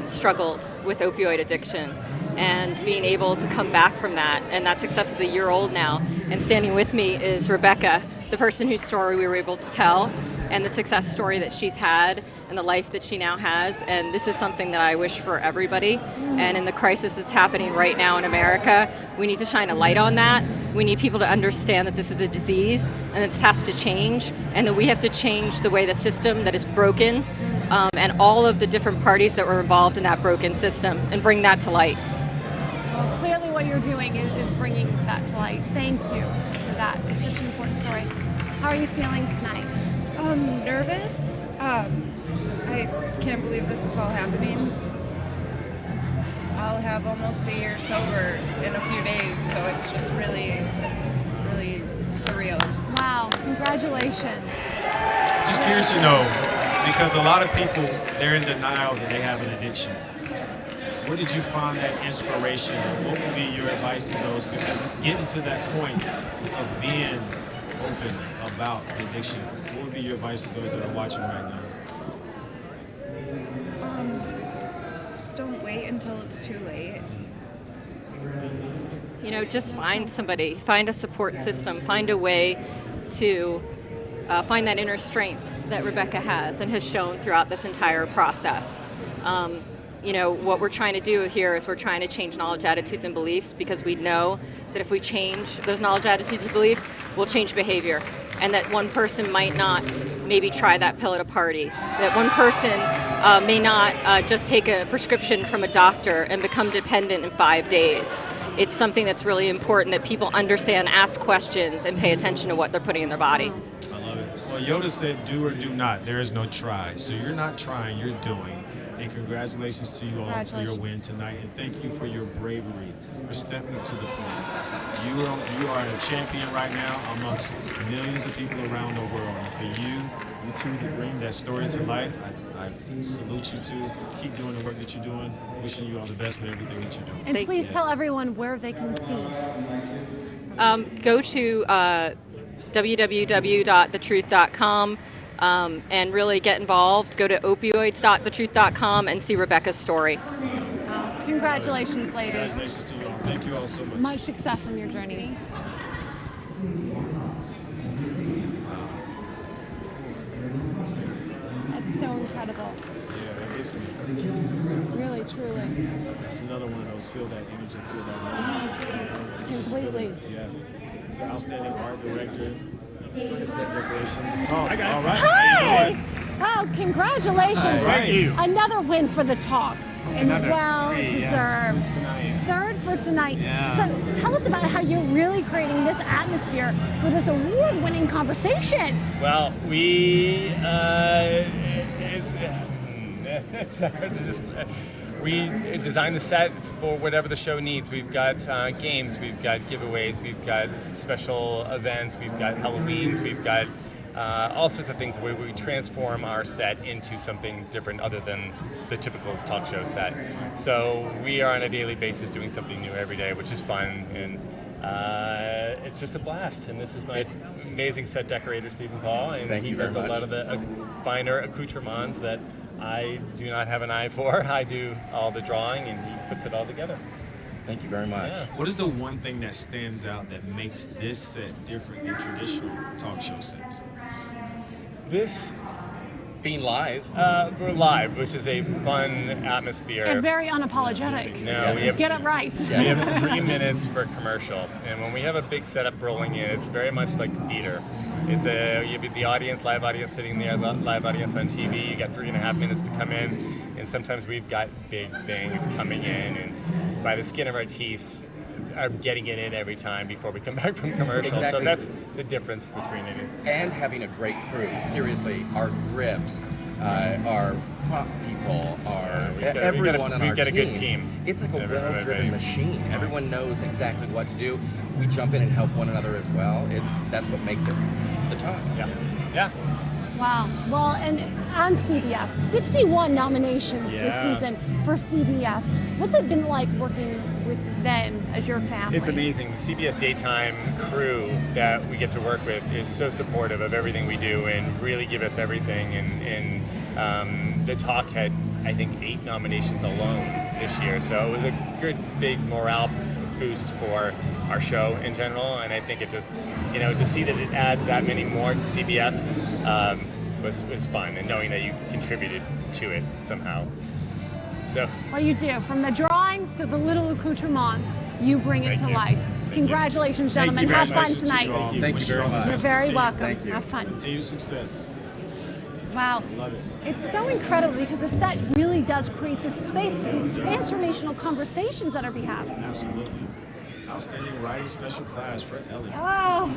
struggled with opioid addiction and being able to come back from that. And that success is a year old now. And standing with me is Rebecca, the person whose story we were able to tell, and the success story that she's had and the life that she now has. And this is something that I wish for everybody. And in the crisis that's happening right now in America, we need to shine a light on that. We need people to understand that this is a disease and it has to change, and that we have to change the way the system that is broken and all of the different parties that were involved in that broken system, and bring that to light. Well, clearly what you're doing is bringing that to light. Thank you for that. It's such an important story. How are you feeling tonight? Nervous. I can't believe this is all happening. I'll have almost a year sober in a few days, so it's just really, really surreal. Wow, congratulations. Just curious to know, because a lot of people, they're in denial that they have an addiction. Where did you find that inspiration? What would be your advice to those? Because getting to that point of being open about the addiction, what would be your advice to those that are watching right now? Just don't wait until it's too late. just find somebody, find a support system, find a way to find that inner strength that Rebecca has and has shown throughout this entire process. What we're trying to do here is we're trying to change knowledge, attitudes, and beliefs, because we know that if we change those knowledge, attitudes, and beliefs, we'll change behavior. And that one person might not maybe try that pill at a party. That one person may not just take a prescription from a doctor and become dependent in 5 days. It's something that's really important that people understand, ask questions, and pay attention to what they're putting in their body. I love it. Well, Yoda said, do or do not. There is no try. So you're not trying, you're doing. And congratulations to you all for your win tonight. And thank you for your bravery, for stepping to the plate. You are a champion right now amongst millions of people around the world. And for you two to bring that story to life, I salute you to keep doing the work that you're doing. Wishing you all the best with everything that you're doing. And please tell everyone where they can see. Go to www.thetruth.com and really get involved. Go to opioids.thetruth.com and see Rebecca's story. Congratulations, ladies. Congratulations to you all. Thank you all so much. Much success in your journeys. That's so incredible. Yeah, that gets me. Really, truly. That's another one of those feel that energy, feel that love. Completely. Yeah. So outstanding art director. What is that decoration? Talk. Hi, guys. All right. Hi. Oh, congratulations. Thank you. Another win for the talk. And well deserved. Third for tonight. Yeah. So tell us about how you're really creating this atmosphere for this award-winning conversation. Well, we we design the set for whatever the show needs. We've got games, we've got giveaways, we've got special events, we've got Halloweens, we've got all sorts of things where we transform our set into something different other than the typical talk show set. So we are on a daily basis doing something new every day, which is fun, and it's just a blast. And this is my amazing set decorator, Stephen Paul, and he does a lot of the finer accoutrements that I do not have an eye for. I do all the drawing, and he puts it all together. Thank you very much. Yeah. What is the one thing that stands out that makes this set different than traditional talk show sets? This being live. We're live, which is a fun atmosphere. And very unapologetic. No, we have, Get it right. We have 3 minutes for commercial, and when we have a big setup rolling in, it's very much like theater. It's you have the audience, live audience sitting there, live audience on TV. You got 3.5 minutes to come in, and sometimes we've got big things coming in, and by the skin of our teeth, are getting it in every time before we come back from commercial. Exactly. So that's the difference between it. And having a great crew. Seriously, our grips, our prop people, everyone on our team. We've got a good team. It's like a well-driven machine. Everyone knows exactly what to do. We jump in and help one another as well. That's what makes it the talk. Yeah. Yeah. Wow. Well, and on CBS, 61 nominations this season for CBS. What's it been like working with them as your family? It's amazing. The CBS daytime crew that we get to work with is so supportive of everything we do and really give us everything. And the talk had, I think, 8 nominations alone this year. So it was a good, big morale boost for our show in general, and I think it just, to see that it adds that many more to CBS was fun, and knowing that you contributed to it somehow. So. Well, you do. From the drawings to the little accoutrements, you bring it to life. Congratulations, gentlemen. Have fun tonight. Thank you very much. You're very welcome. Thank you. Have fun. Continue success. Wow. Love it. It's so incredible because the set really does create this space for these transformational conversations that are being had. Absolutely. Outstanding writing special class for Ellen. Oh.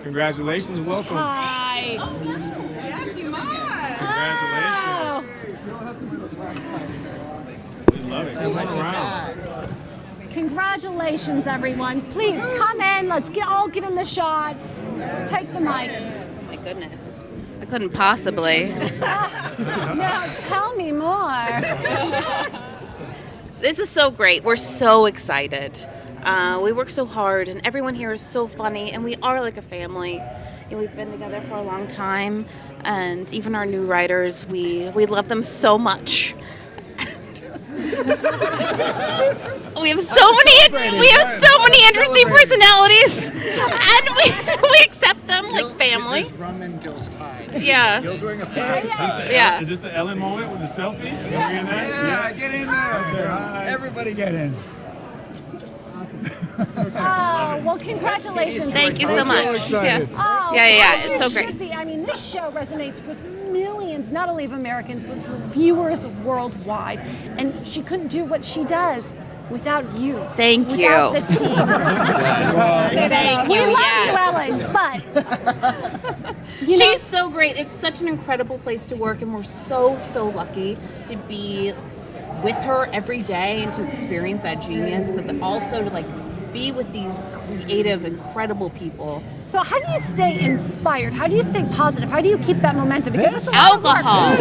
Congratulations. Welcome. Hi. Yes, you might. Congratulations. We love it. Come on around. Congratulations, everyone. Please come in. Let's all get in the shot. Take the mic. My goodness. I couldn't possibly. Now tell me more. This is so great. We're so excited. We work so hard, and everyone here is so funny, and we are like a family. And we've been together for a long time, and even our new writers, we love them so much. We have so many interesting personalities, and we accept them like family. Rum and Gil's tied. Yeah. Gil's wearing a flash. Yeah. Is this the Ellen moment with the selfie? Yeah, get in there. Everybody get in. Oh, well, congratulations. Thank you so much. Yeah. Yeah. Oh, Yeah. as It's so it great. should be. I mean, this show resonates with millions, not only of Americans, but for viewers worldwide. And she couldn't do what she does without you. Thank without you. the team. Say that. We love Yes. you, Ellen, but you know, She's so great. It's such an incredible place to work, and we're so lucky to be with her every day and to experience that genius, but also to like be with these creative, incredible people. So how do you stay inspired? How do you stay positive? How do you keep that momentum? Because it's Alcohol.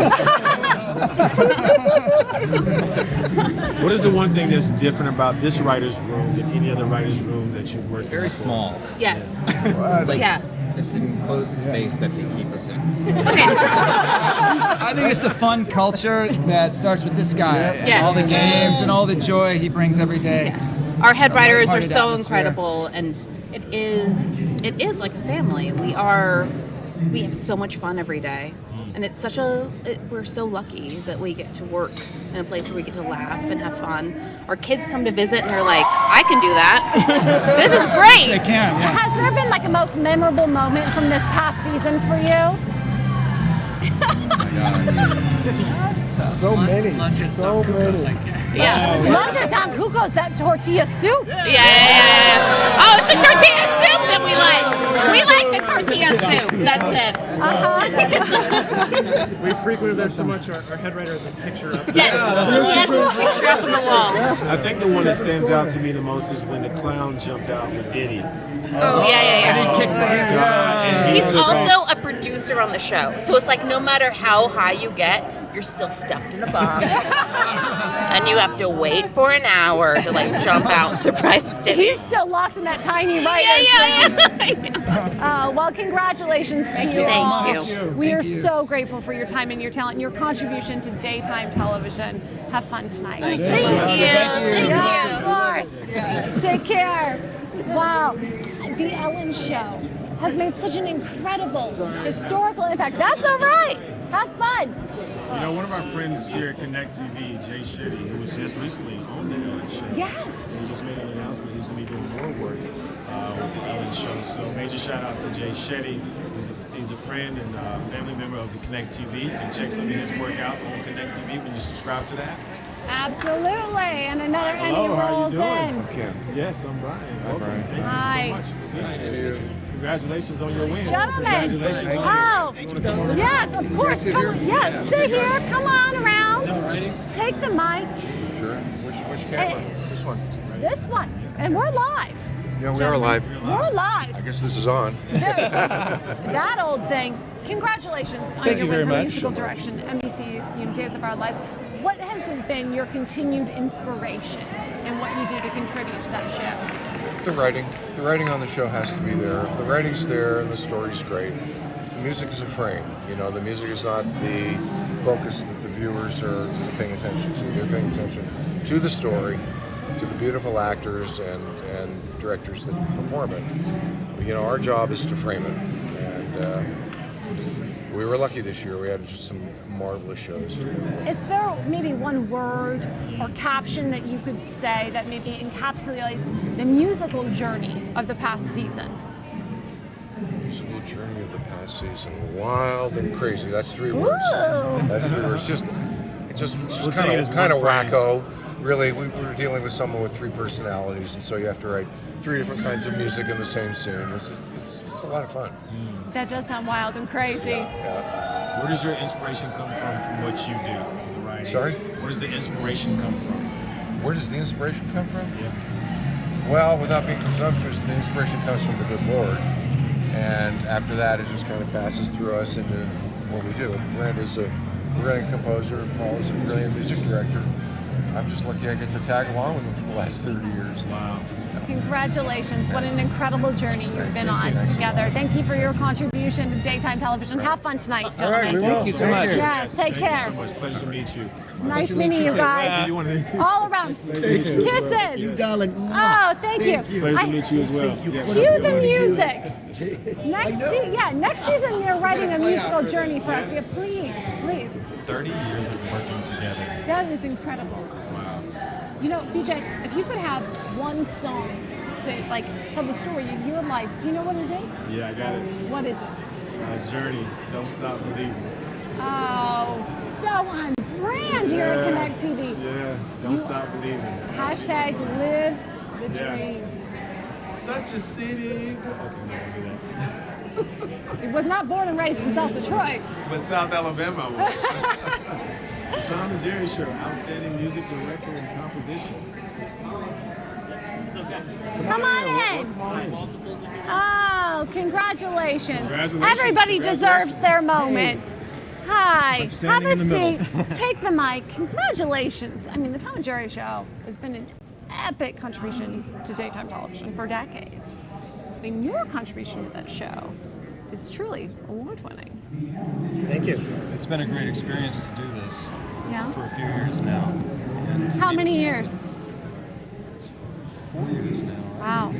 What is the one thing that's different about this writer's room than any other writer's room that you've worked in? Very small. Yes. Yeah. It's an enclosed space that they keep us in. I think it's the fun culture that starts with this guy. And Yes. all the games and all the joy he brings every day. Yes. Our head writers are Lighthearted so atmosphere. incredible, and it is like a family. We have so much fun every day, and it's we're so lucky that we get to work in a place where we get to laugh and have fun. Our kids come to visit and they're like, I can do that. This is great. They can. Yeah. Has there been like a most memorable moment from this past season for you? That's tough. So many. Yeah. Lunch at Don Cuco's, that tortilla soup. Yeah. Oh, it's the tortilla soup that we like. We like the tortilla soup. That's it. We frequented there so much, our head writer has this picture up. Yes, picture up on the wall. I think the one that stands out to me the most is when the clown jumped out with Diddy. Oh, yeah. And he kicked the hand. He's also a producer on the show, so it's like no matter how high you get, you're still stuck in a box, and you have to wait for an hour to like jump out and surprise Diddy. He's still locked in that tiny writer's room. Well, congratulations to you all. Thank you. We are so grateful for your time and your talent and your contribution to daytime television. Have fun tonight. Thank you. Thank you. Yeah, of course. Take care. Wow. The Ellen Show has made such an incredible historical impact. That's all right. Have fun. You know, one of our friends here at Connect TV, Jay Shetty, who was just recently on the Ellen Show. Yes. He just made an announcement he's going to be doing more work with the Ellen Show. So major shout out to Jay Shetty. He's a friend and family member of the Connect TV. You can check some of his work out on Connect TV when you subscribe to that. Absolutely. And another Emmy Hello, how are you rolls doing? in. Okay. Yes, I'm Brian. Welcome. Brian. Thank Hi. you so much. Nice to see you. Congratulations on your win. Gentlemen, Congratulations. wow. You wanna come on Yeah, around? of course. Come on. Yeah, sit here. Come on around. Take the mic. Sure. Which camera? This one. This one. And we're live. Yeah, we are live. We're live. I guess this is on. That old thing. Congratulations on Thank your you win very for much. musical direction, NBC Days of Our Lives. What has been your continued inspiration in what you do to contribute to that show? The writing. The writing on the show has to be there. If the writing's there and the story's great, the music is a frame. You know, the music is not the focus that the viewers are paying attention to. They're paying attention to the story, to the beautiful actors and directors that perform it. You know, our job is to frame it. And we were lucky this year. We had just some marvelous shows too. Is there maybe one word or caption that you could say that maybe encapsulates the musical journey of the past season? Musical journey of the past season, wild and crazy. That's 3 words. Ooh. That's 3 words. Just We'll take it as kind of one phrase. wacko. Really, we were dealing with someone with 3 personalities, and so you have to write 3 different kinds of music in the same scene. It's a lot of fun. That does sound wild and crazy. Yeah. Where does your inspiration come from what you do? The writing? Sorry? Where does the inspiration come from? Where does the inspiration come from? Yeah. Well, without being presumptuous, the inspiration comes from the good Lord. And after that, it just kind of passes through us into what we do. Brent is a brilliant composer, Paul is a brilliant music director. I'm just lucky I get to tag along with him for the last 30 years. Wow. Congratulations. What an incredible journey you've been on together. Thank you for your contribution to daytime television. Have fun tonight, gentlemen. All right, we will. Thank you so much. Yeah, take care. Thank you so much. Pleasure to meet you. Nice meeting you guys. All around. Kisses. You darling. Oh, thank you. Pleasure to meet you as well. Cue the music. Next season you're writing a musical journey for us. Yeah, please. 30 years of working together. That is incredible. Wow. You know, BJ, if you could have one song to like tell the story of your life, do you know what it is? Yeah, I got it. What is it? Journey. Don't stop believing. Oh, so on brand here at Connect TV. Yeah, don't stop believing. Hashtag live the dream. Such a city. Okay, no, I'll do that. It was not born and raised in South Detroit. But South Alabama was. Tom and Jerry Show, outstanding music director and composition. Come on in. Oh, congratulations. Everybody deserves their moment. Hi, have a seat. Take the mic. Congratulations. I mean, the Tom and Jerry Show has been an epic contribution to daytime television for decades. I mean, your contribution to that show is truly award-winning. Thank you. It's been a great experience to do this for a few years now. And how many years? 4 years now. Wow.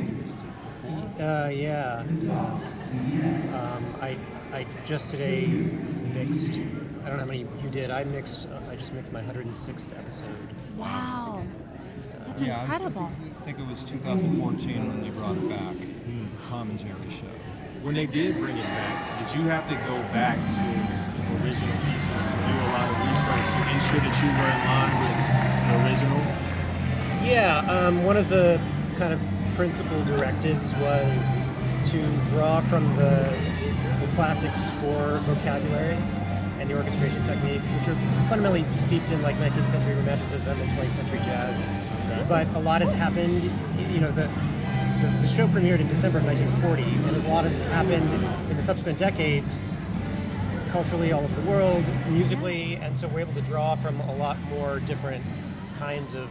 I just today mixed. I don't know how many you did. I just mixed my 106th episode. Wow. That's incredible. I think it was 2014 when they brought it back. The Tom and Jerry Show. When they did bring it back, did you have to go back to the original pieces to do a lot of research to ensure that you were in line with the original? Yeah, one of the kind of principal directives was to draw from the classic score vocabulary and the orchestration techniques, which are fundamentally steeped in like 19th century romanticism and 20th century jazz. But a lot has happened. You know, the show premiered in December of 1940, and a lot has happened in the subsequent decades, culturally all over the world, musically, and so we're able to draw from a lot more different kinds of.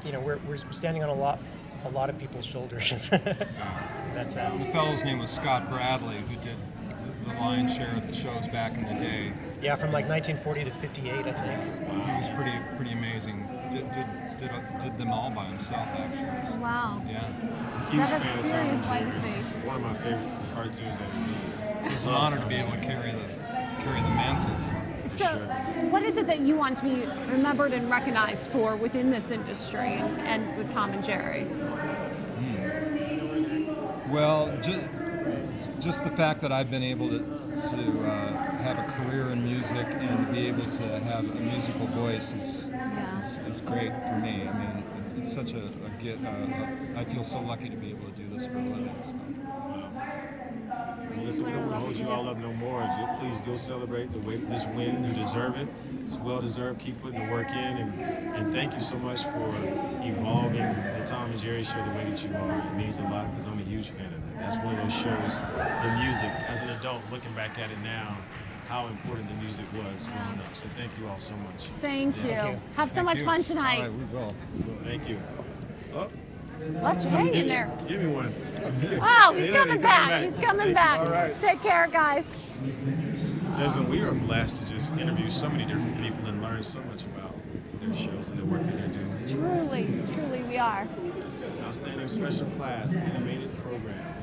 We're standing on a lot of people's shoulders. That's it. The fellow's name was Scott Bradley, who did the lion's share of the shows back in the day. Yeah, from like 1940 to 58, I think. He was pretty amazing. Did them all by himself, actually. Wow. Yeah. That is serious legacy. One of my favorite cartoons ever. It's an honor to be able to carry the mantle. So, what is it that you want to be remembered and recognized for within this industry and with Tom and Jerry? Well, just the fact that I've been able to have a career in music and to be able to have a musical voice is great for me. I mean, it's such a gift. I feel so lucky to be able to do this for a living. So. Listen, we don't want to hold you all up no more. Please go celebrate this win. You deserve it. It's well deserved. Keep putting the work in, and thank you so much for evolving the Tom and Jerry Show the way that you are. It means a lot because I'm a huge fan of that. That's one of those shows, the music. As an adult, looking back at it now, how important the music was growing up. So thank you all so much. Thank you. Have so much fun tonight. All right, we will. Thank you. Oh. Let you hang in there. Give me one. Oh, he's coming back. He's coming back. All right. Take care, guys. Jesslyn, we are blessed to just interview so many different people and learn so much about their shows and the work that they're doing. Truly we are. Outstanding special class animated program.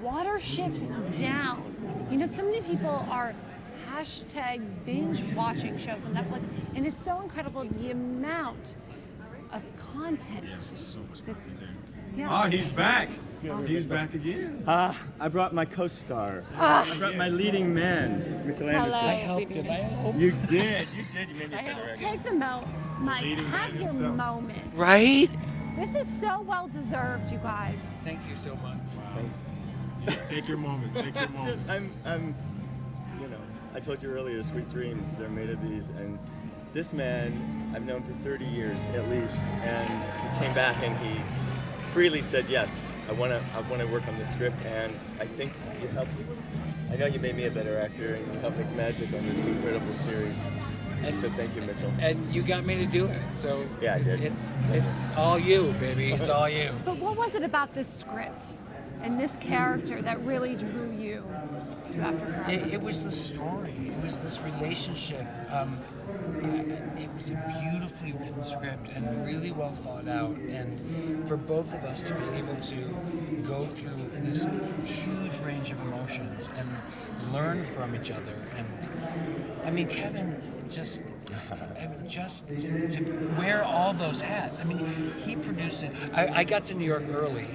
Watership Down. You know, so many people are hashtag binge watching shows on Netflix, and it's so incredible the amount of content. Yes, there's so much content there. Yeah. Oh, he's back. He's back again. I brought my co-star. I brought my leading man, Mitchell Anderson. Hello. I helped. You did. You made me a better actor. Take the note, Mike. Have your moment. Right? This is so well deserved, you guys. Thank you so much. Thanks. Take your moment. Take your moment. I'm, I told you earlier, sweet dreams. They're made of these, and this man I've known for 30 years at least, and he came back and he freely said, yes, I want to work on this script, and I think you helped. I know you made me a better actor, and you helped make magic on this incredible series. So thank you, Mitchell. And you got me to do it. So yeah, I did. It's all you, baby. It's all you. But what was it about this script and this character that really drew you to After Forever? It was the story. It was this relationship. It was a beautifully written script and really well thought out. And for both of us to be able to go through this huge range of emotions and learn from each other. And I mean, Kevin just to wear all those hats. I mean, he produced it. I got to New York early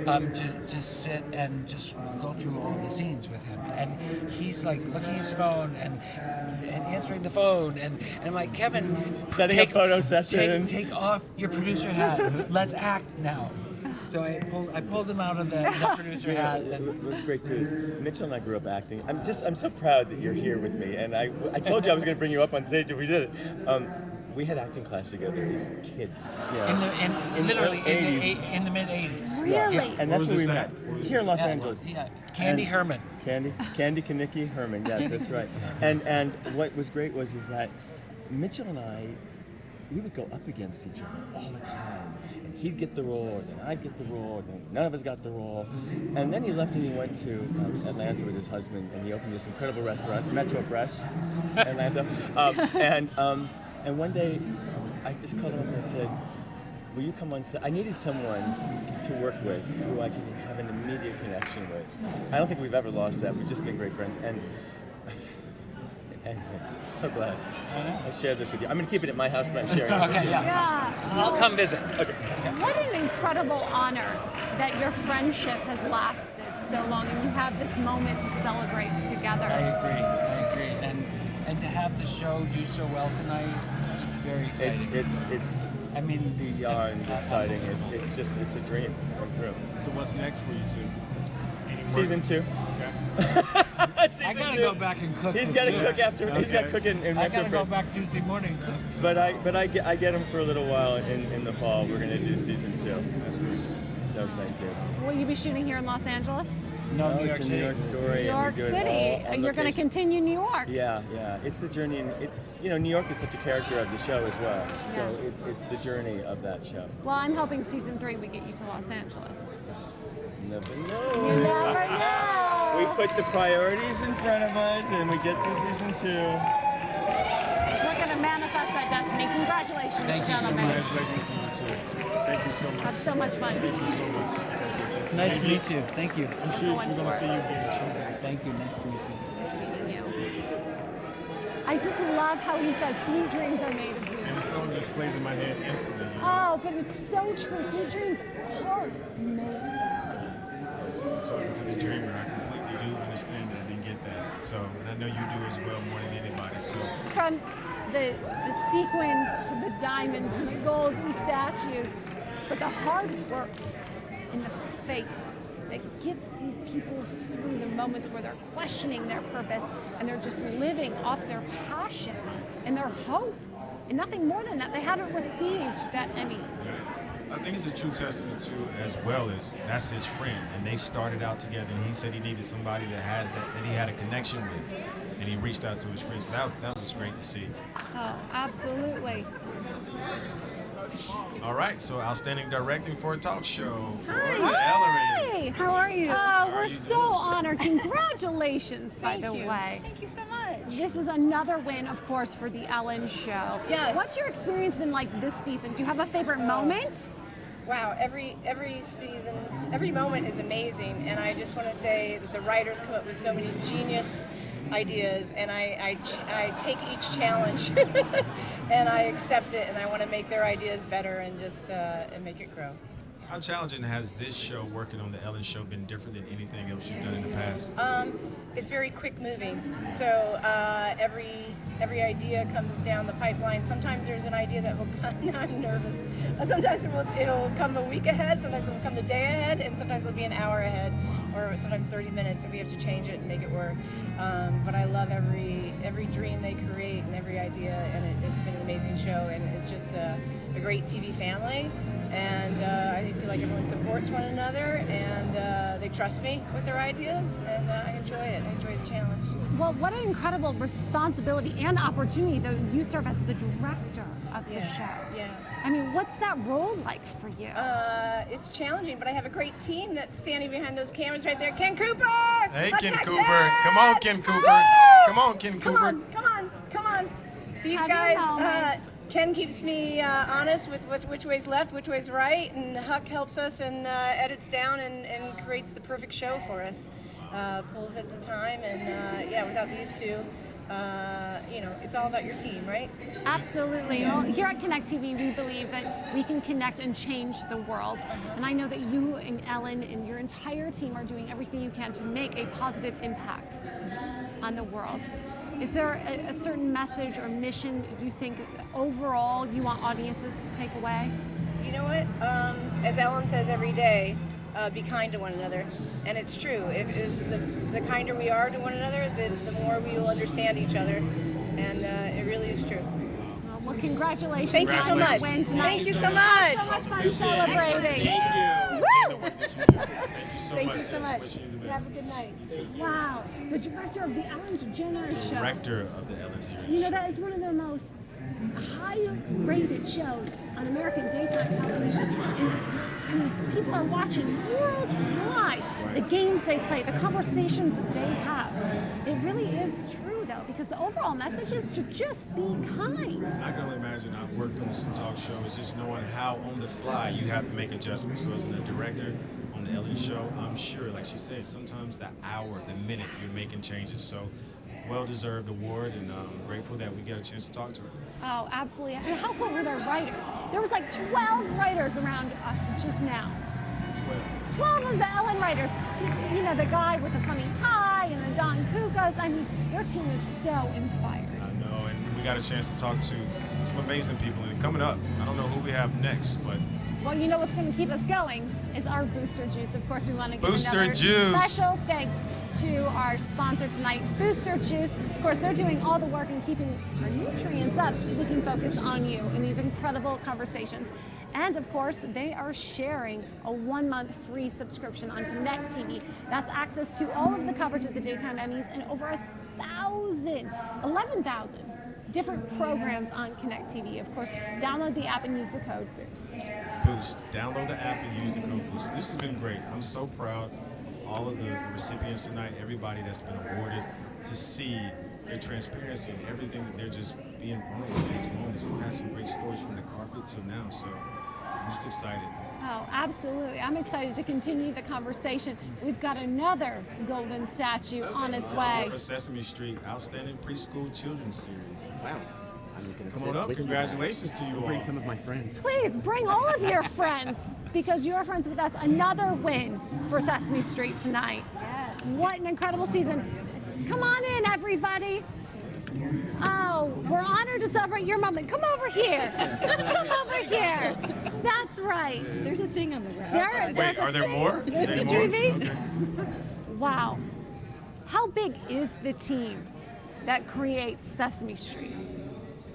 to sit and just go through all the scenes with him. And he's like looking at his phone and answering the phone. And I'm like, Kevin, setting up photo sessions. Take off your producer hat. Let's act now. So I pulled him out of the producer hat. And what's great too is Mitchell and I grew up acting. I'm so proud that you're here with me. And I told you I was going to bring you up on stage if we did it. We had acting class together as kids. Literally in the mid '80s. Really? Yeah. And that's where we met. Here in Los Angeles. Yeah. Candy Herman. Candy Kanicki Herman. Yes, that's right. And what was great was that Mitchell and I, we would go up against each other all the time. And he'd get the role, and then I'd get the role, and then none of us got the role. And then he left and he went to Atlanta with his husband, and he opened this incredible restaurant, Metro Fresh, Atlanta. And one day, I just called him up and I said, will you come on set? I needed someone to work with who I could have an immediate connection with. I don't think we've ever lost that. We've just been great friends. And so glad I shared this with you. I'm going to keep it at my house, but I'm sharing it with you. Yeah. I'll come visit. Okay. What an incredible honor that your friendship has lasted so long and you have this moment to celebrate together. I agree. And to have the show do so well tonight, it's very exciting. It's I mean, beyond exciting. It's a dream come true. So what's next for you two? Season 2. Okay. I gotta go back and cook. He's got to cook after. He's got to cook in Metro I gotta go Fresh. back Tuesday morning and cook. So. But I get him for a little while in the fall. We're gonna do season 2. That's great. So thank you. Will you be shooting here in Los Angeles? No, New York it's a City. New York story. New York City. You're going to continue New York. Yeah. It's the journey, and New York is such a character of the show as well. Yeah. So it's the journey of that show. Well, I'm hoping season 3 we get you to Los Angeles. Never know. You never know. We put the priorities in front of us, and we get through season 2. We're going to manifest that destiny. Congratulations, Thank you so gentlemen. much. Congratulations to you too. Thank you so much. Have so much fun. Thank you so much. Nice to meet you. Thank you. I'm sure we're going to see you again soon. Thank you. Nice to meet you. Nice meeting you. I just love how he says, sweet dreams are made of you. And the song just plays in my head instantly. Oh, but it's so true. Sweet dreams are made of these. Talking to the dreamer, I completely do understand that and get that. So, and I know you do as well more than anybody. So, From the sequins to the diamonds and the golden statues, but the hard work and the faith that gets these people through the moments where they're questioning their purpose and they're just living off their passion and their hope. And nothing more than that. They haven't received that Emmy. I think it's a true testament to, as well as that's his friend, and they started out together. And he said he needed somebody that he had a connection with, and he reached out to his friend. So that was great to see. Oh, absolutely. All right, so outstanding directing for a talk show for the Hi. How are you? Oh, we're so honored. Congratulations, by the way. Thank you so much. This is another win, of course, for the Ellen Show. Yes. What's your experience been like this season? Do you have a favorite moment? Wow, every season, every moment is amazing, and I just want to say that the writers come up with so many genius ideas, and I take each challenge and I accept it, and I want to make their ideas better and just and make it grow. How challenging has this show, working on the Ellen Show, been different than anything else you've done in the past? It's very quick moving, so every idea comes down the pipeline. Sometimes there's an idea that will come. Now I'm nervous. Sometimes it'll come a week ahead. Sometimes it'll come the day ahead, and sometimes it'll be an hour ahead, or sometimes 30 minutes, and we have to change it and make it work. But I love every dream they create and every idea, and it's been an amazing show, and it's just a great TV family. And I feel like everyone supports one another, and they trust me with their ideas, and I enjoy it. I enjoy the challenge. Well, what an incredible responsibility and opportunity, though. You serve as the director of the show. Yeah. I mean, what's that role like for you? It's challenging, but I have a great team that's standing behind those cameras right there. Ken Cooper! Hey, What's Ken next? Cooper. Come on, Ken Cooper. Woo! Come on, Ken Cooper. Come on. These Have your guys, moments. Ken keeps me honest with which way's left, which way's right, and Huck helps us and edits down and creates the perfect show for us. Pulls at the time, and without these two, it's all about your team, right? Absolutely. Well, here at Connect TV, we believe that we can connect and change the world. And I know that you and Ellen and your entire team are doing everything you can to make a positive impact on the world. Is there a certain message or mission you think overall you want audiences to take away? You know what? As Ellen says every day, be kind to one another. And it's true. If the kinder we are to one another, the more we will understand each other. And it really is true. Well, congratulations. Thank you so much. Thank you so much. So much fun celebrating. Thank Woo! Thank you so much. Have a good night. Wow. The director of the Ellen DeGeneres Show. Director of the Ellen DeGeneres You know, that is one of the most high-rated shows on American daytime television. And people are watching worldwide the games they play, the conversations that they have. It really is true, though, because the overall message is to just be kind. I can only imagine. I've worked on some talk shows, just knowing how on the fly you have to make adjustments. So as a director on the Ellen Show, I'm sure, like she said, sometimes the hour, the minute, you're making changes. So well-deserved award, and I'm grateful that we got a chance to talk to her. Oh, absolutely. And how cool were their writers? There was like 12 writers around us just now. 12 of the Ellen writers. You know, the guy with the funny tie and the Don Kukas. I mean, your team is so inspired. I know, and we got a chance to talk to some amazing people. And coming up, I don't know who we have next, but... Well, you know what's going to keep us going is our Booster Juice. Of course, we want to give Booster another Juice. special thanks to our sponsor tonight, Booster Juice. Of course, they're doing all the work and keeping our nutrients up so we can focus on you in these incredible conversations. And of course, they are sharing a 1-month free subscription on Connect TV. That's access to all of the coverage of the Daytime Emmys and over 11,000 different programs on Connect TV. Of course, download the app and use the code BOOST. Boost. Download the app and use the code BOOST. This has been great. I'm so proud of all of the recipients tonight, everybody that's been awarded, to see their transparency and everything that they're just being vulnerable in these moments. We've had some great stories from the carpet till now, so I'm just excited. Oh, absolutely. I'm excited to continue the conversation. We've got another golden statue on its way. For Sesame Street Outstanding Preschool Children's Series. Wow. I'm gonna Come sit on up. with you. Congratulations to you all. Bring some of my friends. Please bring all of your friends because you're friends with us. Another win for Sesame Street tonight. Yes. What an incredible season. Come on in, everybody. Oh, we're honored to celebrate your moment. Come over here. Come over here. That's right. There's a thing on the right. Wait, are there more? There's the more? TV. Wow. How big is the team that creates Sesame Street?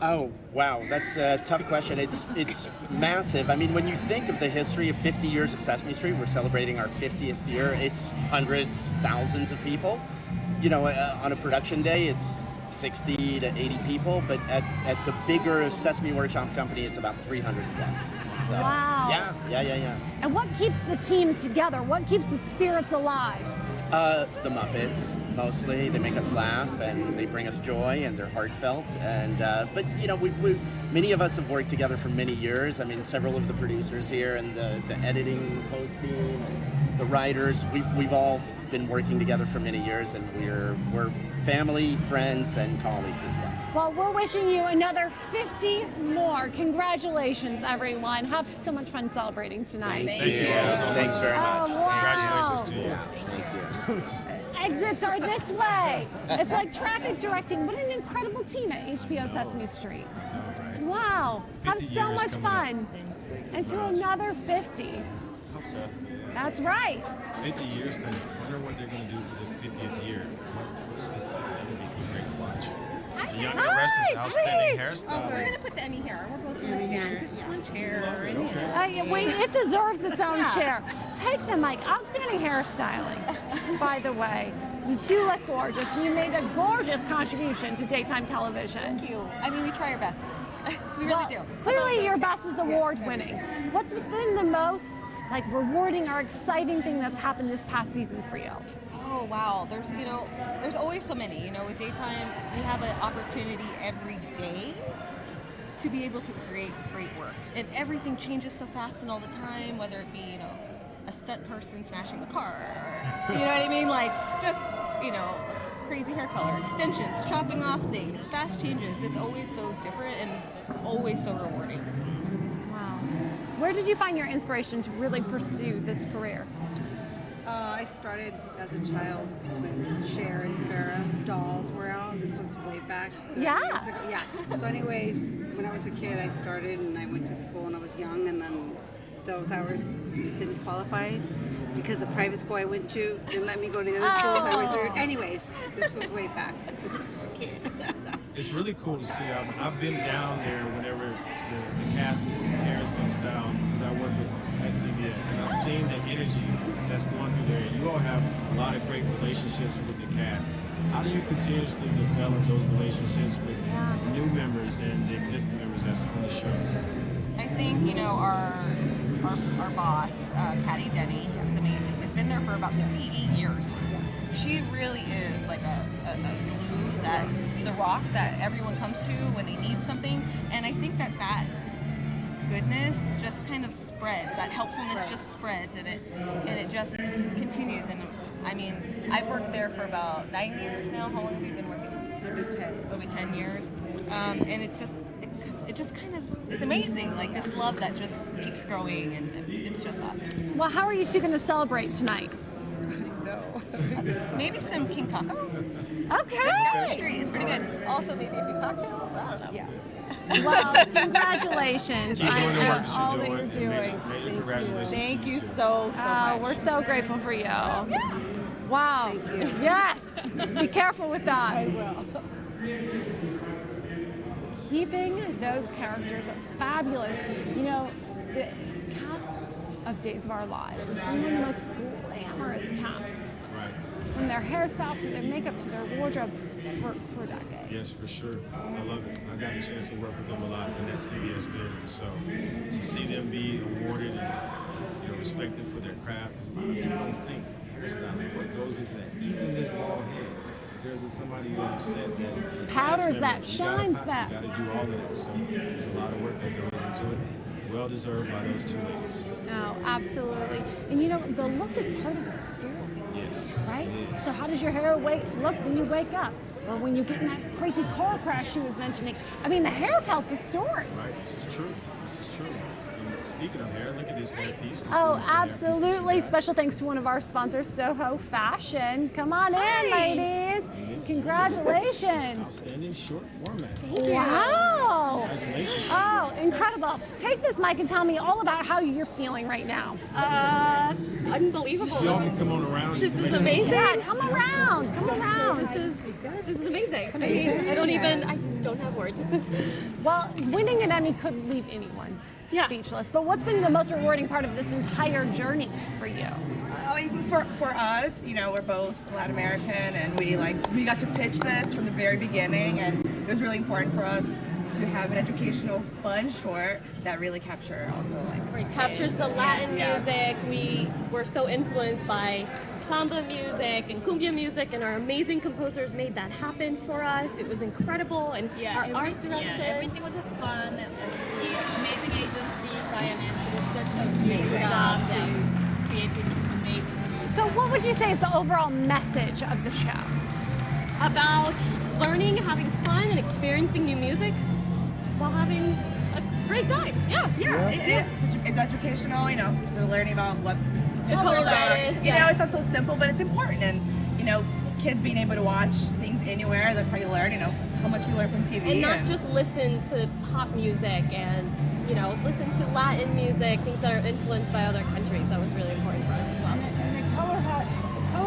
Oh, wow, that's a tough question. It's massive. I mean, when you think of the history of 50 years of Sesame Street, we're celebrating our 50th year. It's hundreds, thousands of people. You know, on a production day, it's 60 to 80 people, but at the bigger Sesame Workshop company, it's about 300 plus. So, wow. Yeah. And what keeps the team together? What keeps the spirits alive? The Muppets, mostly. They make us laugh and they bring us joy and they're heartfelt. And but you know, many of us have worked together for many years. I mean, several of the producers here and the editing, posting, and the writers. We've all been working together for many years, and we're family, friends, and colleagues as well. Well, we're wishing you another 50 more. Congratulations, everyone. Have so much fun celebrating tonight. Thank you. Thanks very much. Oh, wow. Congratulations to you. Yeah, thank you. Exits are this way. It's like traffic directing. What an incredible team at HBO Sesame Street. Wow. Have so much fun. And to another 50. That's right. 50 years, I wonder what they're going to do for the 50th year. What specifically would be great to watch? The young artist is outstanding hairstyle. We're gonna put the Emmy here. We're both gonna stand because it's one chair. Wait, it deserves its own chair. Take the mic. Outstanding hairstyling, by the way. You two look gorgeous. You made a gorgeous contribution to daytime television. Thank you. I mean, we try our best. We really do. Clearly, your best is award-winning. What's been the most rewarding or exciting thing that's happened this past season for you? Oh wow, there's always so many. With daytime, we have an opportunity every day to be able to create great work, and everything changes so fast and all the time. Whether it be a stunt person smashing the car, or, you know what I mean? Crazy hair color, extensions, chopping off things, fast changes. It's always so different and it's always so rewarding. Wow. Where did you find your inspiration to really pursue this career? I started as a child when Cher and Farrah dolls were out. This was way back 30 years ago. Yeah. So anyways, when I was a kid, I started and I went to school and I was young, and then those hours didn't qualify because the private school I went to didn't let me go to the other school. I went through. Anyways, this was way back as a kid. It's really cool to see. I've been down there whenever the cast's hair has been styled, because I work at CBS, and I've seen the energy that's going through there. You all have a lot of great relationships with the cast. How do you continuously develop those relationships with new members and the existing members that's on the show? I think our boss, Patty Denny, that was amazing. It's been there for about 38 years. She really is like a glue, the rock that everyone comes to when they need something. And I think that goodness just kind of spreads. That helpfulness just spreads, and it just continues. And I mean, I've worked there for about 9 years now. How long have you been working? Maybe 10 years. And it's just kind of, it's amazing. Like this love that just keeps growing, and it's just awesome. Well, how are you two going to celebrate tonight? Maybe some King Taco. Okay. Down the street. It's pretty good. Also, maybe a few cocktails. I don't know. Yeah. Well, congratulations Keep doing the work all that that you're you're doing. doing. Major congratulations. Thank you too. so much. We're so grateful for you. Wow. Thank you. Yes. Be careful with that. I will. Keeping those characters fabulous. The cast of Days of Our Lives is one of the most glamorous casts. Right. From their hairstyle to their makeup to their wardrobe for decades. Yes, for sure. I love it. I got a chance to work with them a lot in that CBS building. So to see them be awarded and respected for their craft, because a lot of people don't think hairstyling, what goes into that. Even this bald head. There's somebody who said that powders that, shines that. You got to do all of that. So there's a lot of work that goes into it. Well deserved by those two ladies. No, absolutely. And the look is part of the story. Yes. Right? It is. So how does your hair look when you wake up? Or when you get in that crazy car crash she was mentioning? I mean, the hair tells the story. Right, this is true. And speaking of hair, look at this hair piece. Oh, absolutely. Special thanks to one of our sponsors, Soho Fashion. Come on in, ladies. Congratulations. Outstanding short format. Wow. Congratulations. Oh, incredible. Take this mic and tell me all about how you're feeling right now. Unbelievable. Y'all can come on around. This is amazing. Yeah, come around. Come around. This is amazing. I don't have words. Well, winning an Emmy could leave anyone speechless. But what's been the most rewarding part of this entire journey for you? I think for us, we're both Latin American, and we got to pitch this from the very beginning, and it was really important for us to have an educational, fun short that really captures the Latin music. We were so influenced by samba music and cumbia music, and our amazing composers made that happen for us. It was incredible, and our art direction. Yeah, everything was fun. The amazing agency, Giant, did such a great job to create amazing music. So what would you say is the overall message of the show? About learning, having fun, and experiencing new music while having a great time. It's educational, because we're learning about what the colors are. It's not so simple, but it's important. And, kids being able to watch things anywhere, that's how you learn, how much we learn from TV. And not just listen to pop music and, listen to Latin music, things that are influenced by other countries. That was really important for us as well. And the color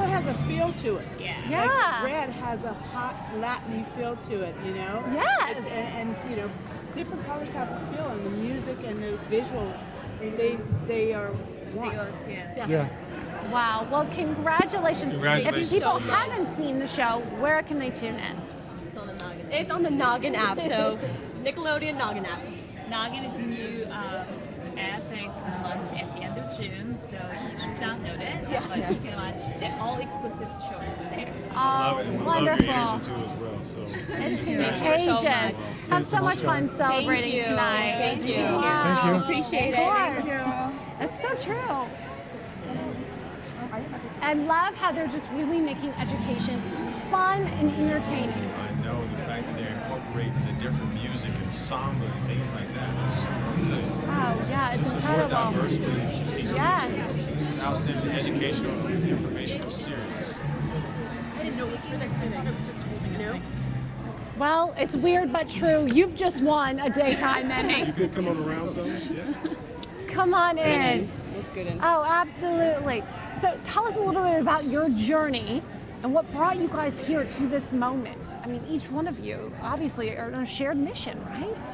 has a feel feel to it. Yeah. Like Red has a hot Latin feel to it, you know? Yes. And you know, different colors have a feel, and the music and the visuals, they are one. Yeah. Wow. Well, congratulations. Congratulations. If people haven't seen the show, where can they tune in? It's on the Noggin. It's on the Noggin app. So Nickelodeon Noggin app. Noggin is a new app that's going to launch at the end of June, so you should download it. Yeah. But you can watch all exclusive shows there. Love it. And we love wonderful. your energy too as well. So It's congratulations. contagious. Have so much fun celebrating Thank you. tonight. Thank you. Wow. Thank you. Appreciate it. Of Thank course. That's so true. I love how they're just really making education fun and entertaining. I know the fact that they're incorporating the different music and samba and things like that. That's so good. Wow, yeah, it's Just a more incredible. diverse way of teaching Yes. It's just outstanding educational and informational series. I didn't know it was for this. I thought it was just holding it out. Well, it's weird but true. You've just won a daytime Emmy. You could come on around some. Yeah. Come on in. Let's get in. Oh, absolutely. So tell us a little bit about your journey and what brought you guys here to this moment. I mean, each one of you obviously are on a shared mission, right?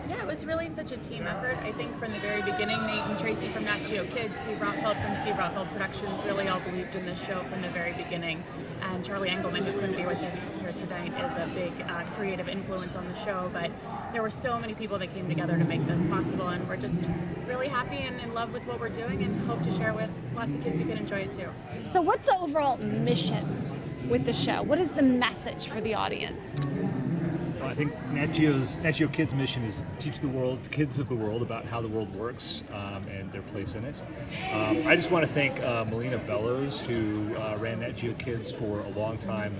Yeah, it was really such a team effort. I think from the very beginning, Nate and Tracy from Nat Geo Kids, Steve Rotfeld from Steve Rotfeld Productions really all believed in this show from the very beginning. And Charlie Engelman, who couldn't be with us here tonight, is a big creative influence on the show. But there were so many people that came together to make this possible, and we're just really happy and in love with what we're doing and hope to share with lots of kids who can enjoy it too. So what's the overall mission with the show? What is the message for the audience? Well, I think Nat Geo Kids' mission is to teach the kids of the world about how the world works and their place in it. I just want to thank Melina Bellows, who ran Nat Geo Kids for a long time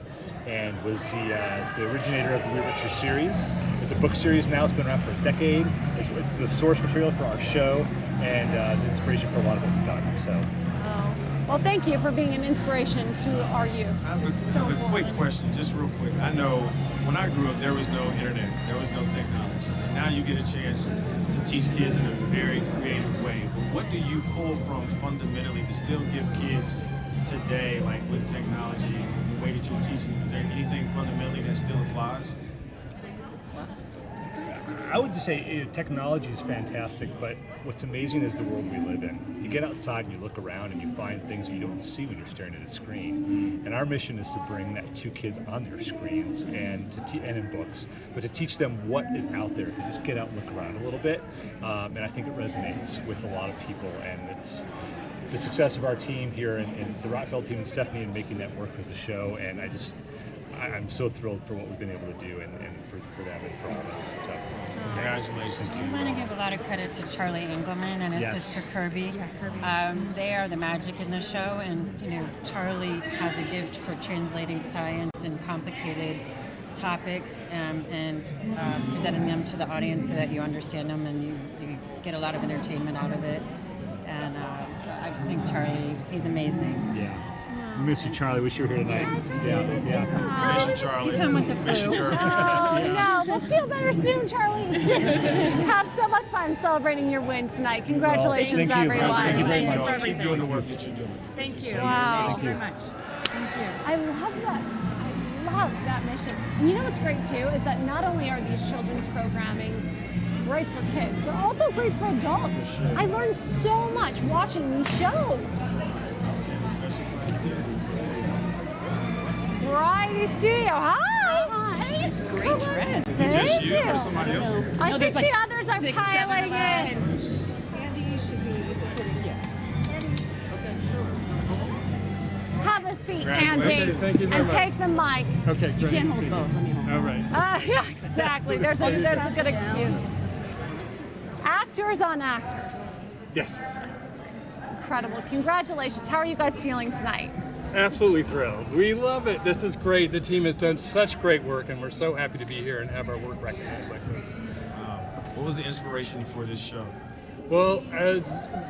and was the originator of the Weird Witcher series. It's a book series now. It's been around for a decade. It's the source material for our show and the inspiration for a lot of what we've done. So. Well, thank you for being an inspiration to our youth. I have a quick question, just real quick. I know when I grew up, there was no internet, there was no technology. And now you get a chance to teach kids in a very creative way. But what do you pull from fundamentally to still give kids today, like with technology, the way that you're teaching? Is there anything fundamentally that still applies? I would just say technology is fantastic, but what's amazing is the world we live in. You get outside and you look around and you find things you don't see when you're staring at a screen. And our mission is to bring that to kids on their screens and and in books, but to teach them what is out there. If they just get out and look around a little bit, and I think it resonates with a lot of people. And it's the success of our team here and the Rotfeld team and Stephanie in making that work as a show. And I'm so thrilled for what we've been able to do and for them and for all of us. So. Congratulations to you. I want to give a lot of credit to Charlie Engelman and his sister Kirby. They are the magic in the show, and Charlie has a gift for translating science and complicated topics and presenting them to the audience so that you understand them and you get a lot of entertainment out of it. And so I just think Charlie, he's amazing. Yeah. We miss you, Charlie. Wish you were here tonight. Yeah. Miss you, Charlie. He's home with the flu. No, we'll feel better soon, Charlie. Have so much fun celebrating your win tonight. Congratulations, thank you. everyone. Thank you very much. Keep doing the work that you're doing. Thank you. Wow. Thank you very much. Thank you. I love that. I love that mission. And you know what's great too is that not only are these children's programming great for kids, they're also great for adults. I learned so much watching these shows. Variety Studio, hi! Great dress. Is it just Thank you or somebody else? I No, think there's the like others are 6, 7 piling of us. in. Andy, you should be sitting here. Have a seat, Congratulations. Andy, Thank you very and much. take the mic. Okay, great. can't hold both. Let me hold All right. Yeah, exactly. There's a good excuse. Actors on actors. Yes. Incredible. Congratulations. How are you guys feeling tonight? Absolutely thrilled. We love it. This is great. The team has done such great work, and we're so happy to be here and have our work recognized like this. What was the inspiration for this show? Well,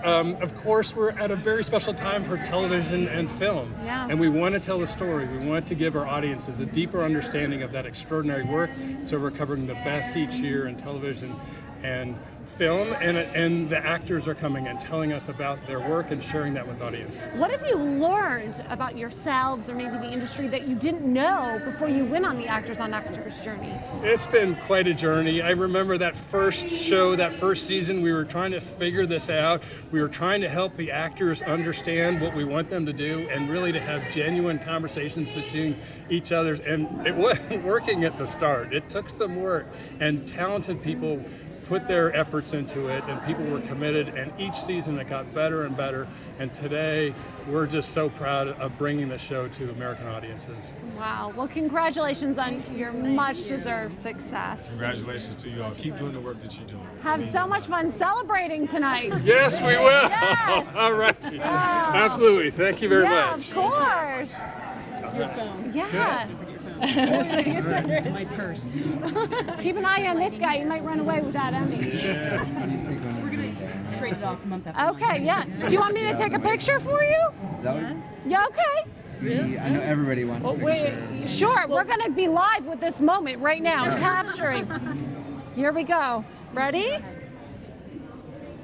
of course, we're at a very special time for television and film. Yeah. And we want to tell a story. We want to give our audiences a deeper understanding of that extraordinary work. So we're covering the best each year in television. And film, and the actors are coming and telling us about their work and sharing that with audiences. What have you learned about yourselves or maybe the industry that you didn't know before you went on the Actors on Actors journey? It's been quite a journey. I remember that first show, that first season, we were trying to figure this out. We were trying to help the actors understand what we want them to do and really to have genuine conversations between each other. And it wasn't working at the start. It took some work, and talented people put their efforts into it, and people were committed, and each season it got better and better, and today we're just so proud of bringing the show to American audiences. Wow. Well, congratulations on your much-deserved success. Congratulations to you all. Keep doing the work that you're doing. Have so much fun celebrating tonight. Yes, we will. Yes. All right. Wow. Absolutely. Thank you very Yeah, much. of course. Your phone. Yeah. My purse. Keep an eye on this guy. You might run away with that Emmy. We're going to trade it off month after month. Okay, yeah. Do you want me to take a picture for you? That would, Yeah, okay. really? I know everybody wants a picture. Sure, we're going to be live with this moment right now, capturing. Here we go. Ready?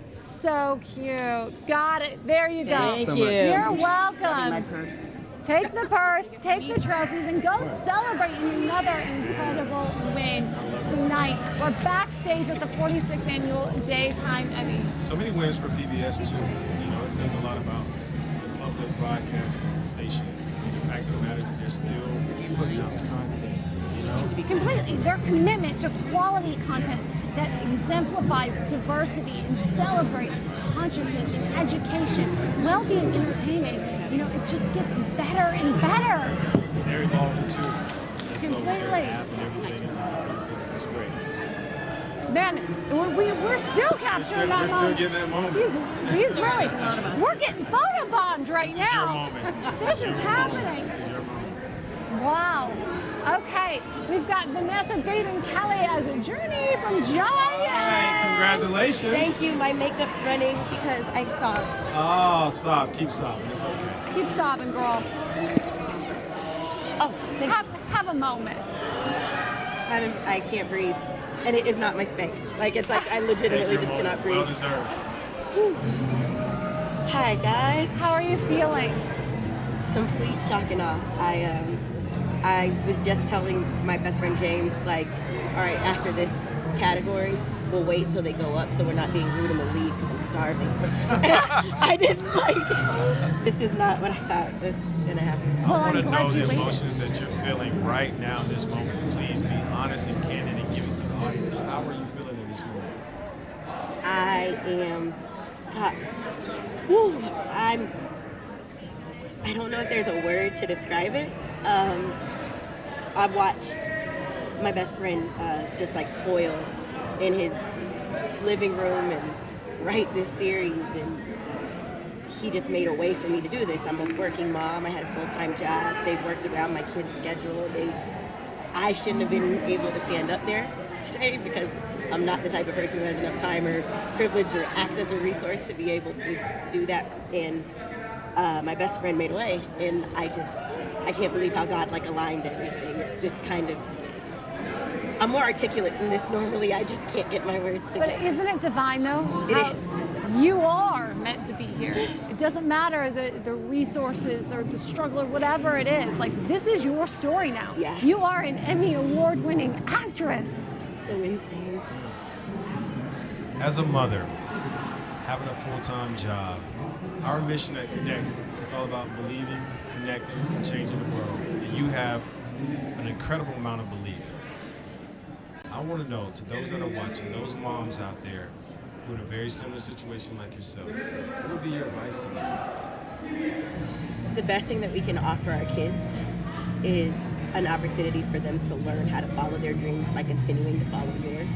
So cute. Got it. There you go. Thank you. You're welcome. My purse. Take the purse, take the trophies, and go celebrate another incredible win tonight. We're backstage at the 46th Annual Daytime Emmys. So many wins for PBS too. You know, it says a lot about the public broadcasting station. And the fact of the matter is that they're still putting out content. You know? Completely. Their commitment to quality content that exemplifies diversity and celebrates consciousness and education, well-being, entertainment. You know, it just gets better and better. They're evolving too. Completely. It's great. Man, we're still capturing that We're still moment. getting that moment. These really, we're getting photobombed right This is now. your moment. This is happening. This is your moment. Wow. Okay, we've got Vanessa, Bate, and Kelly as a journey from Giant. Hey, congratulations. Thank you. My makeup's running because I sobbed. Oh, stop. Keep sobbing. It's okay. Keep sobbing, girl. Oh, have a moment. I can't breathe. And it is not my space. Like, it's like I legitimately just cannot breathe. Well deserved. Whew. Hi, guys. How are you feeling? Complete shock and awe. I was just telling my best friend James, like, all right, after this category, we'll wait till they go up so we're not being rude in the lead because I'm starving. I didn't this is not what I thought was going to happen. I want to know the emotions that you're feeling right now in this moment. Please be honest and candid and give it to the audience. How are you feeling in this moment? I am, I don't know if there's a word to describe it. I've watched my best friend just like toil in his living room and write this series, and he just made a way for me to do this. I'm a working mom. I had a full-time job. They worked around my kids' schedule. I shouldn't have been able to stand up there today because I'm not the type of person who has enough time or privilege or access or resource to be able to do that. And my best friend made a way, and I can't believe how God like aligned everything. It's just kind of, I'm more articulate than this normally. I just can't get my words together. But isn't it divine though? It is. You are meant to be here. It doesn't matter the resources or the struggle or whatever it is. Like, this is your story now. Yeah. You are an Emmy award-winning actress. That's so insane. As a mother, having a full-time job, our mission at Connect is all about believing, connecting, and changing the world. And you have an incredible amount of belief. I want to know, to those that are watching, those moms out there who are in a very similar situation like yourself, what would be your advice to them? The best thing that we can offer our kids is an opportunity for them to learn how to follow their dreams by continuing to follow yours.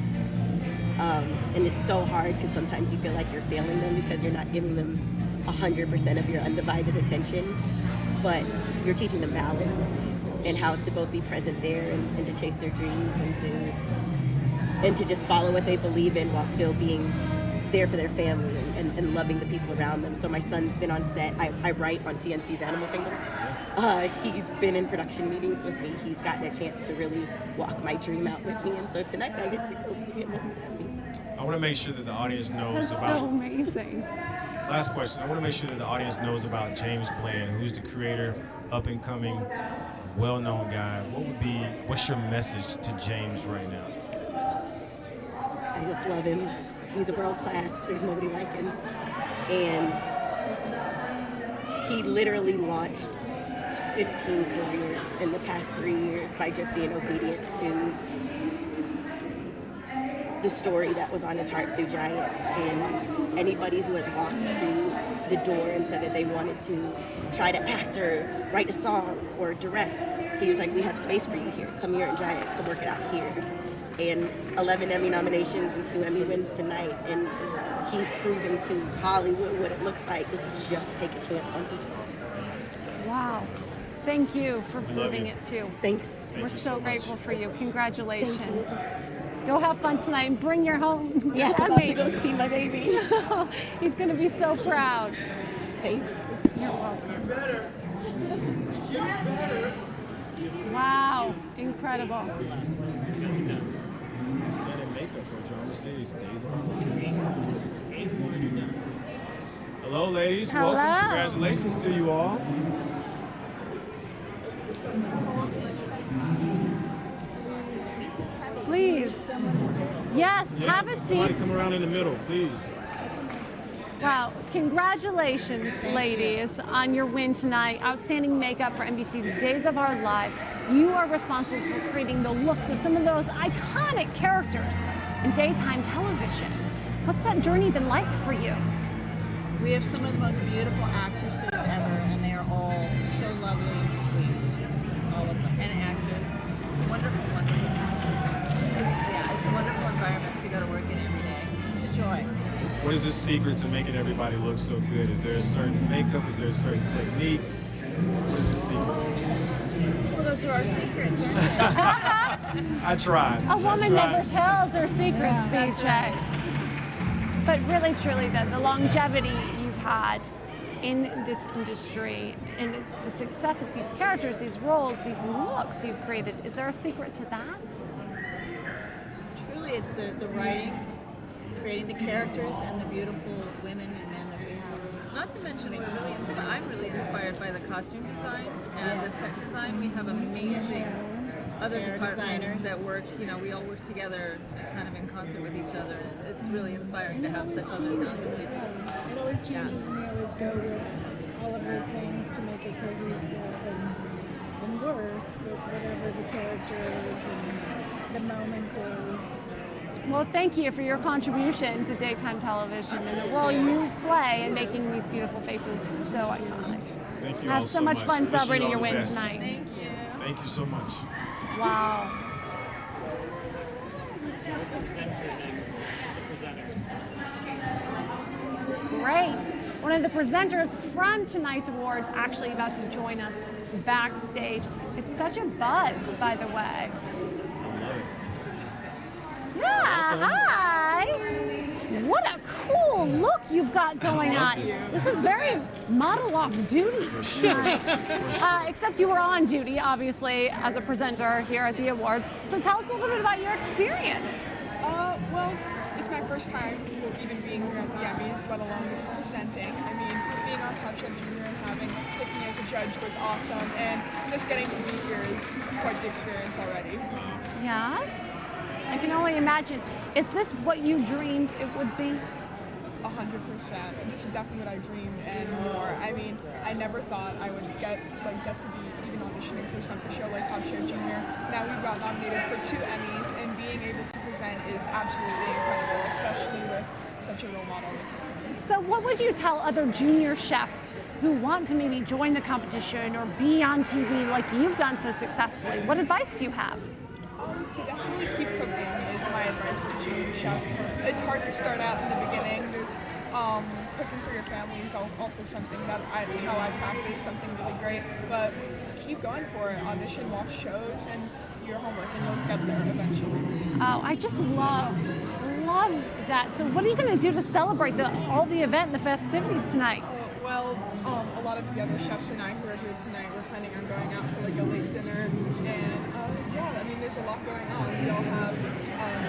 And it's so hard because sometimes you feel like you're failing them because you're not giving them 100% of your undivided attention, but you're teaching them balance and how to both be present there and to chase their dreams and to just follow what they believe in while still being there for their family and loving the people around them. So my son's been on set. I write on TNT's Animal Kingdom. He's been in production meetings with me. He's gotten a chance to really walk my dream out with me. And so tonight I get to go be him. I want to make sure that the audience knows That's about. so amazing. Last question. I want to make sure that the audience knows about James Bland, who's the creator, up and coming, well-known guy. What's your message to James right now? I just love him. He's a world class. There's nobody like him. And he literally launched 15 careers in the past 3 years by just being obedient to the story that was on his heart through Giants. And anybody who has walked through the door and said that they wanted to try to act or write a song or direct, he was like, we have space for you here. Come here in Giants, come work it out here. And 11 Emmy nominations and 2 Emmy wins tonight. And he's proven to Hollywood what it looks like if you just take a chance on people. Wow. Thank you for proving you. it too. Thanks. We're so grateful for you. Congratulations. Go have fun tonight and bring your home. Yeah, I'm about to go see my baby. He's going to be so proud. Thank you. You're welcome. Wow. Incredible. Hello, ladies. Hello. Welcome. Congratulations to you all. Please. Yes, have a Somebody seat. come around in the middle, please. Wow, congratulations, ladies, on your win tonight. Outstanding makeup for NBC's Days of Our Lives. You are responsible for creating the looks of some of those iconic characters in daytime television. What's that journey been like for you? We have some of the most beautiful actresses ever, and they are all so lovely and sweet. All of them. And actors. Wonderful, wonderful actors. It's a wonderful environment to go to work in every day. It's a joy. What is the secret to making everybody look so good? Is there a certain makeup? Is there a certain technique? What is the secret? Well, those are our secrets, aren't they? I tried. A woman I tried. never tells her secrets, BJ. But really, truly, the longevity you've had in this industry and the success of these characters, these roles, these looks you've created, is there a secret to that? Truly, it's the writing, creating the characters, and the beautiful women and men that we have. Not to mention, I'm really inspired by the costume design and the set design. We have amazing other Hair departments designers. that work, we all work together kind of in concert with each other. It's really inspiring to have such other talented people. It always changes and we always go with all of those things to make it cohesive and work with whatever the character is and the moment is. Well, thank you for your contribution to daytime television and the role you play in making these beautiful faces so iconic. Thank you Have all so much fun Wishing you celebrating all your the win best. tonight. Thank you. Thank you so much. Wow. Great. One of the presenters from tonight's awards actually about to join us backstage. It's such a buzz, by the way. Yeah, hi. What a cool look you've got going on. This is very model off duty tonight. Except you were on duty, obviously, as a presenter here at the awards. So tell us a little bit about your experience. Well, it's my first time even being here at the Emmys, let alone presenting. I mean, being on Top Chef Junior and having Tiffany as a judge was awesome, and just getting to be here is quite the experience already. Yeah? I can only imagine. Is this what you dreamed it would be? 100%. This is definitely what I dreamed and more. I mean, I never thought I would get to be even auditioning for a show like Top Chef Junior. Now we've got nominated for 2 Emmys, and being able to present is absolutely incredible, especially with such a role model like Tiffany. So what would you tell other junior chefs who want to maybe join the competition or be on TV like you've done so successfully? What advice do you have? To definitely keep cooking is my advice to junior chefs. It's hard to start out in the beginning. There's cooking for your family is also something that how I practice, something really great. But keep going for it. Audition, watch shows, and do your homework, and you'll get there eventually. Oh, I just love that. So what are you going to do to celebrate all the event and the festivities tonight? Well, a lot of the other chefs and I who are here tonight, we're planning on going out for like a late dinner, and yeah, I mean, there's a lot going on. We all have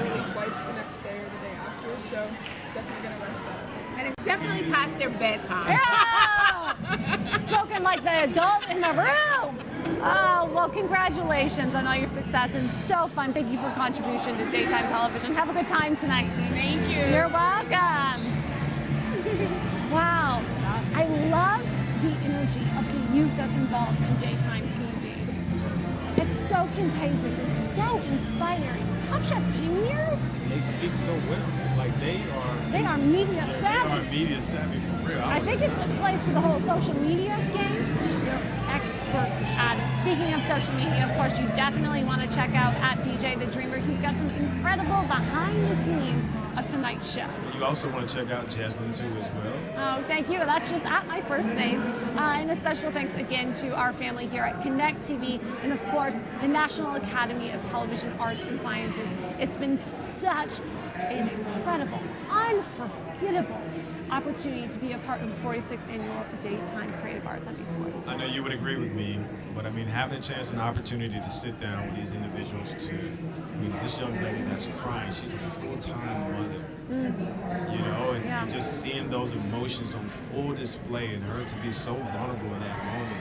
early flights the next day or the day after, so definitely gonna rest up. And it's definitely past their bedtime. Yeah! Spoken like the adult in the room. Oh, well, congratulations on all your success and so fun. Thank you for contribution to daytime television. Have a good time tonight. Thank you. You're welcome. Wow. I love the energy of the youth that's involved in daytime TV. It's so contagious. It's so inspiring. Top Chef juniors. They speak so well. Like they are media savvy. They are media savvy for real. I think it's a place to the whole social media game. They're experts at it. Speaking of social media, of course, you definitely want to check out at PJ the Dreamer. He's got some incredible behind the scenes of tonight's show. You also want to check out Jesslyn too as well. Oh, thank you. That's just at my first name. And a special thanks again to our family here at Connect TV and, of course, the National Academy of Television Arts and Sciences. It's been such an incredible, unforgettable opportunity to be a part of the 46th Annual Daytime Creative Arts Emmys Awards. I know you would agree with me, but I mean, having a chance and opportunity to sit down with these individuals this young lady that's crying, she's a full-time mother, you know, and just seeing those emotions on full display and her to be so vulnerable in that moment.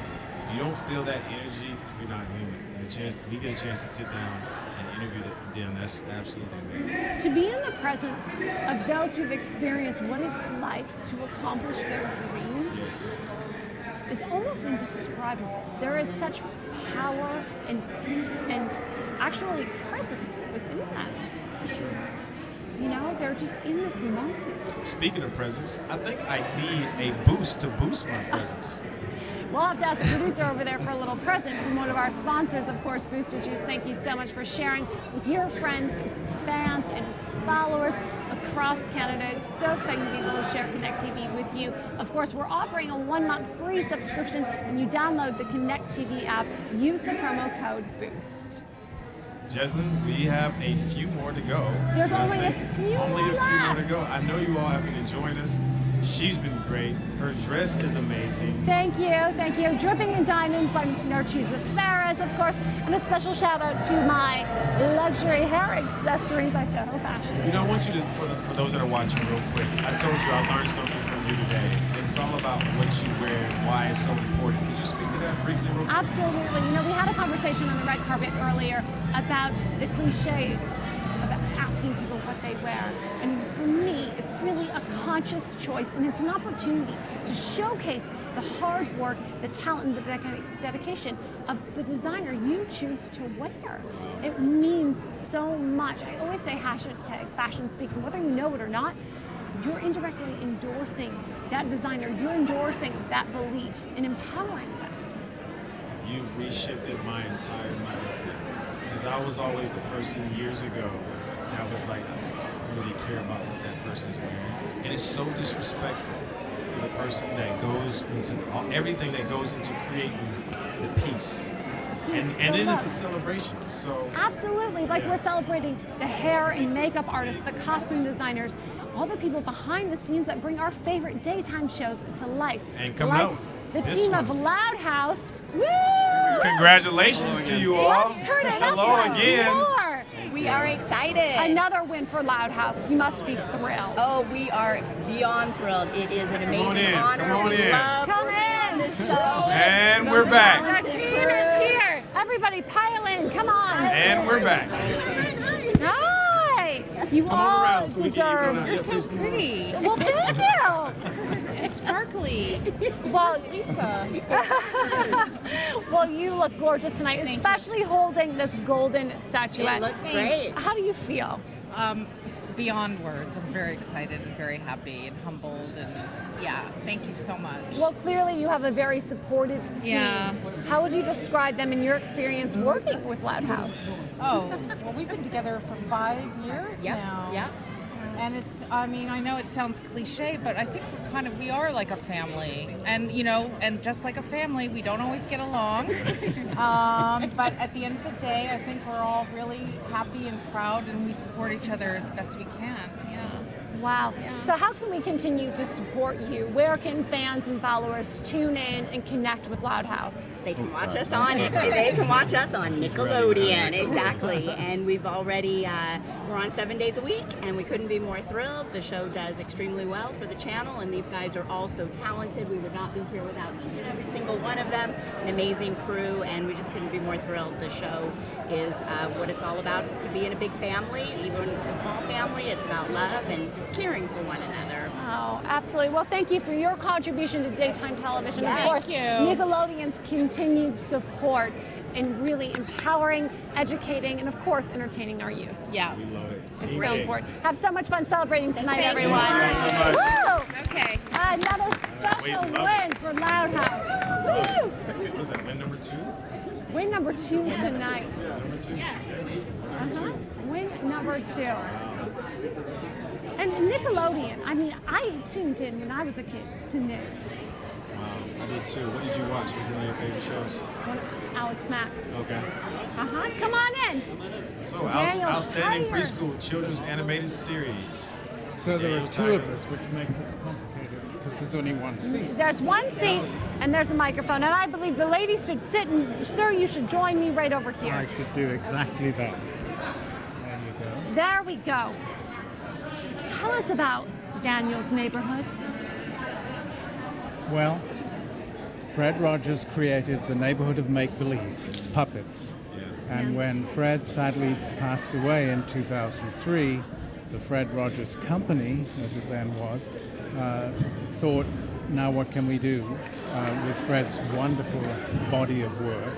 If you don't feel that energy, you're not human. And we get a chance to sit down and interview them. That's absolutely amazing. To be in the presence of those who've experienced what it's like to accomplish their dreams is almost indescribable. There is such power and actually presence within that. You know, they're just in this moment. Speaking of presence, I think I need a boost to boost my presence. We'll have to ask the producer over there for a little present from one of our sponsors, of course, Booster Juice. Thank you so much for sharing with your friends, fans, and followers across Canada. It's so exciting to be able to share Connect TV with you. Of course, we're offering a 1-month free subscription when you download the Connect TV app. Use the promo code BOOST. Jesslyn, we have a few more to go. There's only a few more left. to go. I know you all have been enjoying us. She's been great. Her dress is amazing. Thank you, thank you. Dripping in Diamonds by Narcisa Ferris, of course, and a special shout out to my luxury hair accessory by Soho Fashion. You know, I want you to, for those that are watching real quick, I told you I learned something from you today. It's all about what you wear and why it's so important. Could you speak to that briefly real quick? Absolutely. You know, we had a conversation on the red carpet earlier about the cliche about asking people what they wear. And for me, it's really a conscious choice, and it's an opportunity to showcase the hard work, the talent, and the dedication of the designer you choose to wear. It means so much. I always say hashtag fashion speaks, and whether you know it or not, you're indirectly endorsing that designer. You're endorsing that belief and empowering them. You reshifted my entire mindset. Because I was always the person years ago that was like, I don't really care about what that person's wearing. And it's so disrespectful to the person that goes into everything that goes into creating the piece. And then it's a celebration. So absolutely, like we're celebrating the hair and makeup artists, the costume designers, all the people behind the scenes that bring our favorite daytime shows to life. And coming like out, the team of Loud House. Woo! Congratulations to you all. Let's turn it Hello up again. More. We are excited. Another win for Loud House. You must be thrilled. Oh, we are beyond thrilled. It is an amazing honor. Come on in. Come in. This show. And we're back. The team is here. Everybody pile in. Come on. And we're back. Hi. You all deserve. You're so pretty. Well, thank you. It's sparkly. Well, Lisa. Well, you look gorgeous tonight, especially holding this golden statuette. It looks great. How do you feel? Beyond words. I'm very excited and very happy and humbled, and yeah, thank you so much. Well, clearly you have a very supportive team. Yeah. How would you describe them in your experience working with Loud House? Oh, well, we've been together for 5 years now. Yep. And it's, I mean, I know it sounds cliche, but I think we are like a family. And, you know, and just like a family, we don't always get along. But at the end of the day, I think we're all really happy and proud, and we support each other as best we can. Yeah. Wow. So how can we continue to support you? Where can fans and followers tune in and connect with Loud House? They can watch us on Nickelodeon, exactly. And we've already, we're on 7 days a week, and we couldn't be more thrilled. The show does extremely well for the channel, and these guys are all so talented. We would not be here without each and every single one of them. An amazing crew, and we just couldn't be more thrilled. The show is what it's all about, to be in a big family, even a small family. It's about love and caring for one another. Oh, absolutely. Well, thank you for your contribution to daytime television. Yes. Of course, Thank you. Nickelodeon's continued support in really empowering, educating, and of course, entertaining our youth. Yeah. We love it. It's so important. Have so much fun celebrating tonight, Thank you. everyone. Thank you so much. Woo! Okay. Another special win for Loud House. Woo! What was that, win number 2? Win number 2 tonight. Number 2? Yes. Win number 2. And Nickelodeon, I mean, I tuned in when I was a kid to Nick. Wow, I did too. What did you watch? What's one of your favorite shows? Alex Mack. Okay. Come on in. So, Daniel's outstanding tired. preschool children's animated series. So there are Daniel 2 of Tiger. us, which makes it complicated because there's only one seat. There's one seat and there's a microphone, and I believe the ladies should sit and, sir, you should join me right over here. I should do exactly that. There you go. There we go. Tell us about Daniel's neighborhood. Well, Fred Rogers created the neighborhood of make-believe, puppets. And when Fred sadly passed away in 2003, the Fred Rogers Company, as it then was, thought, now what can we do with Fred's wonderful body of work?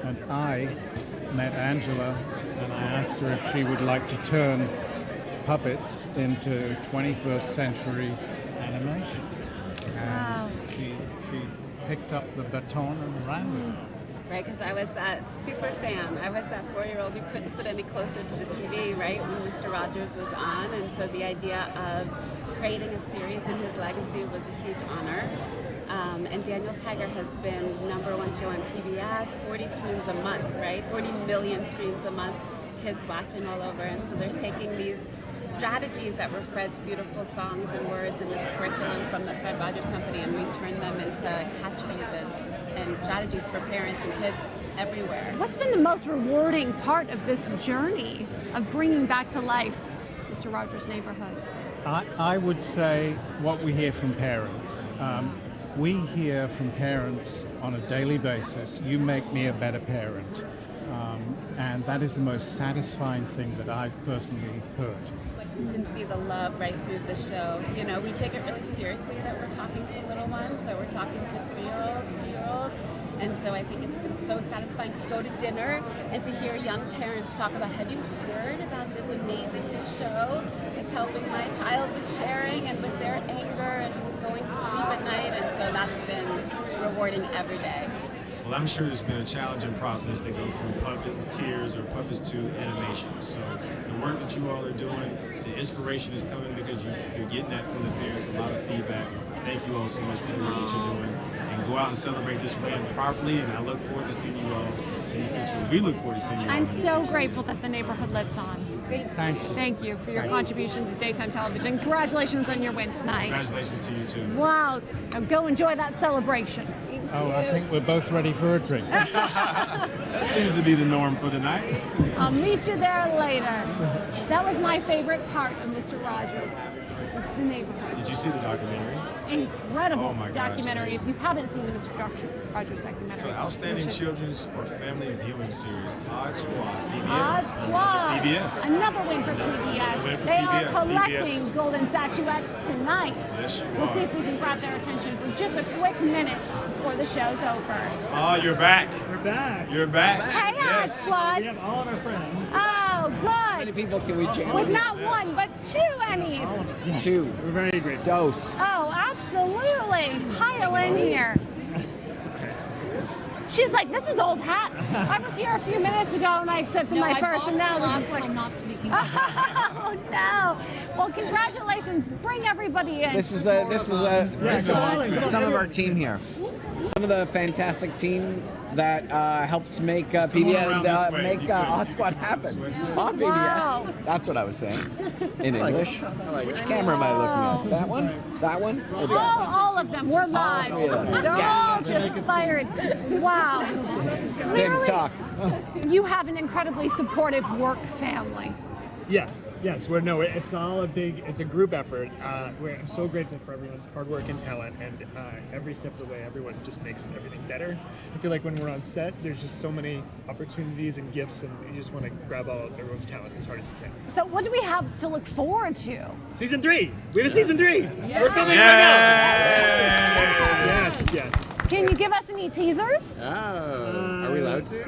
And I met Angela and I asked her if she would like to turn puppets into 21st century animation. And she picked up the baton and ran with it. Right, because I was that super fan. I was that 4-year-old who couldn't sit any closer to the TV, right, when Mr. Rogers was on. And so the idea of creating a series in his legacy was a huge honor. And Daniel Tiger has been #1 show on PBS, 40 streams a month, right? 40 million streams a month, kids watching all over. And so they're taking these strategies that were Fred's beautiful songs and words in this curriculum from the Fred Rogers Company, and we turned them into catchphrases and strategies for parents and kids everywhere. What's been the most rewarding part of this journey of bringing back to life Mr. Rogers' Neighborhood? I would say what we hear from parents. We hear from parents on a daily basis, you make me a better parent. And that is the most satisfying thing that I've personally heard. You can see the love right through the show. You know, we take it really seriously that we're talking to little ones, that we're talking to 3-year-olds, 2-year-olds. And so I think it's been so satisfying to go to dinner and to hear young parents talk about, have you heard about this amazing new show that's helping my child with sharing and with their anger and going to sleep at night? And so that's been rewarding every day. Well, I'm sure it's been a challenging process to go from puppeteers or puppets to animation. So the work that you all are doing, the inspiration is coming because you're getting that from the parents, a lot of feedback. Thank you all so much for the work that you're doing. And go out and celebrate this win properly, and I look forward to seeing you all in the future. We look forward to seeing you all. I'm so grateful that the neighborhood lives on. Thank you. Thank you for your contribution to daytime television. Congratulations on your win tonight. Congratulations to you too. Wow. Now go enjoy that celebration. Oh, I think we're both ready for a drink. That seems to be the norm for tonight. I'll meet you there later. That was my favorite part of Mr. Rogers, was the neighborhood. Did you see the documentary? Incredible Oh my gosh, documentary. If amazing. you haven't seen the Mr. Rogers documentary. So outstanding you should. children's or family viewing series, Odd Squad, PBS. Odd Squad. PBS. Another win for PBS. Win for They are PBS. collecting PBS. golden statuettes tonight. Yes, you We'll are. see if we can grab their attention for just a quick minute before the show's over. Oh, you're back. We're back. You're back. Hey, Odd Yes. Squad. We have all of our friends. Oh, good. How many people can we jam? With not one, but 2 Emmys. Yes. 2. We're very grateful. Dose. Oh, absolutely. Pile in here. She's like, this is old hat. I was here a few minutes ago and I accepted my first, and now this is like, I'm not speaking. oh no. Well, congratulations. Bring everybody in. This is some of our team here. Some of the fantastic team that helps make PBS make Odd Squad happen on PBS. Wow. That's what I was saying in English. Which camera am I looking at? That one? That one? Or that? All of them. We're live. three of them. They're all just fired. Wow. Tim, Clearly, talk. you have an incredibly supportive work family. Yes. It's all it's a group effort. I'm so grateful for everyone's hard work and talent, and every step of the way, everyone just makes everything better. I feel like when we're on set, there's just so many opportunities and gifts, and you just want to grab all of everyone's talent as hard as you can. So what do we have to look forward to? Season 3! We have a season 3! Yeah. We're filming right now! Yes. Can you give us any teasers? Are we allowed to?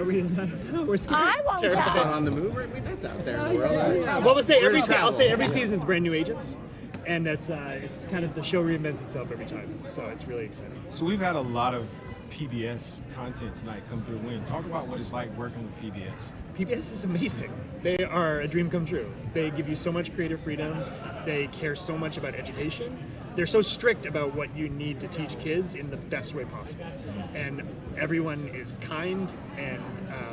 We're scared. I won't Terrified. tell. On the move? I mean, that's out there in the world. Well, I'll say every season's brand new agents, and that's it's kind of the show reinvents itself every time. So it's really exciting. So we've had a lot of PBS content tonight come through. Win. Talk about what it's like working with PBS. PBS is amazing. They are a dream come true. They give you so much creative freedom. They care so much about education. They're so strict about what you need to teach kids in the best way possible. And everyone is kind and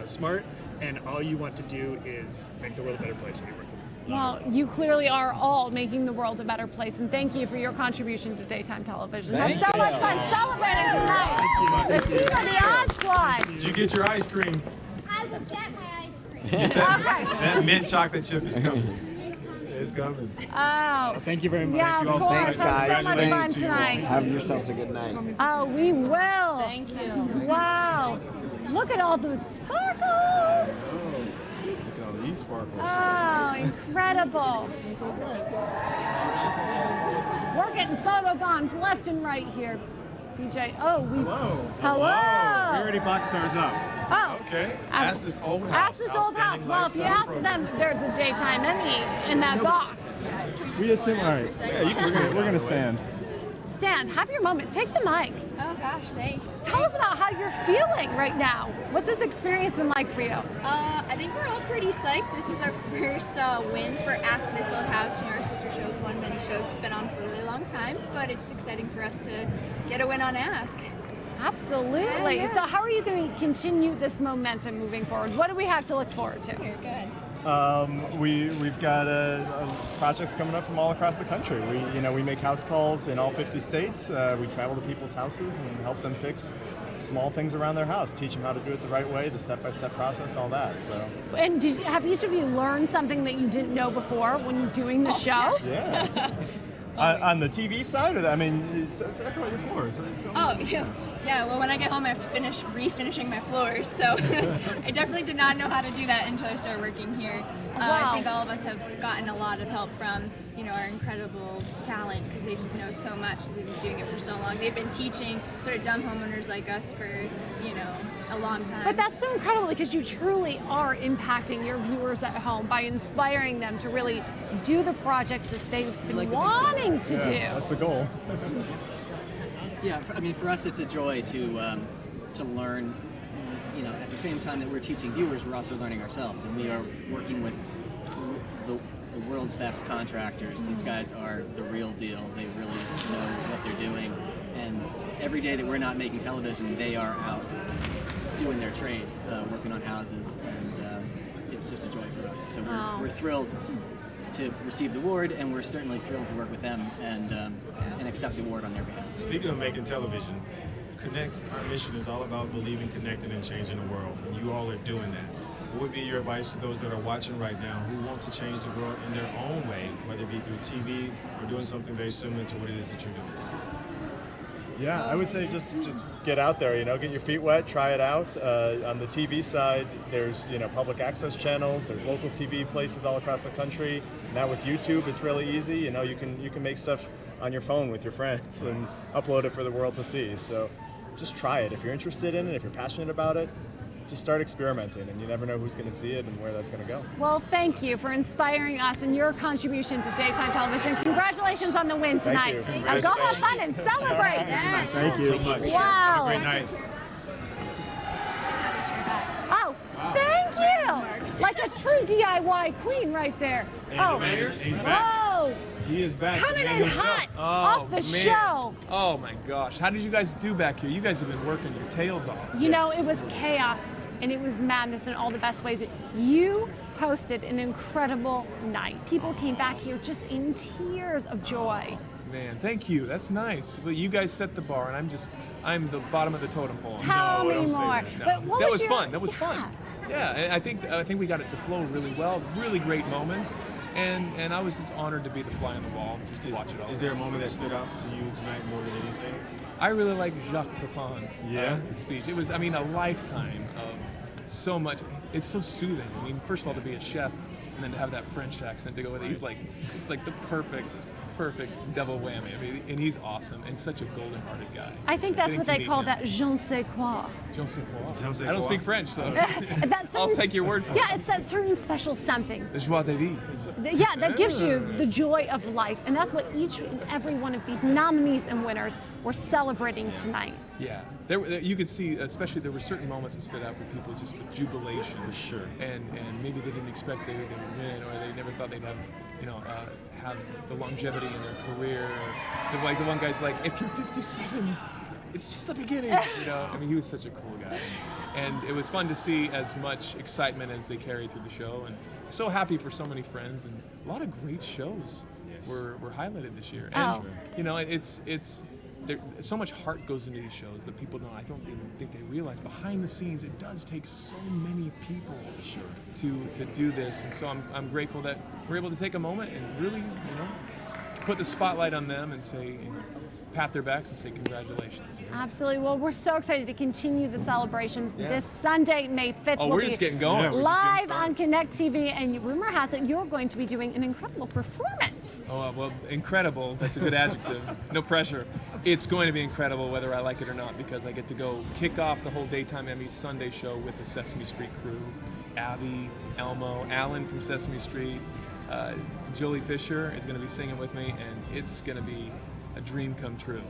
smart, and all you want to do is make the world a better place when you work with them. Well, you clearly are all making the world a better place, and thank you for your contribution to daytime television. That's so much fun celebrating tonight. The team of the Odd Squad. Did you get your ice cream? I will get my ice cream. Okay. That mint chocolate chip is coming. It's coming. Oh. Thank you very much. Yeah, of course. That was so much fun tonight. Have yourselves a good night. Oh, we will. Thank you. Wow. Look at all those sparkles. Look at all these sparkles. Oh, incredible. We're getting photo bombs left and right here. BJ. Oh, Hello. We already boxed ours up. Oh. Okay. Ask this old house. Ask this old house. Well, if you ask them, there's a daytime Emmy in that box. We assume. All right. Yeah, we're gonna stand. Stan, have your moment. Take the mic. Oh gosh, thanks. Tell us about how you're feeling right now. What's this experience been like for you? I think we're all pretty psyched. This is our first win for Ask This Old House. You know, our sister show's won many shows. It's been on for a really long time, but it's exciting for us to get a win on Ask. Absolutely. Yeah. So how are you going to continue this momentum moving forward? What do we have to look forward to? You're good. We've got projects coming up from all across the country. We make house calls in all 50 states. We travel to people's houses and help them fix small things around their house, teach them how to do it the right way, the step-by-step process, all that. So. And have each of you learned something that you didn't know before when doing the show? Yeah. On the TV side, I mean, talk about your floors. Oh, yeah. Yeah, well, when I get home, I have to finish refinishing my floors. So I definitely did not know how to do that until I started working here. Wow. I think all of us have gotten a lot of help from, our incredible talent, because they just know so much. They've been doing it for so long. They've been teaching sort of dumb homeowners like us for, a long time. But that's so incredible because you truly are impacting your viewers at home by inspiring them to really do the projects that they've been wanting to do. That's the goal. Yeah, I mean, for us, it's a joy to learn. At the same time that we're teaching viewers, we're also learning ourselves, and we are working with the world's best contractors. These guys are the real deal. They really know what they're doing, and every day that we're not making television, they are out doing their trade, working on houses, and it's just a joy for us. So we're thrilled to receive the award, and we're certainly thrilled to work with them and accept the award on their behalf. Speaking of making television, Connect, our mission is all about believing, connecting, and changing the world, and you all are doing that. What would be your advice to those that are watching right now who want to change the world in their own way, whether it be through TV or doing something very similar to what it is that you're doing? Yeah, I would say just get out there, get your feet wet, try it out. On the TV side, there's public access channels, there's local TV places all across the country. Now with YouTube, it's really easy. You can make stuff on your phone with your friends and upload it for the world to see. So just try it. If you're interested in it, if you're passionate about it, just start experimenting, and you never know who's going to see it and where that's going to go. Well, thank you for inspiring us and your contribution to daytime television. Congratulations on the win tonight. Thank you. Now go have fun and celebrate. Yes. Thank you so much. Wow. Have a great night. Oh, thank you. Like a true DIY queen right there. He's back. Whoa. He is back. Coming Man in himself. hot off the show. Oh my gosh, how did you guys do back here? You guys have been working your tails off. You know, it was chaos and it was madness in all the best ways. You hosted an incredible night. People came back here just in tears of joy. Man, thank you. That's nice. Well, you guys set the bar, and I'm the bottom of the totem pole. Tell me more. No. But what that was was your- fun. That was fun. Yeah, and I think we got it to flow really well. Really great moments, and I was just honored to be the fly on the wall, just to watch it all. Is there a moment that stood out to you tonight more than anything? I really like Jacques Pepin's speech. It was, I mean, a lifetime of so much. It's so soothing. I mean, first of all, to be a chef and then to have that French accent to go with it. He's like, it's like the perfect double whammy. I mean, and he's awesome and such a golden-hearted guy. I think that's what Getting to they meet call him. that je ne sais quoi. Je ne sais quoi. Je ne sais I don't quoi. speak French, so That's I'll take your word for it. Yeah, it's that certain special something. The joie de vivre. Yeah, that gives you the joy of life. And that's what each and every one of these nominees and winners were celebrating tonight. Yeah, you could see, especially there were certain moments that stood out for people just with jubilation. For sure. And maybe they didn't expect they were going to win, or they never thought they'd have, have the longevity in their career. Or the one guy's like, if you're 57, it's just the beginning. I mean, he was such a cool guy. And it was fun to see as much excitement as they carried through the show. And so happy for so many friends, and a lot of great shows were highlighted this year. And, it's so much heart goes into these shows that people don't. I don't even think they realize behind the scenes. It does take so many people to do this, and so I'm grateful that we're able to take a moment and really put the spotlight on them and say, pat their backs and say congratulations. Absolutely. Well, we're so excited to continue the celebrations this Sunday, May 5th. Oh, we're just getting going. Yeah, live on Connect TV, and rumor has it you're going to be doing an incredible performance. Oh, well, incredible. That's a good adjective. No pressure. It's going to be incredible whether I like it or not, because I get to go kick off the whole Daytime Emmys Sunday show with the Sesame Street crew. Abby, Elmo, Alan from Sesame Street, Jolie Fisher is going to be singing with me, and it's going to be a dream come true,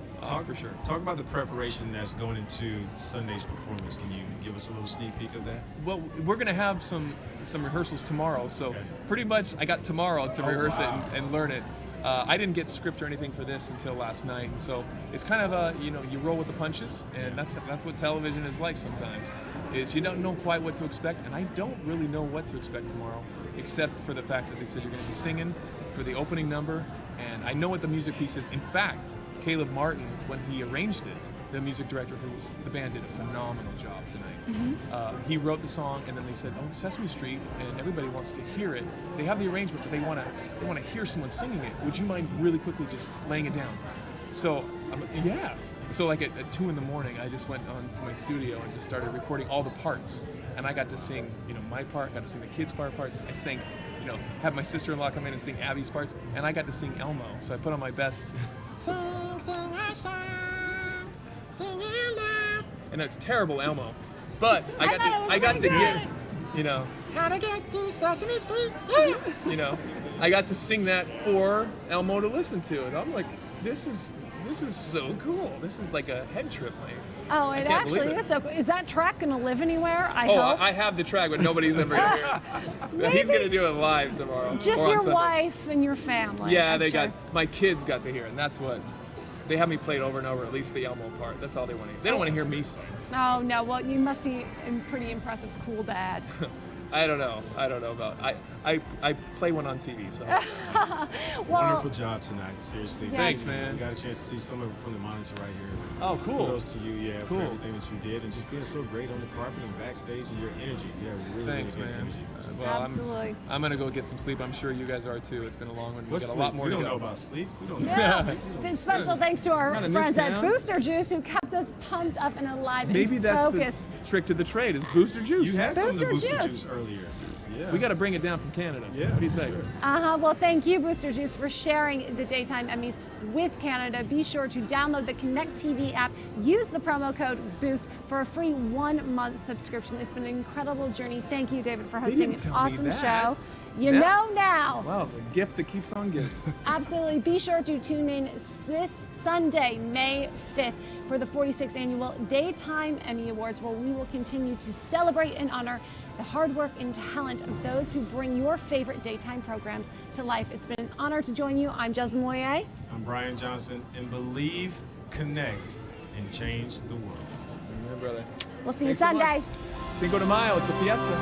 for sure. Talk about the preparation that's going into Sunday's performance. Can you give us a little sneak peek of that? Well, we're going to have some rehearsals tomorrow, so pretty much I got tomorrow to rehearse it and learn it. I didn't get script or anything for this until last night, and so it's kind of you roll with the punches, and that's what television is like sometimes. Is you don't know quite what to expect, and I don't really know what to expect tomorrow, except for the fact that they said you're going to be singing for the opening number, and I know what the music piece is. In fact, Caleb Martin, when he arranged it, the music director who the band did a phenomenal job tonight. He wrote the song, and then they said, "Oh, Sesame Street," and everybody wants to hear it. They have the arrangement, but they want to hear someone singing it. Would you mind really quickly just laying it down? So yeah. So like at 2 in the morning, I just went on to my studio and just started recording all the parts, and I got to sing, my part, got to sing the kids' choir parts. I sang, have my sister-in-law come in and sing Abby's parts, and I got to sing Elmo. So I put on my best. And that's terrible Elmo, but I got to give, how to get to Sesame Street. I got to sing that for Elmo to listen to, and I'm like, this is so cool. This is like a head trip, mate. Oh, it actually is so cool. Is that track going to live anywhere? I hope. I have the track, but nobody's ever going to hear it. He's going to do it live tomorrow. Just your wife and your family. Yeah, my kids got to hear it, and that's what. They have me play it over and over, at least the Elmo part. That's all they want to hear. They don't want to hear me sing. Oh, no. Well, you must be a pretty impressive, cool dad. I don't know about. I play one on TV, so. Wonderful job tonight, seriously. Yes. Thanks, man. We got a chance to see some of it from the monitor right here. Oh, cool. Kudos to you, for everything that you did, and just being so great on the carpet and backstage, and your energy. Really, thanks, really good man. energy. So, Well, absolutely. I'm gonna go get some sleep. I'm sure you guys are too. It's been a long one. We got a sleep? lot more We to don't go. know about sleep. We don't know Yeah. about sleep. Special thanks to our Not in friends this at town. Booster Juice who kept us pumped up and alive Maybe and that's focused. the trick to the trade is Booster Juice. You had some of the Booster Booster Juice. Juice earlier. Yeah. We got to bring it down from Canada. Yeah. What do you say? Well, thank you, Booster Juice, for sharing the Daytime Emmys with Canada. Be sure to download the Connect TV app. Use the promo code BOOST for a free 1-month subscription. It's been an incredible journey. Thank you, David, for hosting an awesome show. You know now. Wow, the gift that keeps on giving. Absolutely. Be sure to tune in this Sunday, May 5th, for the 46th Annual Daytime Emmy Awards, where we will continue to celebrate and honor the hard work and talent of those who bring your favorite daytime programs to life. It's been an honor to join you. I'm Jasmine Moyer. I'm Brian Johnson, and believe connect, and change the world. Amen, brother. We'll see you Thanks so Sunday. much. Cinco de Mayo, it's a fiesta.